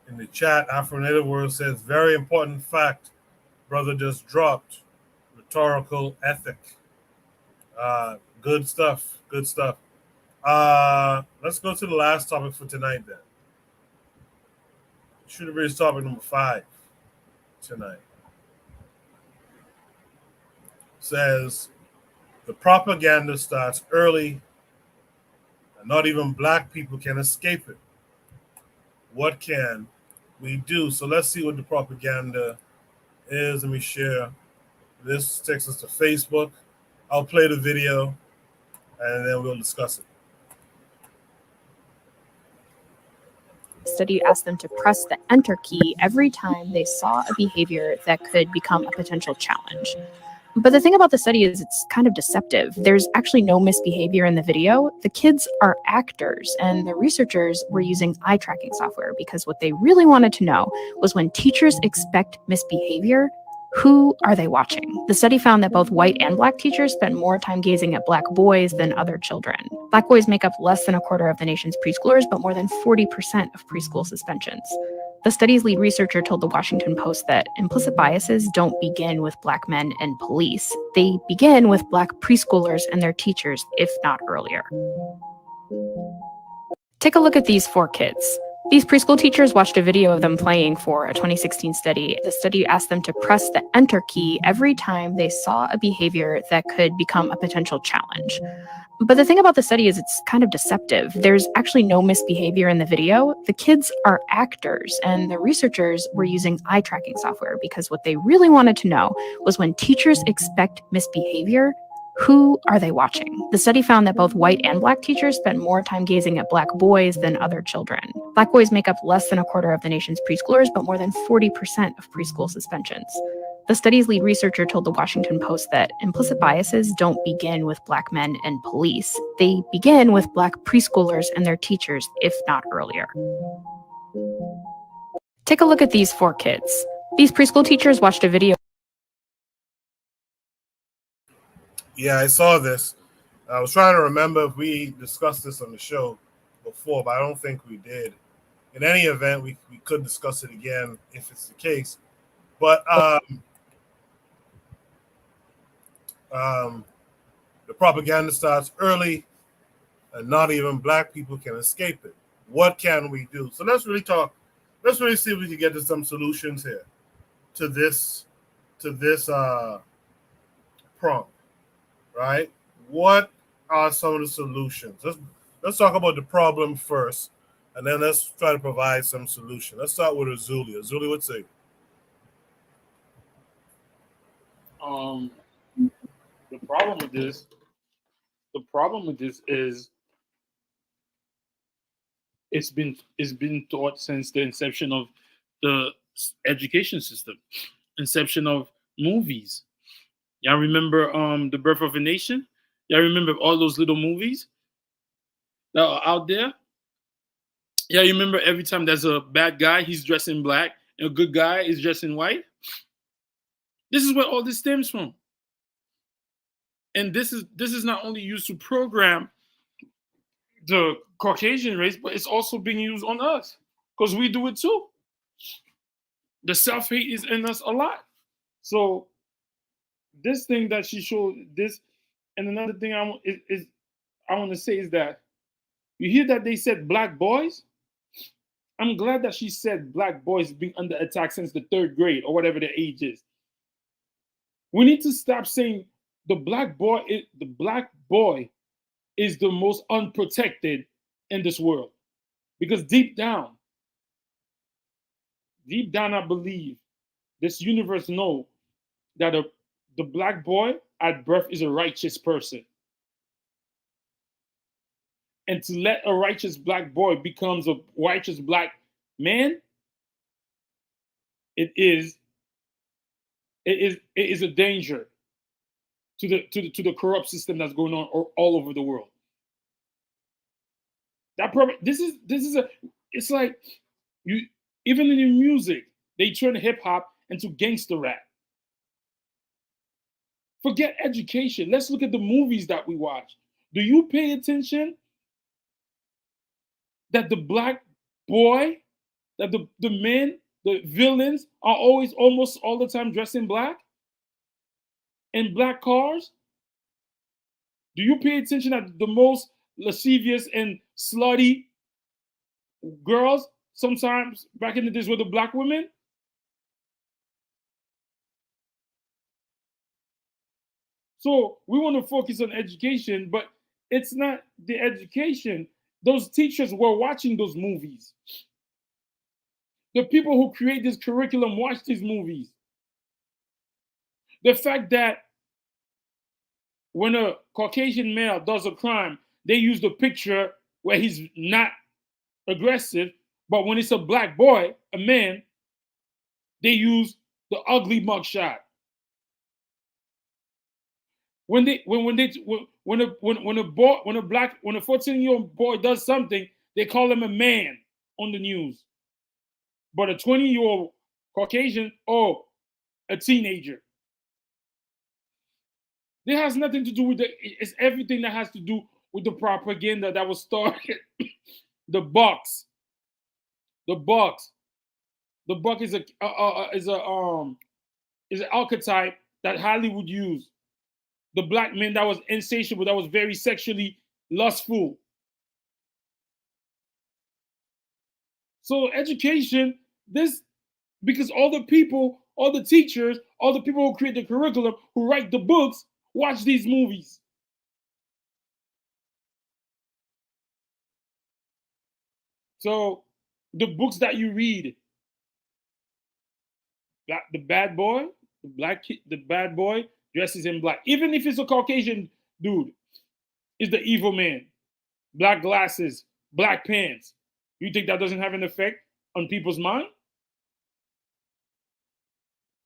Speaker 1: In the chat, Afro Native World says, very important fact, brother just dropped. Rhetorical ethic. Good stuff. Good stuff. Let's go to the last topic for tonight then. Shooter Bridge topic number 5 tonight. Says, the propaganda starts early and not even black people can escape it. What can we do? So let's see what the propaganda is. Let me share. This takes us to Facebook. I'll play the video and then we'll discuss it.
Speaker 9: Study asked them to press the enter key every time they saw a behavior that could become a potential challenge. But the thing about the study is it's kind of deceptive. There's actually no misbehavior in the video. The kids are actors, and the researchers were using eye tracking software because what they really wanted to know was when teachers expect misbehavior, who are they watching? The study found that both white and black teachers spent more time gazing at black boys than other children. Black boys make up less than a quarter of the nation's preschoolers, but more than 40% of preschool suspensions. The study's lead researcher told the Washington Post that implicit biases don't begin with black men and police. They begin with black preschoolers and their teachers, if not earlier. Take a look at these 4 kids. These preschool teachers watched a video of them playing for a 2016 study. The study asked them to press the enter key every time they saw a behavior that could become a potential challenge. But the thing about the study is it's kind of deceptive. There's actually no misbehavior in the video. The kids are actors, and the researchers were using eye tracking software because what they really wanted to know was when teachers expect misbehavior, who are they watching? The study found that both white and black teachers spent more time gazing at black boys than other children. Black boys make up less than a quarter of the nation's preschoolers, but more than 40% of preschool suspensions. The study's lead researcher told the Washington Post that implicit biases don't begin with black men and police. They begin with black preschoolers and their teachers, if not earlier. Take a look at these 4 kids. These preschool teachers watched a video.
Speaker 1: Yeah, I saw this. I was trying to remember if we discussed this on the show before, but I don't think we did. In any event, we could discuss it again if it's the case. But the propaganda starts early and not even black people can escape it. What can we do? So let's really talk. Let's really see if we can get to some solutions here to this prompt, right? What are some of the solutions? Let's talk about the problem first, and then let's try to provide some solution. Let's start with Azuli. Azuli, what's it?
Speaker 18: The problem with this is it's been taught since the inception of the education system, inception of movies. Y'all remember The Birth of a Nation? Y'all remember all those little movies that are out there? Yeah, you remember every time there's a bad guy, he's dressed in black, and a good guy is dressed in white? This is where all this stems from. And this is not only used to program the Caucasian race, but it's also being used on us because we do it too. The self-hate is in us a lot. So this thing that she showed, this, and another thing I want to say is that you hear that they said black boys. I'm glad that she said black boys being under attack since the 3rd grade or whatever their age is. We need to stop saying the black boy is the most unprotected in this world. Because deep down, I believe this universe knows that the black boy at birth is a righteous person. And to let a righteous black boy becomes a righteous black man, it is a danger to the corrupt system that's going on all over the world. It's like you, even in your music, they turn hip hop into gangster rap. Forget education. Let's look at the movies that we watch. Do you pay attention that the black boy, that the men, the villains are always almost all the time dressed in black? In black cars? Do you pay attention that the most lascivious and slutty girls sometimes back in the days were the black women? So we want to focus on education, but it's not the education. Those teachers were watching those movies. The people who create this curriculum watch these movies. The fact that when a Caucasian male does a crime, they use the picture where he's not aggressive, but when it's a black boy, a man, they use the ugly mugshot. When a 14-year-old boy does something, they call him a man on the news. But a 20-year-old Caucasian, oh, a teenager. It has nothing to do with it's everything that has to do with the propaganda that was started. The buck is an archetype that Hollywood used. The black man that was insatiable, that was very sexually lustful. So education, because all the people, all the teachers, all the people who create the curriculum, who write the books, watch these movies. So the books that you read, the bad boy, the bad boy dresses in black. Even if it's a Caucasian dude, is the evil man. Black glasses, black pants. You think that doesn't have an effect on people's mind?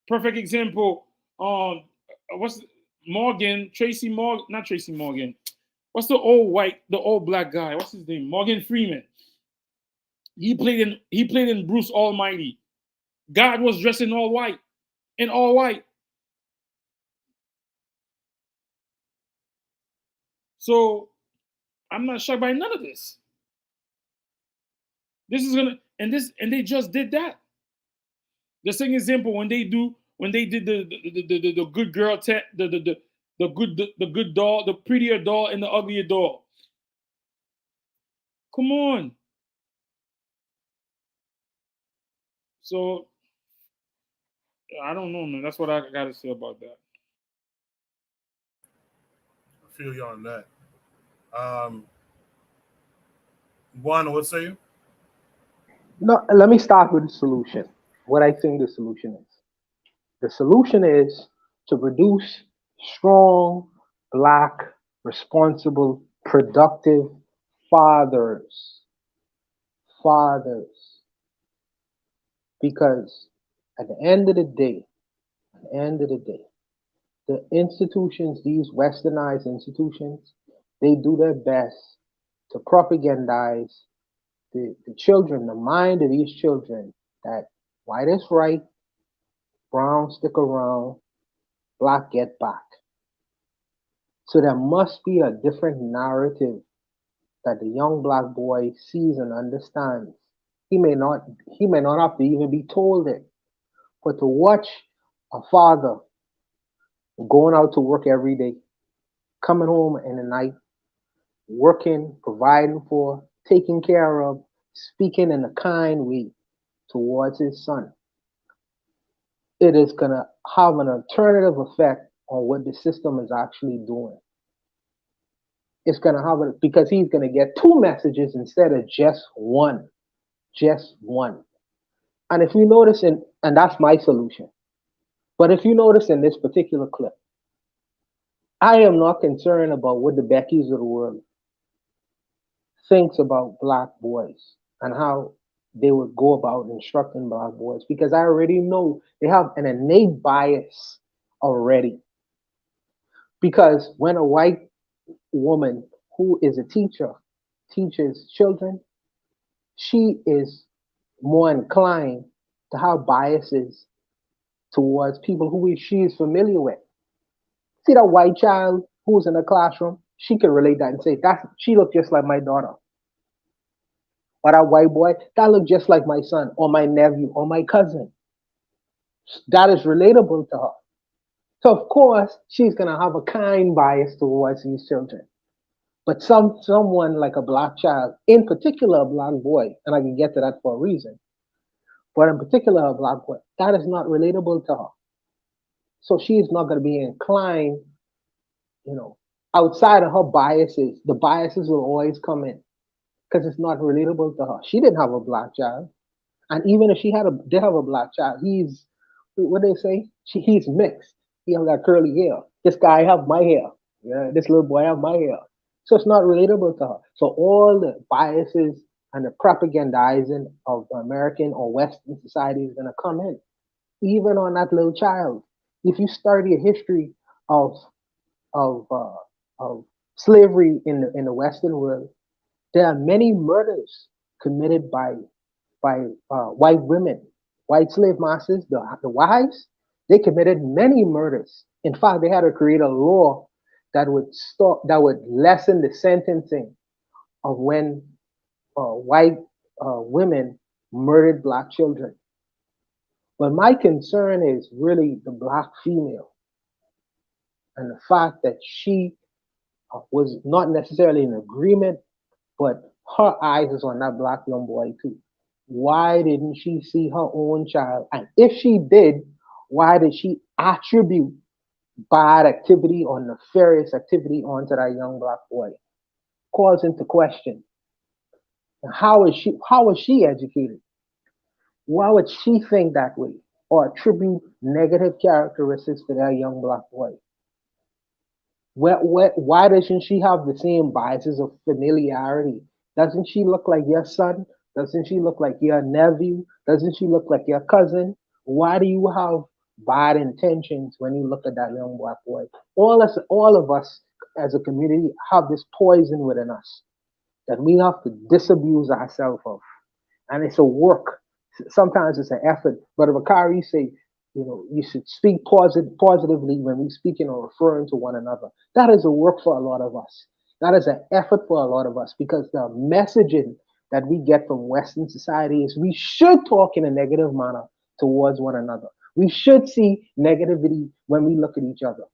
Speaker 18: Perfect example. What's Morgan? Not Tracy Morgan. What's the old black guy? What's his name? Morgan Freeman. He played in Bruce Almighty. God was dressed in all white. So I'm not shocked by none of this. And they just did that. The same example when they did the good girl the good doll, the prettier doll and the uglier doll. Come on. So I don't know, man. That's what I gotta say about that.
Speaker 1: I feel you on that. Juan, what say you?
Speaker 8: No, let me start with the solution. What I think the solution is. The solution is to produce strong, black, responsible, productive fathers. Because at the end of the day, the institutions, these westernized institutions, they do their best to propagandize the children, the mind of these children, that white is right, brown stick around, black get back. So there must be a different narrative that the young black boy sees and understands. He may not have to even be told it, but to watch a father going out to work every day, coming home in the night, working, providing for, taking care of, speaking in a kind way towards his son, it is going to have an alternative effect on what the system is actually doing. It's going to have it because he's going to get two messages instead of just one. And if you notice, and that's my solution, but if you notice in this particular clip, I am not concerned about what the Beckys of the world thinks about black boys and how they would go about instructing black boys, because I already know they have an innate bias already. Because when a white woman who is a teacher teaches children, she is more inclined to have biases towards people who she is familiar with. See that white child who's in the classroom? She can relate that and say, she looked just like my daughter. Or that white boy, that looked just like my son or my nephew or my cousin. That is relatable to her. So of course, she's gonna have a kind bias towards these children. But someone like a black child, in particular a black boy, and I can get to that for a reason, but in particular a black boy, that is not relatable to her. So she's not gonna be inclined, outside of her biases, the biases will always come in because it's not relatable to her. She didn't have a black child. And even if she did have a black child, what they say? He's mixed. He have that curly hair. This guy have my hair. Yeah, this little boy have my hair. So it's not relatable to her. So all the biases and the propagandizing of American or Western society is gonna come in, even on that little child. If you study a history of slavery in the Western world, there are many murders committed by white women, white slave masters, the wives. They committed many murders. In fact, they had to create a law that would lessen the sentencing of when white women murdered black children. But my concern is really the black female and the fact that she was not necessarily in agreement, but her eyes is on that black young boy too. Why didn't she see her own child? And if she did, why did she attribute bad activity or nefarious activity onto that young black boy? Calls into question. And how was she educated? Why would she think that way or attribute negative characteristics to that young black boy? Why doesn't she have the same biases of familiarity? Doesn't she look like your son? Doesn't she look like your nephew? Doesn't she look like your cousin? Why do you have bad intentions when you look at that young black boy? All of us as a community have this poison within us that we have to disabuse ourselves of. And it's a work. Sometimes it's an effort. Brother Bakari say, you should speak positively when we speaking or referring to one another. That is a work for a lot of us. That is an effort for a lot of us because the messaging that we get from Western society is we should talk in a negative manner towards one another. We should see negativity when we look at each other.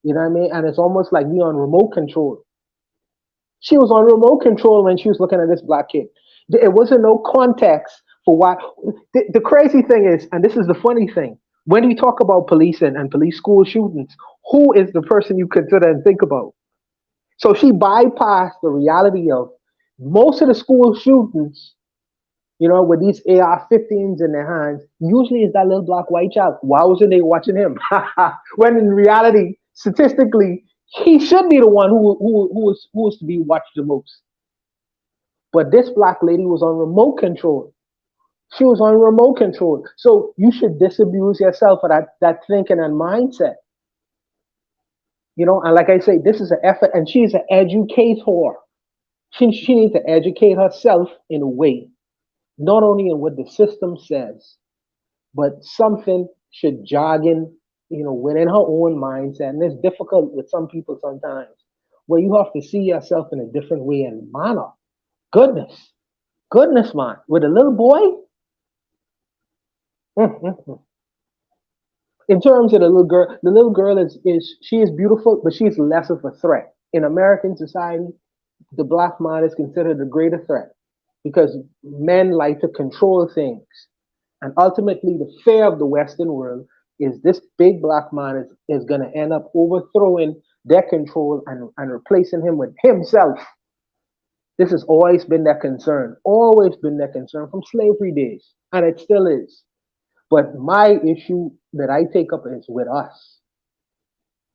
Speaker 8: You know what I mean? And it's almost like we on remote control. She was on remote control when she was looking at this black kid. It wasn't no context for why. The crazy thing is, and this is the funny thing, when we talk about policing and police school shootings, who is the person you consider and think about? So she bypassed the reality of most of the school shootings, with these AR-15s in their hands, usually is that little black white child. Why wasn't they watching him? When in reality, statistically, he should be the one who was to be watched the most. But this black lady was on remote control. She was on remote control. So you should disabuse yourself of that thinking and mindset. And like I say, this is an effort, and she's an educator. She needs to educate herself in a way, not only in what the system says, but something should jog in, within her own mindset. And it's difficult with some people sometimes, where you have to see yourself in a different way and manner. Goodness, man. With a little boy, in terms of the little girl she is beautiful, but she's less of a threat. In American society, the black man is considered a greater threat because men like to control things. And ultimately, the fear of the Western world is this big black man is going to end up overthrowing their control and replacing him with himself. This has always been their concern, from slavery days, and it still is. But my issue that I take up is with us.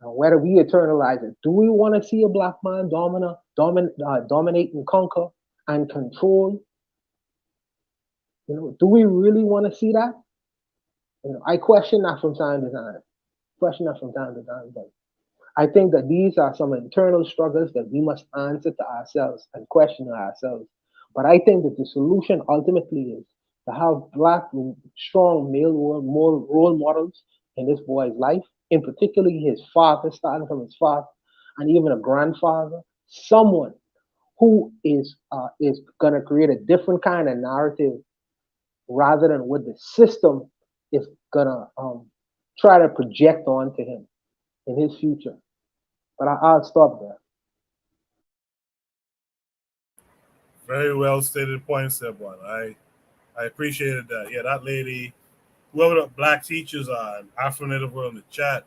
Speaker 8: Now, whether we eternalize it, do we want to see a black man dominate and conquer and control? Do we really want to see that? I question that from time to time. But I think that these are some internal struggles that we must answer to ourselves and question ourselves. But I think that the solution ultimately is to have black, strong male role models in this boy's life, in particularly his father, starting from his father, and even a grandfather, someone who is going to create a different kind of narrative rather than what the system is going to try to project onto him in his future. But I'll stop there.
Speaker 1: Very well stated points there, one. I appreciated that. Yeah, that lady, whoever the black teachers are, and Afro-Native were in the chat,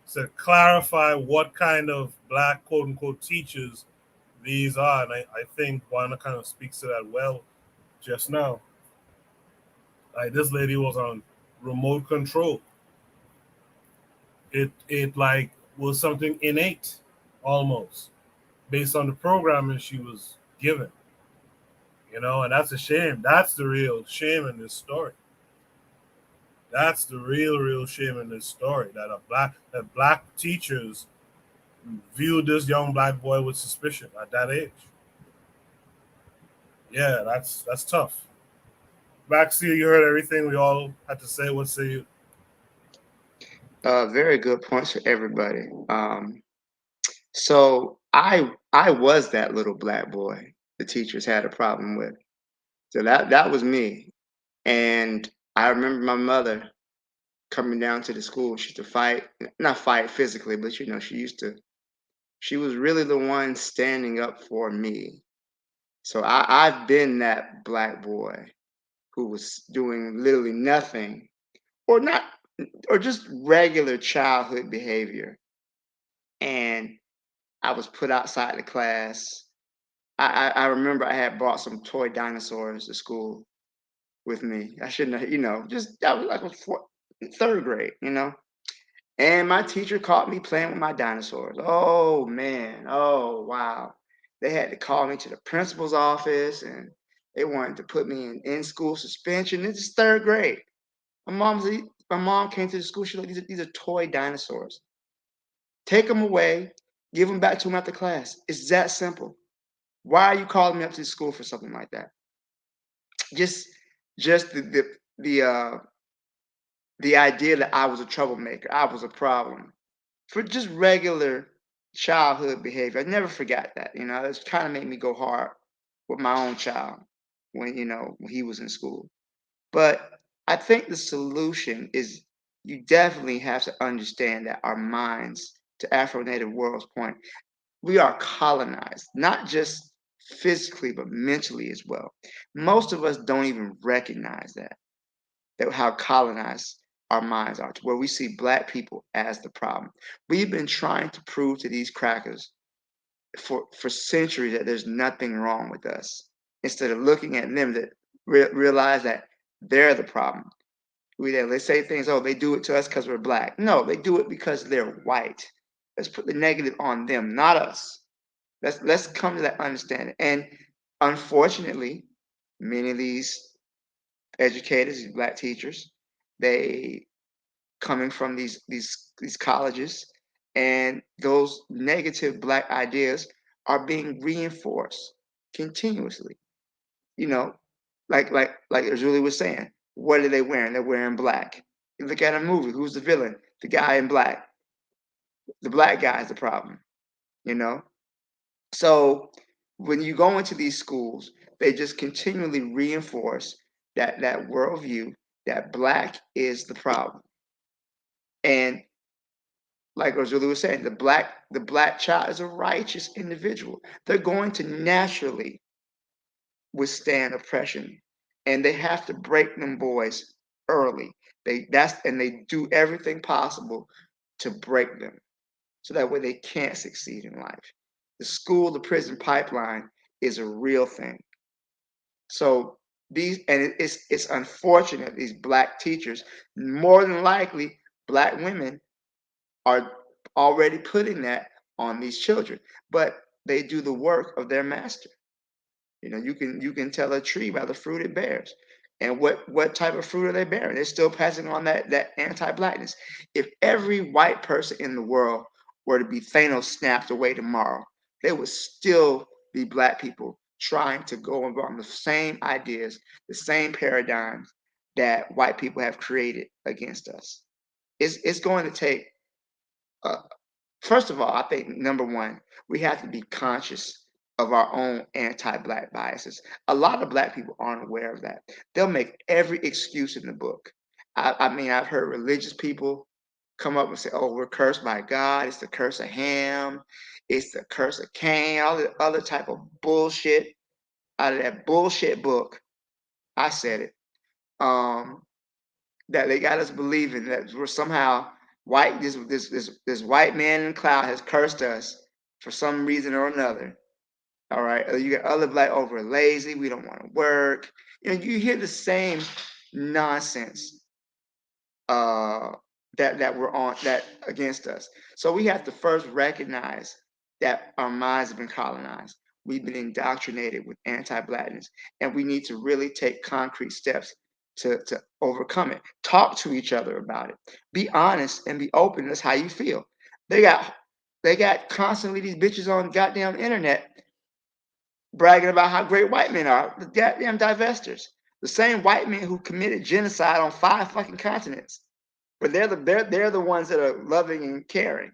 Speaker 1: said clarify what kind of black quote-unquote teachers these are. And I think Juana kind of speaks to that well just now. Like, this lady was on remote control. It like was something innate almost based on the programming she was given. You know, and that's a shame. That's the real shame in this story. That's the real shame in this story, that black teachers viewed this young black boy with suspicion at that age. Yeah, that's tough. Maxie, you heard everything we all had to say. What say you?
Speaker 7: Very good points for everybody. So I was that little black boy the teachers had a problem with. So that was me. And I remember my mother coming down to the school. She used to fight, not fight physically, but you know, she was really the one standing up for me. So I've been that black boy who was doing literally nothing or not, or just regular childhood behavior. And I was put outside the class. I remember I had brought some toy dinosaurs to school with me. I shouldn't have, you know, just that was like third grade, you know. And my teacher caught me playing with my dinosaurs. Oh man, oh wow. They had to call me to the principal's office and they wanted to put me in school suspension. This is third grade. My mom came to the school. She's like, these are toy dinosaurs. Take them away, give them back to them after class. It's that simple. Why are you calling me up to the school for something like that? Just the idea that I was a troublemaker, I was a problem for just regular childhood behavior. I never forgot that. You know, it's kind of made me go hard with my own child when he was in school. But I think the solution is you definitely have to understand that our minds, to Afro-Native World's point, we are colonized, not just physically, but mentally as well. Most of us don't even recognize that how colonized our minds are, to where we see black people as the problem. We've been trying to prove to these crackers for centuries that there's nothing wrong with us, instead of looking at them that realize that they're the problem. They say things, oh, they do it to us because we're black. No, they do it because they're white. Let's put the negative on them, not us. Let's come to that understanding. And unfortunately, many of these educators, these black teachers, they coming from these colleges, and those negative black ideas are being reinforced continuously. You know, like Julie was saying, what are they wearing? They're wearing black. You look at a movie, who's the villain? The guy in black. The black guy is the problem, you know? So when you go into these schools, they just continually reinforce that worldview that black is the problem. And like Julie was saying, the black child is a righteous individual. They're going to naturally withstand oppression, and they have to break them boys early. They do everything possible to break them, so that way they can't succeed in life. The school to prison pipeline is a real thing. So it's unfortunate these black teachers, more than likely black women, are already putting that on these children, but they do the work of their master. You know, you can tell a tree by the fruit it bears. And what type of fruit are they bearing? They're still passing on that anti-blackness. If every white person in the world were to be Thanos snapped away tomorrow, there would still be black people trying to go on the same ideas, the same paradigms that white people have created against us. It's going to take First of all, I think number one, we have to be conscious of our own anti-Black biases. A lot of Black people aren't aware of that. They'll make every excuse in the book. I mean, I've heard religious people come up and say, "Oh, we're cursed by God. It's the curse of Ham. It's the curse of Cain." All the other type of bullshit out of that bullshit book. I said it. That they got us believing that we're somehow white. This white man in the cloud has cursed us for some reason or another. All right. You got other Black over lazy. We don't want to work. You know, you hear the same nonsense that we're on that against us. So we have to first recognize that our minds have been colonized. We've been indoctrinated with anti-Blackness, and we need to really take concrete steps to overcome it. Talk to each other about it. Be honest and be open. That's how you feel. They got constantly these bitches on goddamn internet bragging about how great white men are. The goddamn divestors. The same white men who committed genocide on 5 fucking continents. But they're the ones that are loving and caring.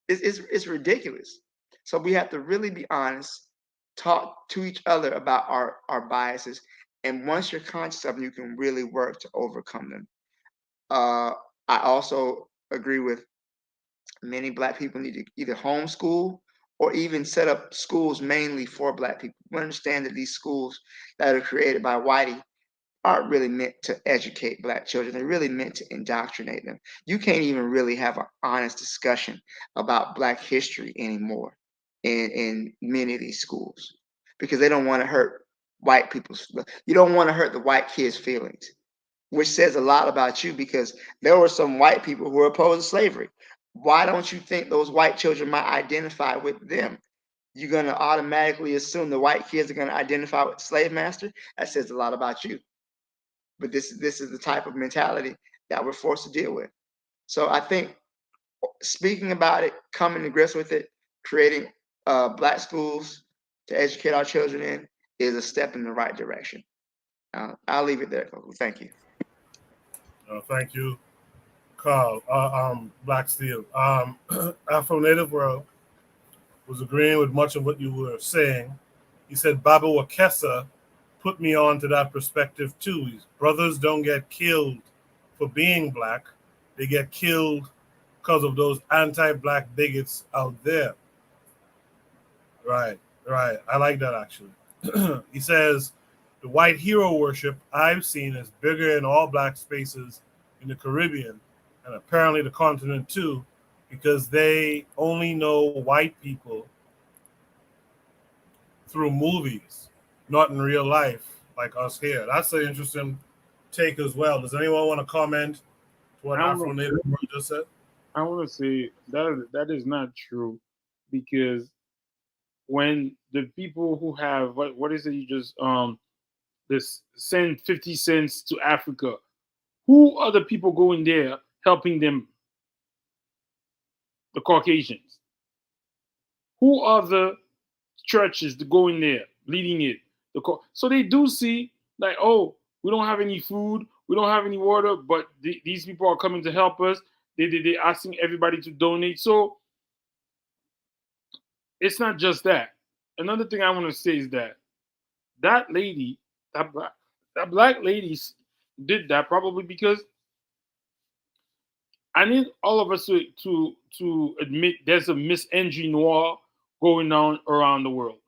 Speaker 7: It's ridiculous. So we have to really be honest, talk to each other about our biases, and once you're conscious of them, you can really work to overcome them. I also agree with many Black people need to either homeschool or even set up schools mainly for Black people. We understand that these schools that are created by whitey aren't really meant to educate Black children. They're really meant to indoctrinate them. You can't even really have an honest discussion about Black history anymore in many of these schools because they don't want to hurt white people's. You don't want to hurt the white kids' feelings, which says a lot about you because there were some white people who were opposed to slavery. Why don't you think those white children might identify with them? You're going to automatically assume the white kids are going to identify with the slave master? That says a lot about you. But this is the type of mentality that we're forced to deal with. So I think speaking about it, coming to grips with it, creating Black schools to educate our children in is a step in the right direction. I'll leave it there. Thank you.
Speaker 1: Thank you, Carl. Black Steel. Afro Native World was agreeing with much of what you were saying. He said Baba Wakesa put me on to that perspective too. Brothers don't get killed for being Black. They get killed because of those anti-Black bigots out there. Right. I like that actually. He says, the white hero worship I've seen is bigger in all Black spaces in the Caribbean and apparently the continent too, because they only know white people through movies, not in real life like us here. That's an interesting take as well. Does anyone want to comment to what Afro Native World just said?
Speaker 18: I want to say that is not true, because when the people who have what is it you just this send 50 cents to Africa, who are the people going there helping them? The Caucasians. Who are the churches that go in there leading it? So they do see like, oh, we don't have any food, we don't have any water, but these people are coming to help us. They're asking everybody to donate. So it's not just that. Another thing I want to say is that lady, that black lady did that probably because I need all of us to admit there's a misogynoir going on around the world.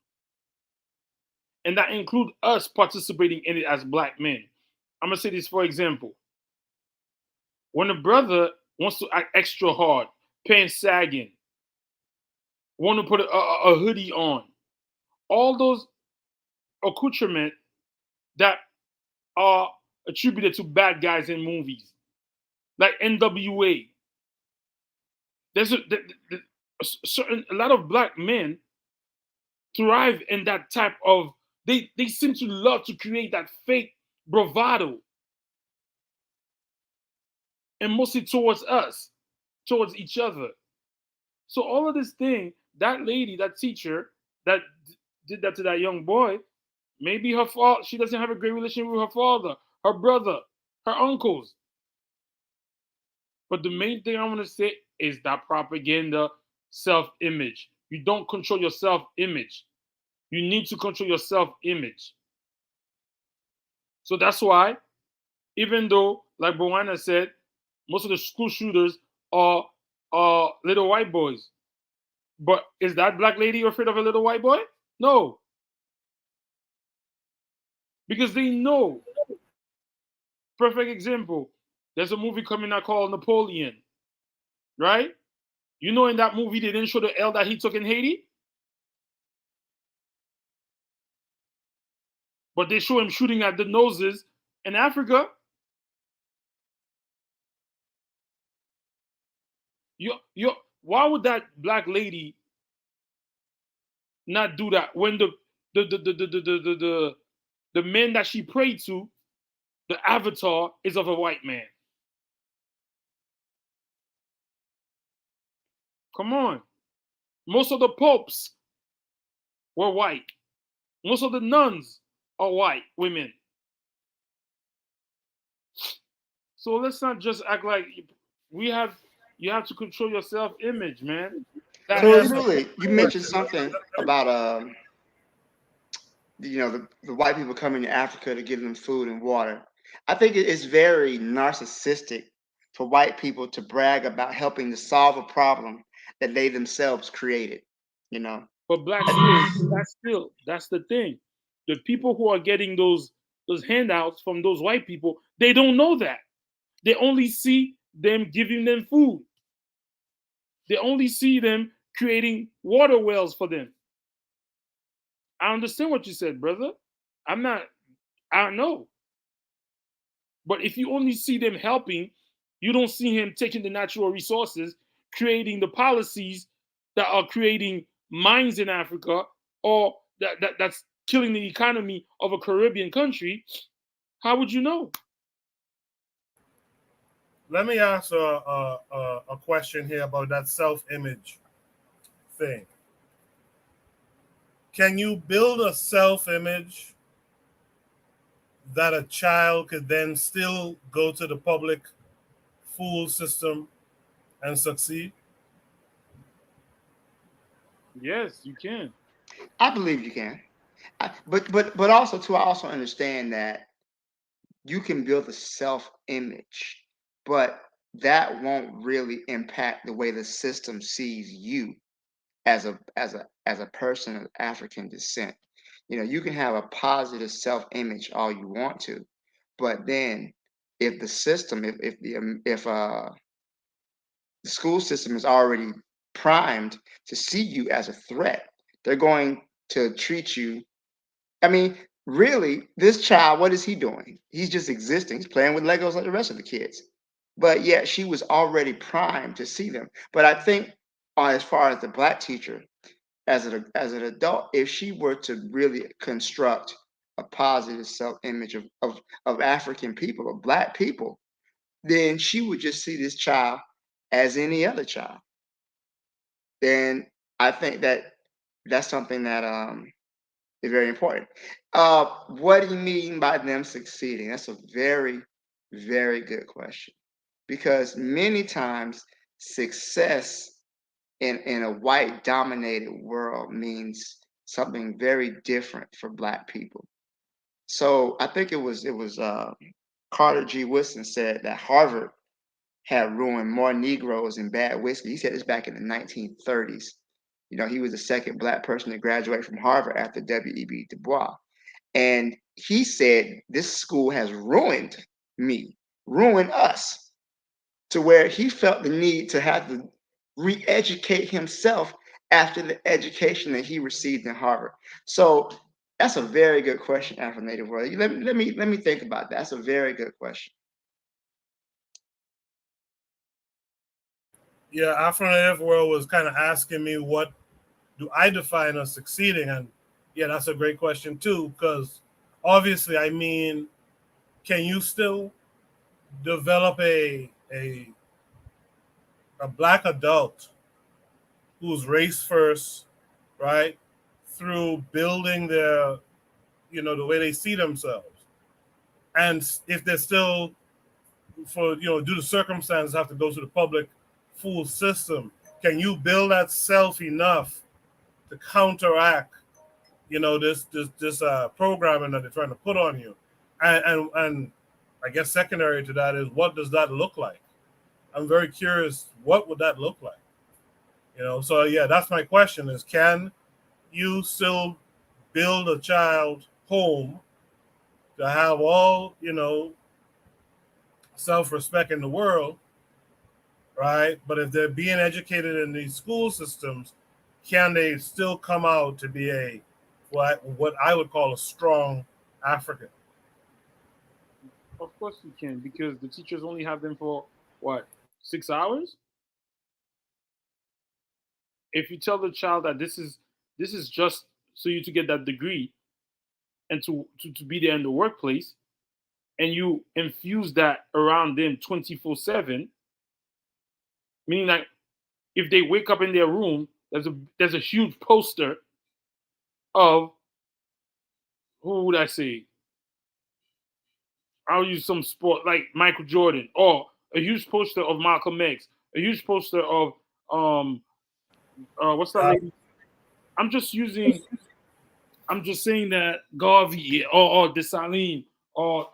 Speaker 18: And that includes us participating in it as Black men. I'm going to say this for example. When a brother wants to act extra hard, pants sagging, want to put a hoodie on, all those accoutrements that are attributed to bad guys in movies, like NWA. There's a lot of Black men thrive in that type of, they seem to love to create that fake bravado. And mostly towards us, towards each other. So all of this thing, that lady, that teacher that did that to that young boy, maybe her fault, she doesn't have a great relationship with her father, her brother, her uncles. But the main thing I want to say is that propaganda self-image. You don't control your self-image. You need to control your self-image. So that's why, even though, like Bowana said, most of the school shooters are little white boys. But is that black lady afraid of a little white boy? No. Because they know. Perfect example. There's a movie coming out called Napoleon. Right? You know, in that movie, they didn't show the L that he took in Haiti. But they show him shooting at the noses in Africa. Why would that black lady not do that when the man that she prayed to, the avatar, is of a white man? Come on. Most of the popes were white. Most of the nuns are white women. So let's not just act like you have to control your self-image, man.
Speaker 7: So really, you mentioned something about the white people coming to Africa to give them food and water. I think it's very narcissistic for white people to brag about helping to solve a problem that they themselves created.
Speaker 18: But that's the thing. The people who are getting those handouts from those white people, they don't know that. They only see them giving them food. They only see them creating water wells for them. I understand what you said, brother. I don't know. But if you only see them helping, you don't see him taking the natural resources, creating the policies that are creating mines in Africa, or that's killing the economy of a Caribbean country. How would you know?
Speaker 1: Let me ask a question here about that self-image thing. Can you build a self-image that a child could then still go to the public school system and succeed?
Speaker 18: Yes, you can.
Speaker 7: I believe you can. But also too, I also understand that you can build a self-image, but that won't really impact the way the system sees you as a person of African descent. You can have a positive self-image all you want to, but then if the system, if the school system is already primed to see you as a threat, they're going to treat you. I mean, really, this child, what is he doing? He's just existing. He's playing with Legos like the rest of the kids. But yet she was already primed to see them. But I think as far as the black teacher, as an adult, if she were to really construct a positive self-image of African people, of black people, then she would just see this child as any other child. Then I think that's something that is very important. What do you mean by them succeeding? That's a very, very good question. Because many times success in a white dominated world means something very different for black people. So I think it was Carter G. Woodson said that Harvard had ruined more Negroes in bad whiskey. He said this back in the 1930s. He was the second black person to graduate from Harvard after W.E.B. Du Bois. And he said, this school has ruined me, ruined us, to where he felt the need to have to re-educate himself after the education that he received in Harvard. So that's a very good question, Afro-Native World. Let me think about that. That's a very good question.
Speaker 1: Yeah, Afro-Native World was kind of asking me what do I define as succeeding, and yeah, that's a great question too, because obviously, I mean, can you still develop a black adult who's race first, right, through building their, the way they see themselves, and if they're still, for due to circumstances, have to go to the public full system, can you build that self enough to counteract, this programming that they're trying to put on you? And I guess secondary to that is, what does that look like? I'm very curious, what would that look like? So yeah, that's my question is, can you still build a child home to have all, self-respect in the world, right? But if they're being educated in these school systems, can they still come out to be what I would call a strong African?
Speaker 18: Of course you can, because the teachers only have them for what, 6 hours? If you tell the child that this is just so you to get that degree and to be there in the workplace, and you infuse that around them 24/7, meaning that if they wake up in their room, there's a huge poster of, who would I say? I'll use some sport like Michael Jordan, or a huge poster of Malcolm X, a huge poster of what's that lady? I'm just saying that Garvey or Dessalines or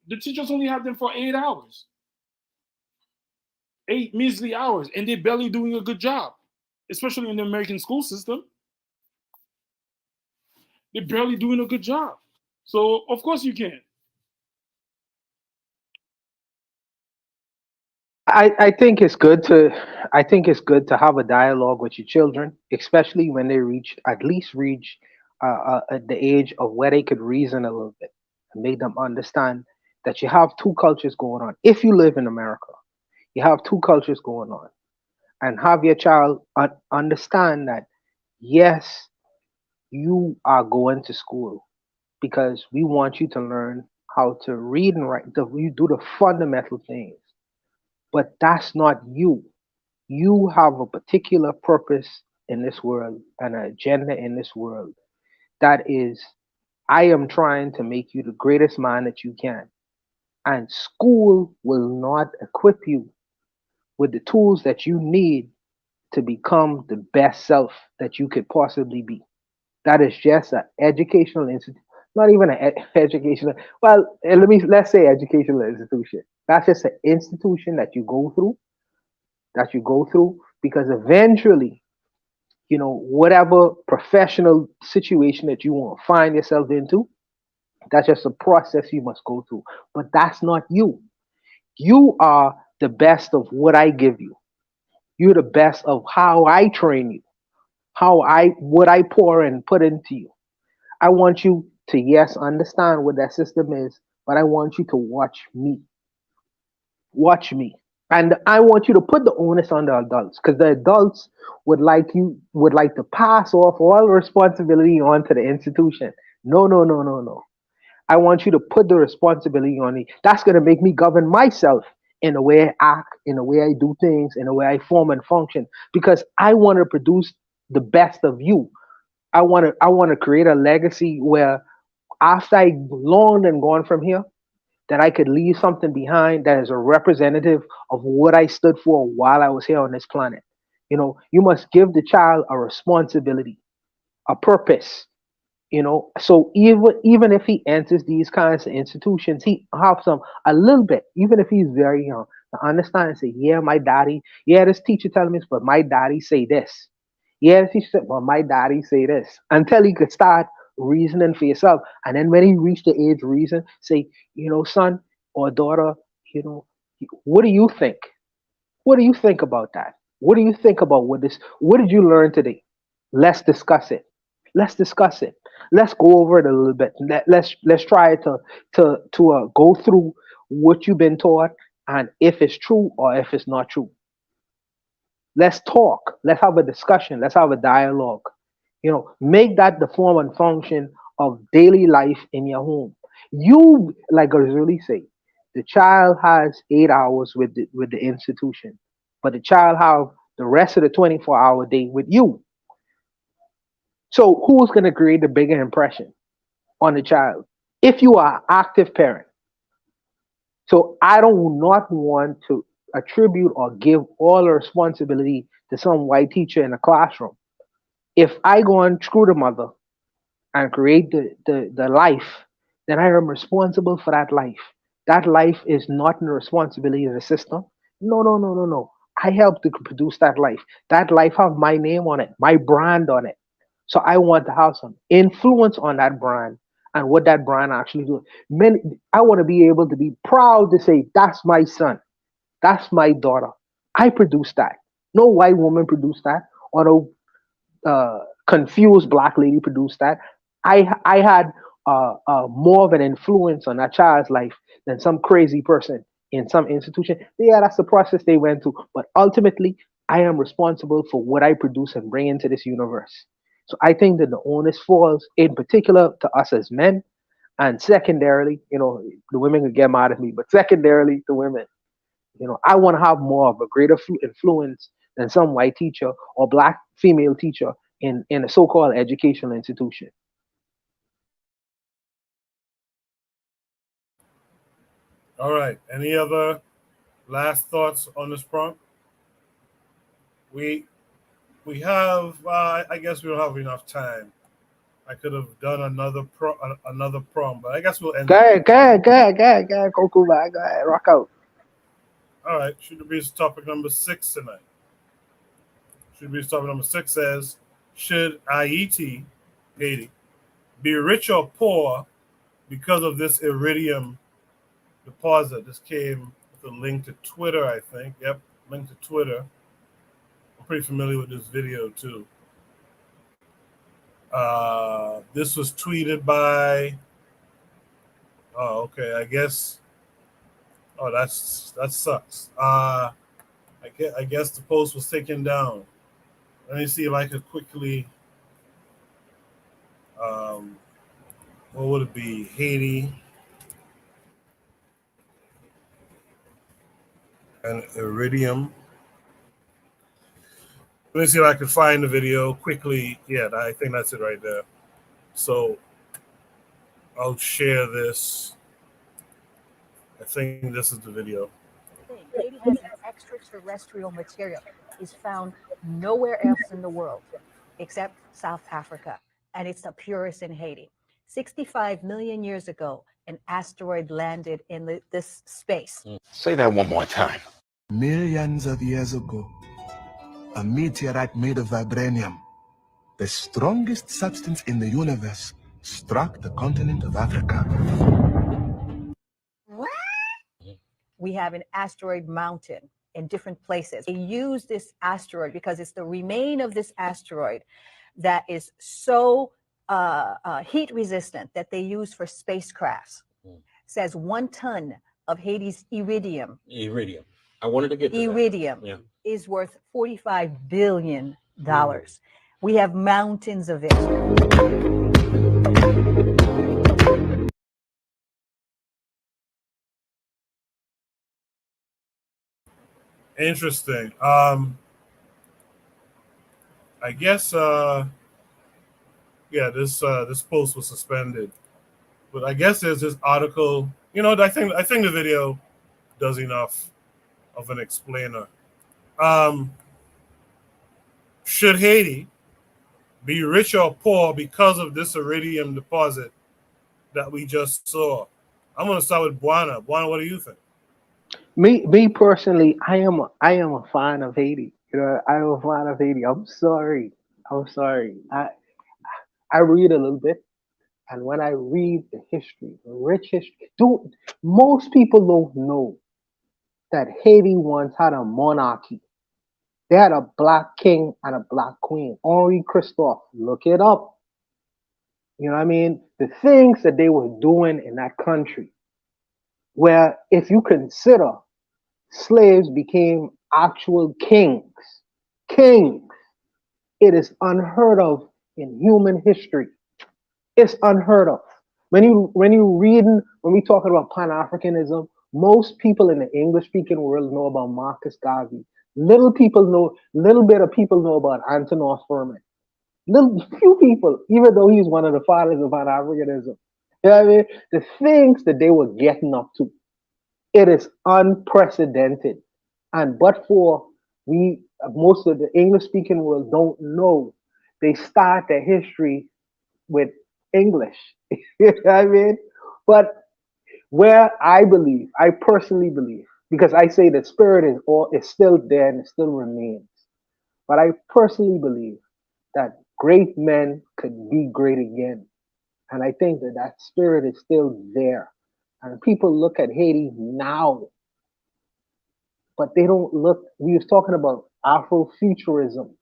Speaker 18: the teachers only have them for 8 hours. 8 measly hours, and they're barely doing a good job, especially in the American school system. They're barely doing a good job. So of course you can.
Speaker 8: I think it's good to have a dialogue with your children, especially when they at least reach the age of where they could reason a little bit and make them understand that you have two cultures going on. If you live in America, you have two cultures going on, and have your child understand that, yes, you are going to school because we want you to learn how to read and write. You do the fundamental things. But that's not you. You have a particular purpose in this world, and an agenda in this world. That is, I am trying to make you the greatest man that you can. And school will not equip you with the tools that you need to become the best self that you could possibly be. That is just an educational institution. Not even an educational, well, let's say educational institution. That's just an institution that you go through, because eventually, whatever professional situation that you want to find yourself into, that's just a process you must go through. But that's not you. You are the best of what I give you. You're the best of how I train you, what I pour and put into you. I want you to, yes, understand what that system is, but I want you to watch me. Watch me. And I want you to put the onus on the adults, because the adults would like to pass off all responsibility onto the institution. No, no, no, no, no. I want you to put the responsibility on me. That's going to make me govern myself in the way I act, in the way I do things, in the way I form and function, because I want to produce the best of you. I want to create a legacy where, after I long and gone from here, that I could leave something behind that is a representative of what I stood for while I was here on this planet. You must give the child a responsibility, a purpose. So even if he enters these kinds of institutions, he have a little bit, even if he's very young, to understand and say, yeah, this teacher telling me this, but my daddy say this. Yeah, this teacher said, well, my daddy say this, until he could start reasoning for yourself. And then when he reached the age of reason, say, son or daughter, what do you think? What do you think about that? What do you think about what did you learn today? Let's discuss it. Let's discuss it. Let's go over it a little bit. Let's try to go through what you've been taught, and if it's true or if it's not true. Let's talk. Let's have a discussion. Let's have a dialogue. Make that the form and function of daily life in your home. You, like Azuli say, the child has 8 hours with the institution, but the child have the rest of the 24-hour day with you. So who's going to create the bigger impression on the child? If you are an active parent. So I do not want to attribute or give all the responsibility to some white teacher in the classroom. If I go and screw the mother and create the life, then I am responsible for that life. That life is not the responsibility of the system. No, no, no, no, no. I helped to produce that life. That life have my name on it, my brand on it. So I want to have some influence on that brand and what that brand actually do. I want to be able to be proud to say, that's my son. That's my daughter. I produced that. No white woman produced that, or no confused black lady produced that. I had more of an influence on that child's life than some crazy person in some institution. Yeah, that's the process they went through. But ultimately, I am responsible for what I produce and bring into this universe. So I think that the onus falls in particular to us as men, and secondarily, the women could get mad at me, but secondarily to women. I want to have more of a greater influence than some white teacher or black female teacher in a so-called educational institution.
Speaker 1: All right. Any other last thoughts on this prompt? We have. I guess we don't have enough time. I could have done another prompt, but I guess we'll end.
Speaker 8: Go ahead, Coco, go ahead, rock out.
Speaker 1: All right. Should be topic number 6 tonight. Topic number 6 says, should Haiti, be rich or poor because of this iridium deposit? This came with a link to Twitter, I think. Yep, link to Twitter. I'm pretty familiar with this video too. This was tweeted by. Oh, okay. I guess. Oh, that sucks. I guess the post was taken down. Let me see if I could quickly. What would it be? Haiti and iridium. Let me see if I can find the video quickly. Yeah, I think that's it right there. So I'll share this. I think this is the video.
Speaker 10: Haiti has an extraterrestrial material. It's found nowhere else in the world except South Africa, and it's the purest in Haiti. 65 million years ago, an asteroid landed in this space.
Speaker 11: Say that one more time.
Speaker 12: Millions of years ago, a meteorite made of vibranium, the strongest substance in the universe, struck the continent of Africa.
Speaker 10: We have an asteroid mountain in different places. They use this asteroid because it's the remain of this asteroid that is so heat resistant that they use for spacecrafts. Says 1 ton of Haiti's iridium.
Speaker 11: Iridium. I wanted to get to
Speaker 10: iridium
Speaker 11: that. Yeah.
Speaker 10: Is worth $45 billion. We have mountains of it.
Speaker 1: Interesting. I guess this post was suspended, but I guess there's this article. I think the video does enough of an explainer. Should Haiti be rich or poor because of this iridium deposit that we just saw? I'm going to start with Buana. Buana, what do you think?
Speaker 8: Me personally, I am a fan of Haiti. I am a fan of Haiti. I'm sorry. I read a little bit, and when I read the history, the rich history, most people don't know that Haiti once had a monarchy. They had a black king and a black queen. Henri Christophe, look it up. You know what I mean? The things that they were doing in that country, where if you consider slaves became actual kings. It is unheard of in human history. It's unheard of. When we talking about Pan-Africanism, most people in the English-speaking world know about Marcus Garvey. Little bit of people know about Antonin Sperman. Few people, even though he's one of the fathers of Pan-Africanism. You know what I mean? The things that they were getting up to, it is unprecedented. And but for most of the English speaking world don't know, they start their history with English. You know what I mean? But where I personally believe, because I say the spirit is still there and it still remains. But I personally believe that great men could be great again. And I think that that spirit is still there. And people look at Haiti now, but they don't look. We was talking about Afrofuturism,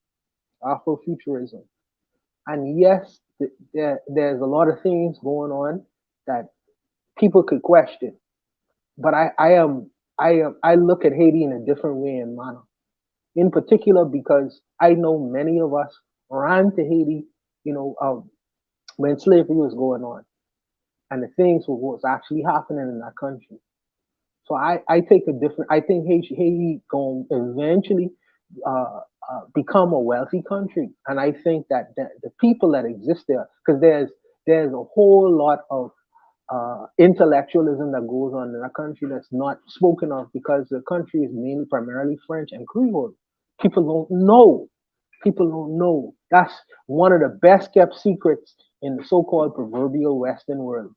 Speaker 8: Afrofuturism, and yes, there's a lot of things going on that people could question. But I look at Haiti in a different way and manner. In particular, because I know many of us ran to Haiti, when slavery was going on, and the things was actually happening in that country. So I take a different. I think Haiti going to eventually become a wealthy country, and I think that the people that exist there, because there's a whole lot of intellectualism that goes on in that country that's not spoken of because the country is mainly primarily French and Creole. People don't know. People don't know. That's one of the best kept secrets in the so-called proverbial Western world.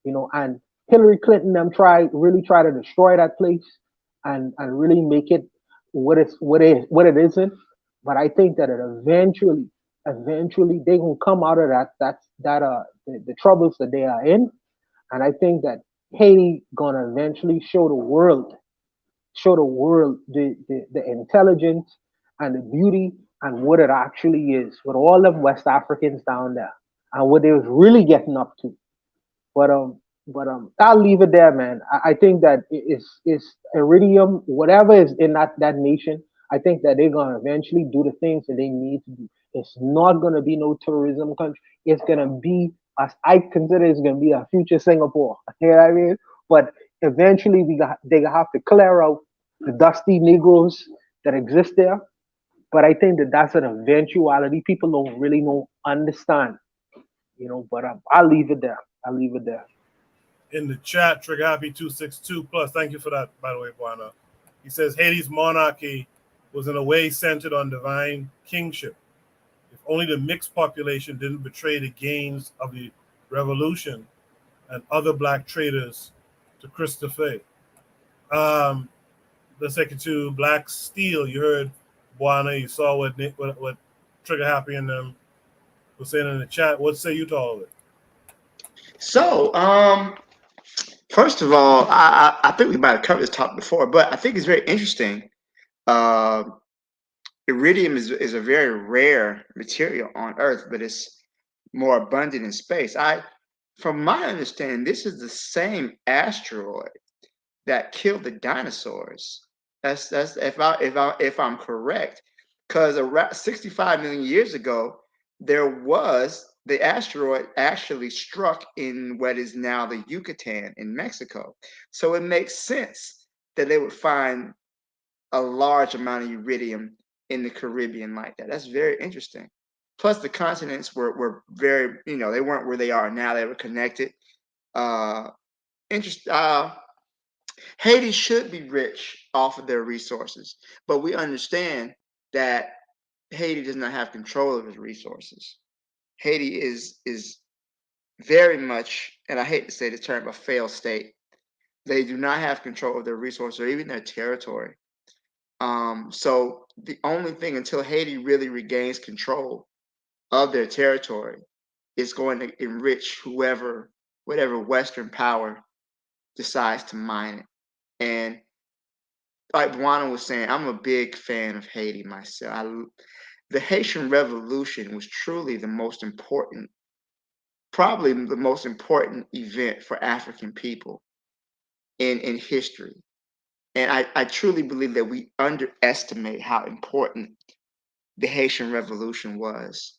Speaker 8: And Hillary Clinton them really try to destroy that place and really make it what it isn't. But I think that it eventually they gonna come out of the troubles that they are in. And I think that Haiti gonna eventually show the world the intelligence and the beauty and what it actually is with all them West Africans down there and what they was really getting up to. But I'll leave it there, man. I think that it's iridium, whatever is in that nation. I think that they're gonna eventually do the things that they need to do. It's not gonna be no tourism country. It's gonna be, as I consider, it's gonna be a future Singapore. You know what I mean? But eventually, they have to clear out the dusty Negroes that exist there. But I think that that's an eventuality. People don't really understand, But I'll leave it there.
Speaker 1: In the chat, Trigger Happy 262 plus. Thank you for that, by the way, Buana. He says Haiti's monarchy was in a way centered on divine kingship. If only the mixed population didn't betray the gains of the revolution and other black traders to Christophe. Let's take it to Black Steel. You heard Buana. You saw what Trigger Happy and them were saying in the chat. What say you to all of it?
Speaker 7: So, first of all, I think we might have covered this topic before, but I think it's very interesting. Iridium is a very rare material on Earth, but it's more abundant in space. From my understanding, this is the same asteroid that killed the dinosaurs. That's if I'm correct, because around 65 million years ago, the asteroid actually struck in what is now the Yucatan in Mexico. So it makes sense that they would find a large amount of iridium in the Caribbean like that. That's very interesting. Plus, the continents were very, they weren't where they are now. They were connected. Haiti should be rich off of their resources, but we understand that Haiti does not have control of its resources. Haiti is very much, and I hate to say the term, a failed state. They do not have control of their resources or even their territory. So the only thing until Haiti really regains control of their territory is going to enrich whatever Western power decides to mine it. And like Buana was saying, I'm a big fan of Haiti myself. The Haitian Revolution was truly probably the most important event for African people in history. And I truly believe that we underestimate how important the Haitian Revolution was.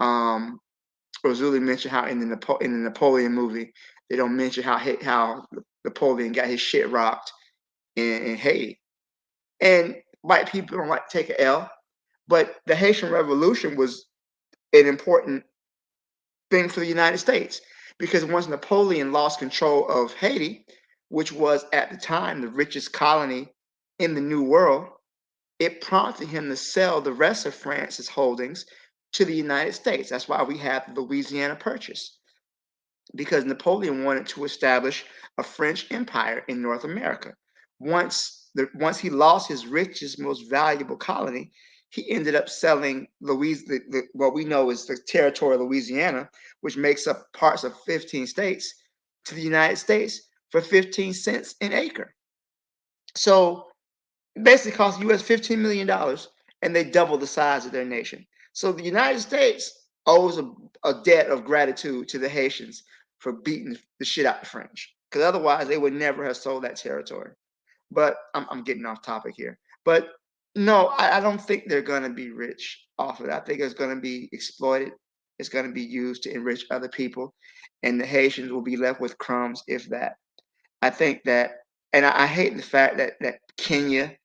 Speaker 7: Ozuli mentioned how in the Napoleon movie, they don't mention how Napoleon got his shit rocked in Haiti. And white people don't like to take an L, but the Haitian Revolution was an important thing for the United States, because once Napoleon lost control of Haiti, which was at the time the richest colony in the New World, it prompted him to sell the rest of France's holdings to the United States. That's why we have the Louisiana Purchase, because Napoleon wanted to establish a French empire in North America. Once he lost his richest, most valuable colony, he ended up selling what we know is the territory of Louisiana, which makes up parts of 15 states, to the United States for 15 cents an acre. So it basically cost the U.S. $15 million, and they doubled the size of their nation. So the United States owes a debt of gratitude to the Haitians for beating the shit out the French, because otherwise they would never have sold that territory. But I'm getting off topic here. But no, I don't think they're going to be rich off of it. I think it's going to be exploited. It's going to be used to enrich other people, and the Haitians will be left with crumbs, if that. I think that, and I hate the fact that Kenya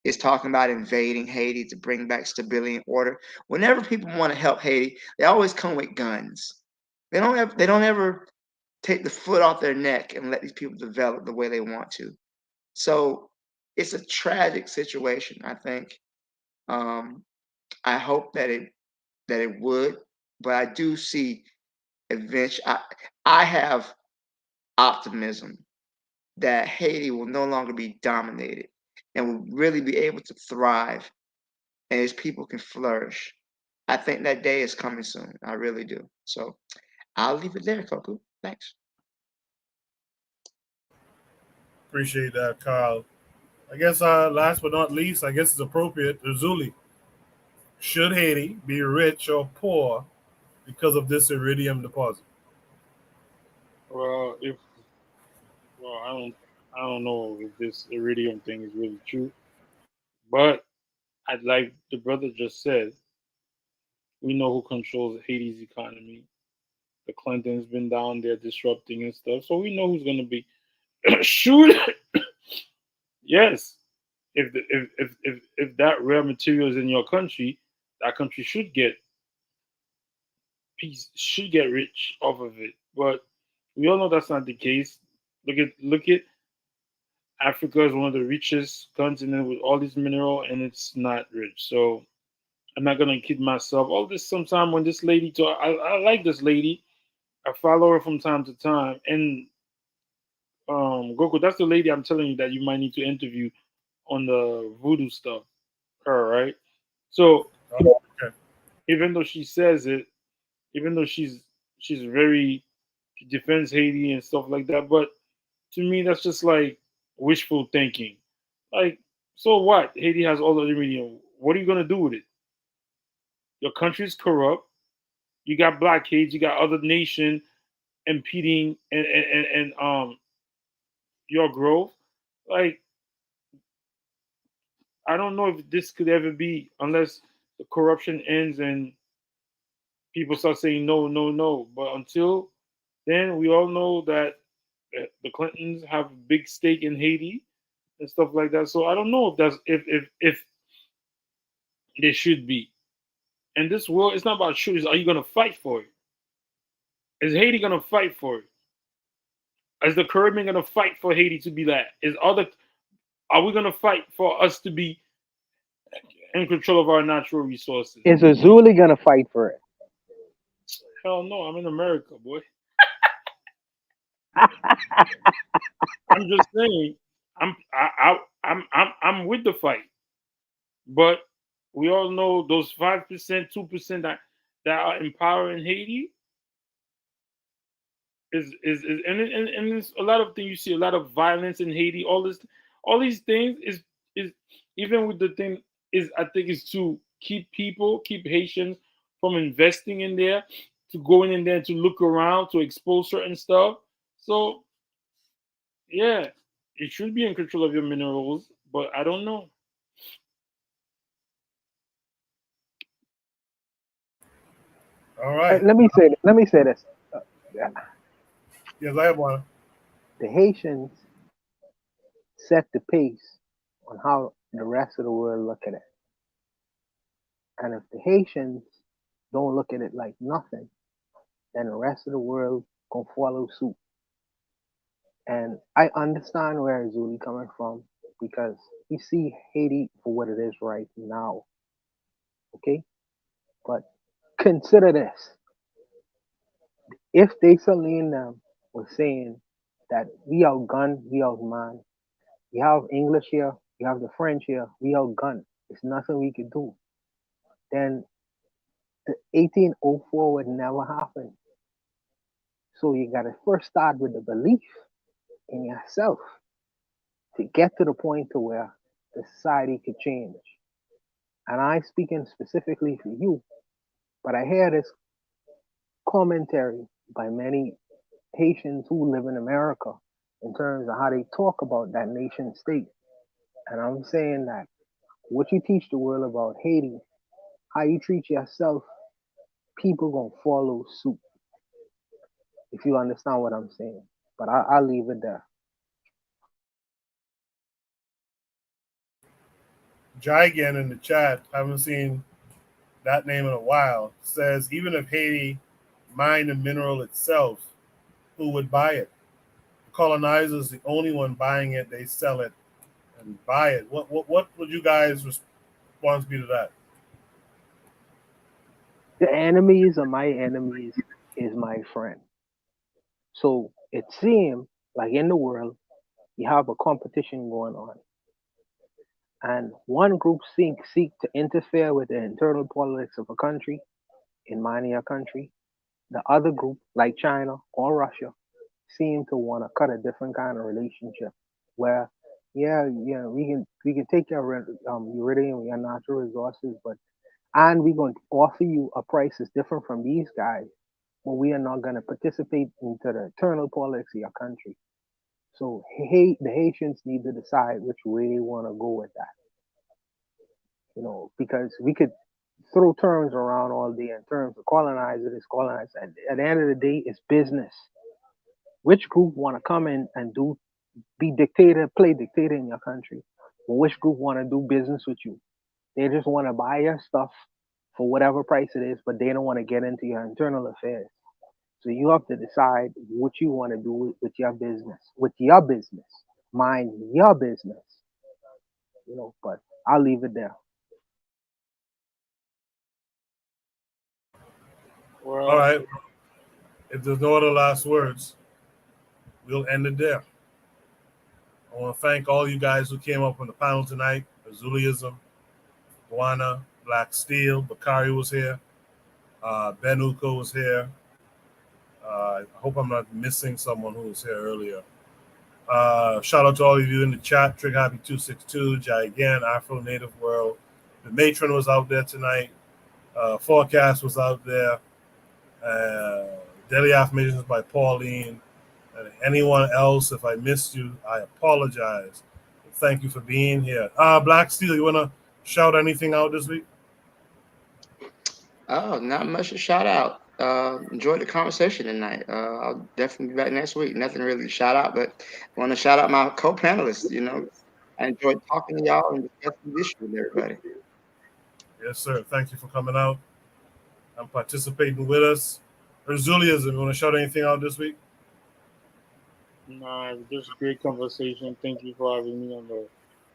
Speaker 7: is talking about invading Haiti to bring back stability and order. Whenever people want to help Haiti, they always come with guns. They don't ever take the foot off their neck and let these people develop the way they want to. So it's a tragic situation, I think. I hope that it would, but I do see eventually. I have optimism that Haiti will no longer be dominated and will really be able to thrive, and its people can flourish. I think that day is coming soon. I really do. So I'll leave it there, Koku. Thanks.
Speaker 1: Appreciate that, Carl. I guess last but not least, I guess it's appropriate. Zuli, should Haiti be rich or poor because of this iridium deposit?
Speaker 18: Well, I don't know if this iridium thing is really true, but I'd like the brother just said, we know who controls Haiti's economy. The Clintons been down there disrupting and stuff, so we know who's gonna be shoot. Yes, if that rare material is in your country, that country should get rich off of it. But we all know that's not the case. Look at Africa is one of the richest continents with all these mineral, and it's not rich. So I'm not gonna kid myself. All this sometime when this lady talk, I like this lady. I follow her from time to time, and Goku, that's the lady I'm telling you that you might need to interview on the voodoo stuff. Her, right? So
Speaker 1: Okay.
Speaker 18: even though she says it, even though she defends Haiti and stuff like that, but to me that's just like wishful thinking. Like, so what? Haiti has all the iridium. What are you gonna do with it? Your country's corrupt. You got blockades. You got other nation impeding and your growth. Like, I don't know if this could ever be unless the corruption ends and people start saying no, no, no. But until then, we all know that the Clintons have a big stake in Haiti and stuff like that. So I don't know if that's if there should be. And this world, it's not about shooters. Are you gonna fight for it? Is Haiti gonna fight for it? Is the Caribbean gonna fight for Haiti to be that? Are we gonna fight for us to be in control of our natural resources?
Speaker 8: Is Azuli gonna fight for it?
Speaker 18: Hell no, I'm in America, boy. I'm just saying, I'm with the fight, but we all know those 5%, 2% that are in power in Haiti is and it's a lot of things. You see a lot of violence in Haiti. All these things is even with the thing is, I think, is to keep Haitians from investing in there, to going in there to look around, to expose certain stuff. So yeah, it should be in control of your minerals, but I don't know.
Speaker 1: All right.
Speaker 8: Let me say this.
Speaker 1: Yes, I have one.
Speaker 8: The Haitians set the pace on how the rest of the world look at it. And if the Haitians don't look at it like nothing, then the rest of the world gonna follow suit. And I understand where Zuli coming from. because we see Haiti for what it is right now. Okay? But consider this. If they Celine them was saying that we outgunned, we outmanned, we have English here, we have the French here, we outgunned, there's nothing we could do, then the 1804 would never happen. So you gotta first start with the belief in yourself to get to the point to where the society could change. And I speaking specifically for you, but I hear this commentary by many Haitians who live in America in terms of how they talk about that nation state. And I'm saying that what you teach the world about Haiti, how you treat yourself, people gonna follow suit. If you understand what I'm saying. But I'll leave it there.
Speaker 1: Gigan in the chat, haven't seen that name in a while, says even if Haiti mined the mineral itself, who would buy it? The colonizer is the only one buying it. They sell it and buy it. What would you guys' response be to that?
Speaker 8: The enemies of my enemies is my friend. So it seems like in the world you have a competition going on. And one group seek to interfere with the internal politics of a country, in mining a country. The other group, like China or Russia, seem to want to cut a different kind of relationship where, we can take your uridium, your natural resources, and we're going to offer you a price that's different from these guys, but we are not going to participate into the internal politics of your country. So the Haitians need to decide which way they want to go with that. Because we could throw terms around all day in terms of colonizer this, colonizer. At the end of the day, it's business. Which group want to come in and play dictator in your country? Or which group want to do business with you? They just want to buy your stuff for whatever price it is, but they don't want to get into your internal affairs. So you have to decide what you want to do with your business. Mind your business. But I'll leave it there.
Speaker 1: Well, all right. If there's no other last words, we'll end it there. I want to thank all you guys who came up on the panel tonight. Azuliism, Guana, Black Steel, Bakari was here. Ben Uko was here. I hope I'm not missing someone who was here earlier. Shout out to all of you in the chat. Trick Happy 262, Jai again, Afro Native World. The Matron was out there tonight. 4Kast was out there. Daily Affirmations by Pauline. And anyone else, if I missed you, I apologize. Thank you for being here. Black Steel, you want to shout anything out this week?
Speaker 7: Oh, not much to shout out. Enjoyed the conversation tonight. I'll definitely be back next week. Nothing really to shout out, but I want to shout out my co-panelists. I enjoyed talking to y'all and discussing this issue with everybody.
Speaker 1: Yes, sir. Thank you for coming out and participating with us. Erzuliasm, you want to shout anything out this week?
Speaker 18: Nah, just a great conversation. Thank you for having me on the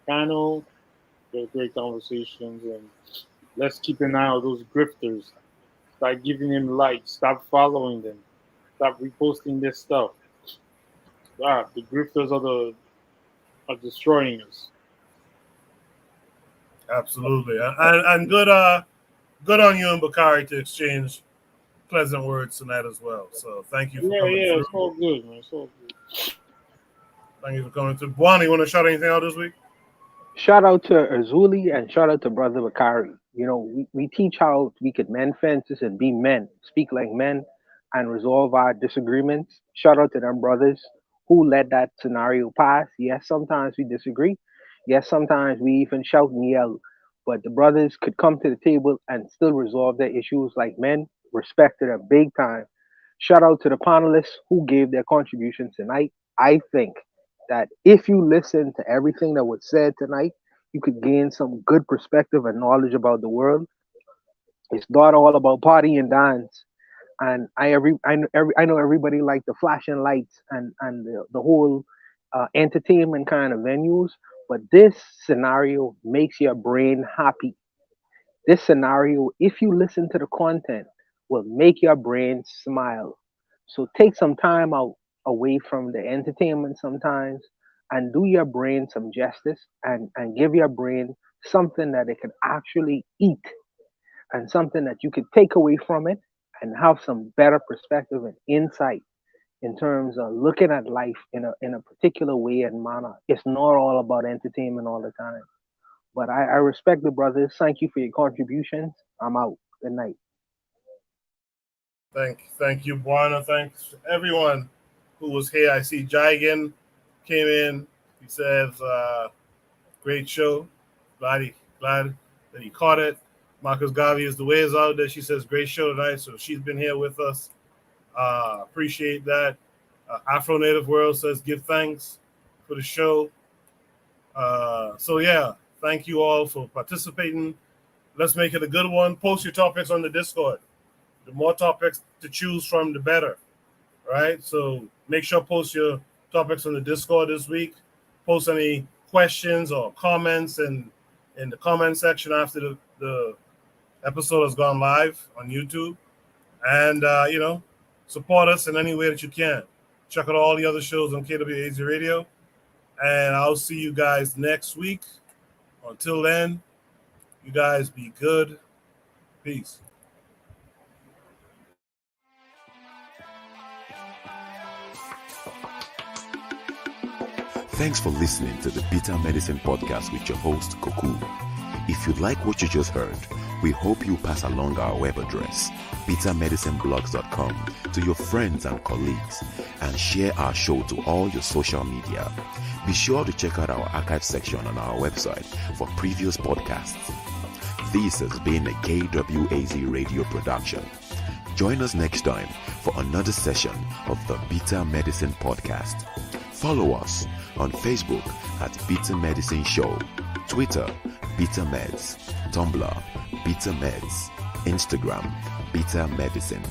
Speaker 18: panel. They're great conversations, and let's keep an eye on those grifters. Start giving them likes. Stop following them. Stop reposting their stuff. The grifters are destroying us.
Speaker 1: Absolutely, and good on you and Bakari to exchange pleasant words tonight as well. So thank you for coming through.
Speaker 18: It's all good, man. It's all good.
Speaker 1: Thank you for coming through. Buani, you want to shout anything out this week?
Speaker 8: Shout out to Erzuli and shout out to Brother Bakari. We teach how we could mend fences and be men, speak like men, and resolve our disagreements. Shout out to them brothers who let that scenario pass. Yes, sometimes we disagree. Yes, sometimes we even shout and yell. But the brothers could come to the table and still resolve their issues like men. Respected them big time. Shout out to the panelists who gave their contributions tonight. I think that if you listen to everything that was said tonight, you could gain some good perspective and knowledge about the world. It's not all about party and dance. And I know everybody like the flashing lights and the whole entertainment kind of venues, But this scenario makes your brain happy. This scenario, if you listen to the content, will make your brain smile. So take some time out away from the entertainment sometimes and do your brain some justice and give your brain something that it could actually eat and something that you could take away from it and have some better perspective and insight in terms of looking at life in a particular way and manner. It's not all about entertainment all the time. But I respect the brothers. Thank you for your contributions. I'm out. Good night.
Speaker 1: Thank you, Buana. Thanks everyone who was here. I see Jigan came in. He says, great show. Glad that he caught it. Marcus Garvey is the way is out there. She says, great show tonight. So she's been here with us. Appreciate that. Afro Native World says, give thanks for the show. So yeah, thank you all for participating. Let's make it a good one. Post your topics on the Discord. The more topics to choose from, the better. Right? So make sure post your topics on the Discord this week. Post any questions or comments in the comment section after the episode has gone live on YouTube. And, support us in any way that you can. Check out all the other shows on KWAZ Radio. And I'll see you guys next week. Until then, you guys be good. Peace.
Speaker 13: Thanks for listening to the Bitter Medicine Podcast with your host, Koku. If you like what you just heard, we hope you pass along our web address, bittermedicineblogs.com, to your friends and colleagues, and share our show to all your social media. Be sure to check out our archive section on our website for previous podcasts. This has been a KWAZ radio production. Join us next time for another session of the Bitter Medicine Podcast. Follow us on Facebook at Bitter Medicine Show, Twitter, Bitter Meds, Tumblr, Bitter Meds, Instagram, Bitter Medicine.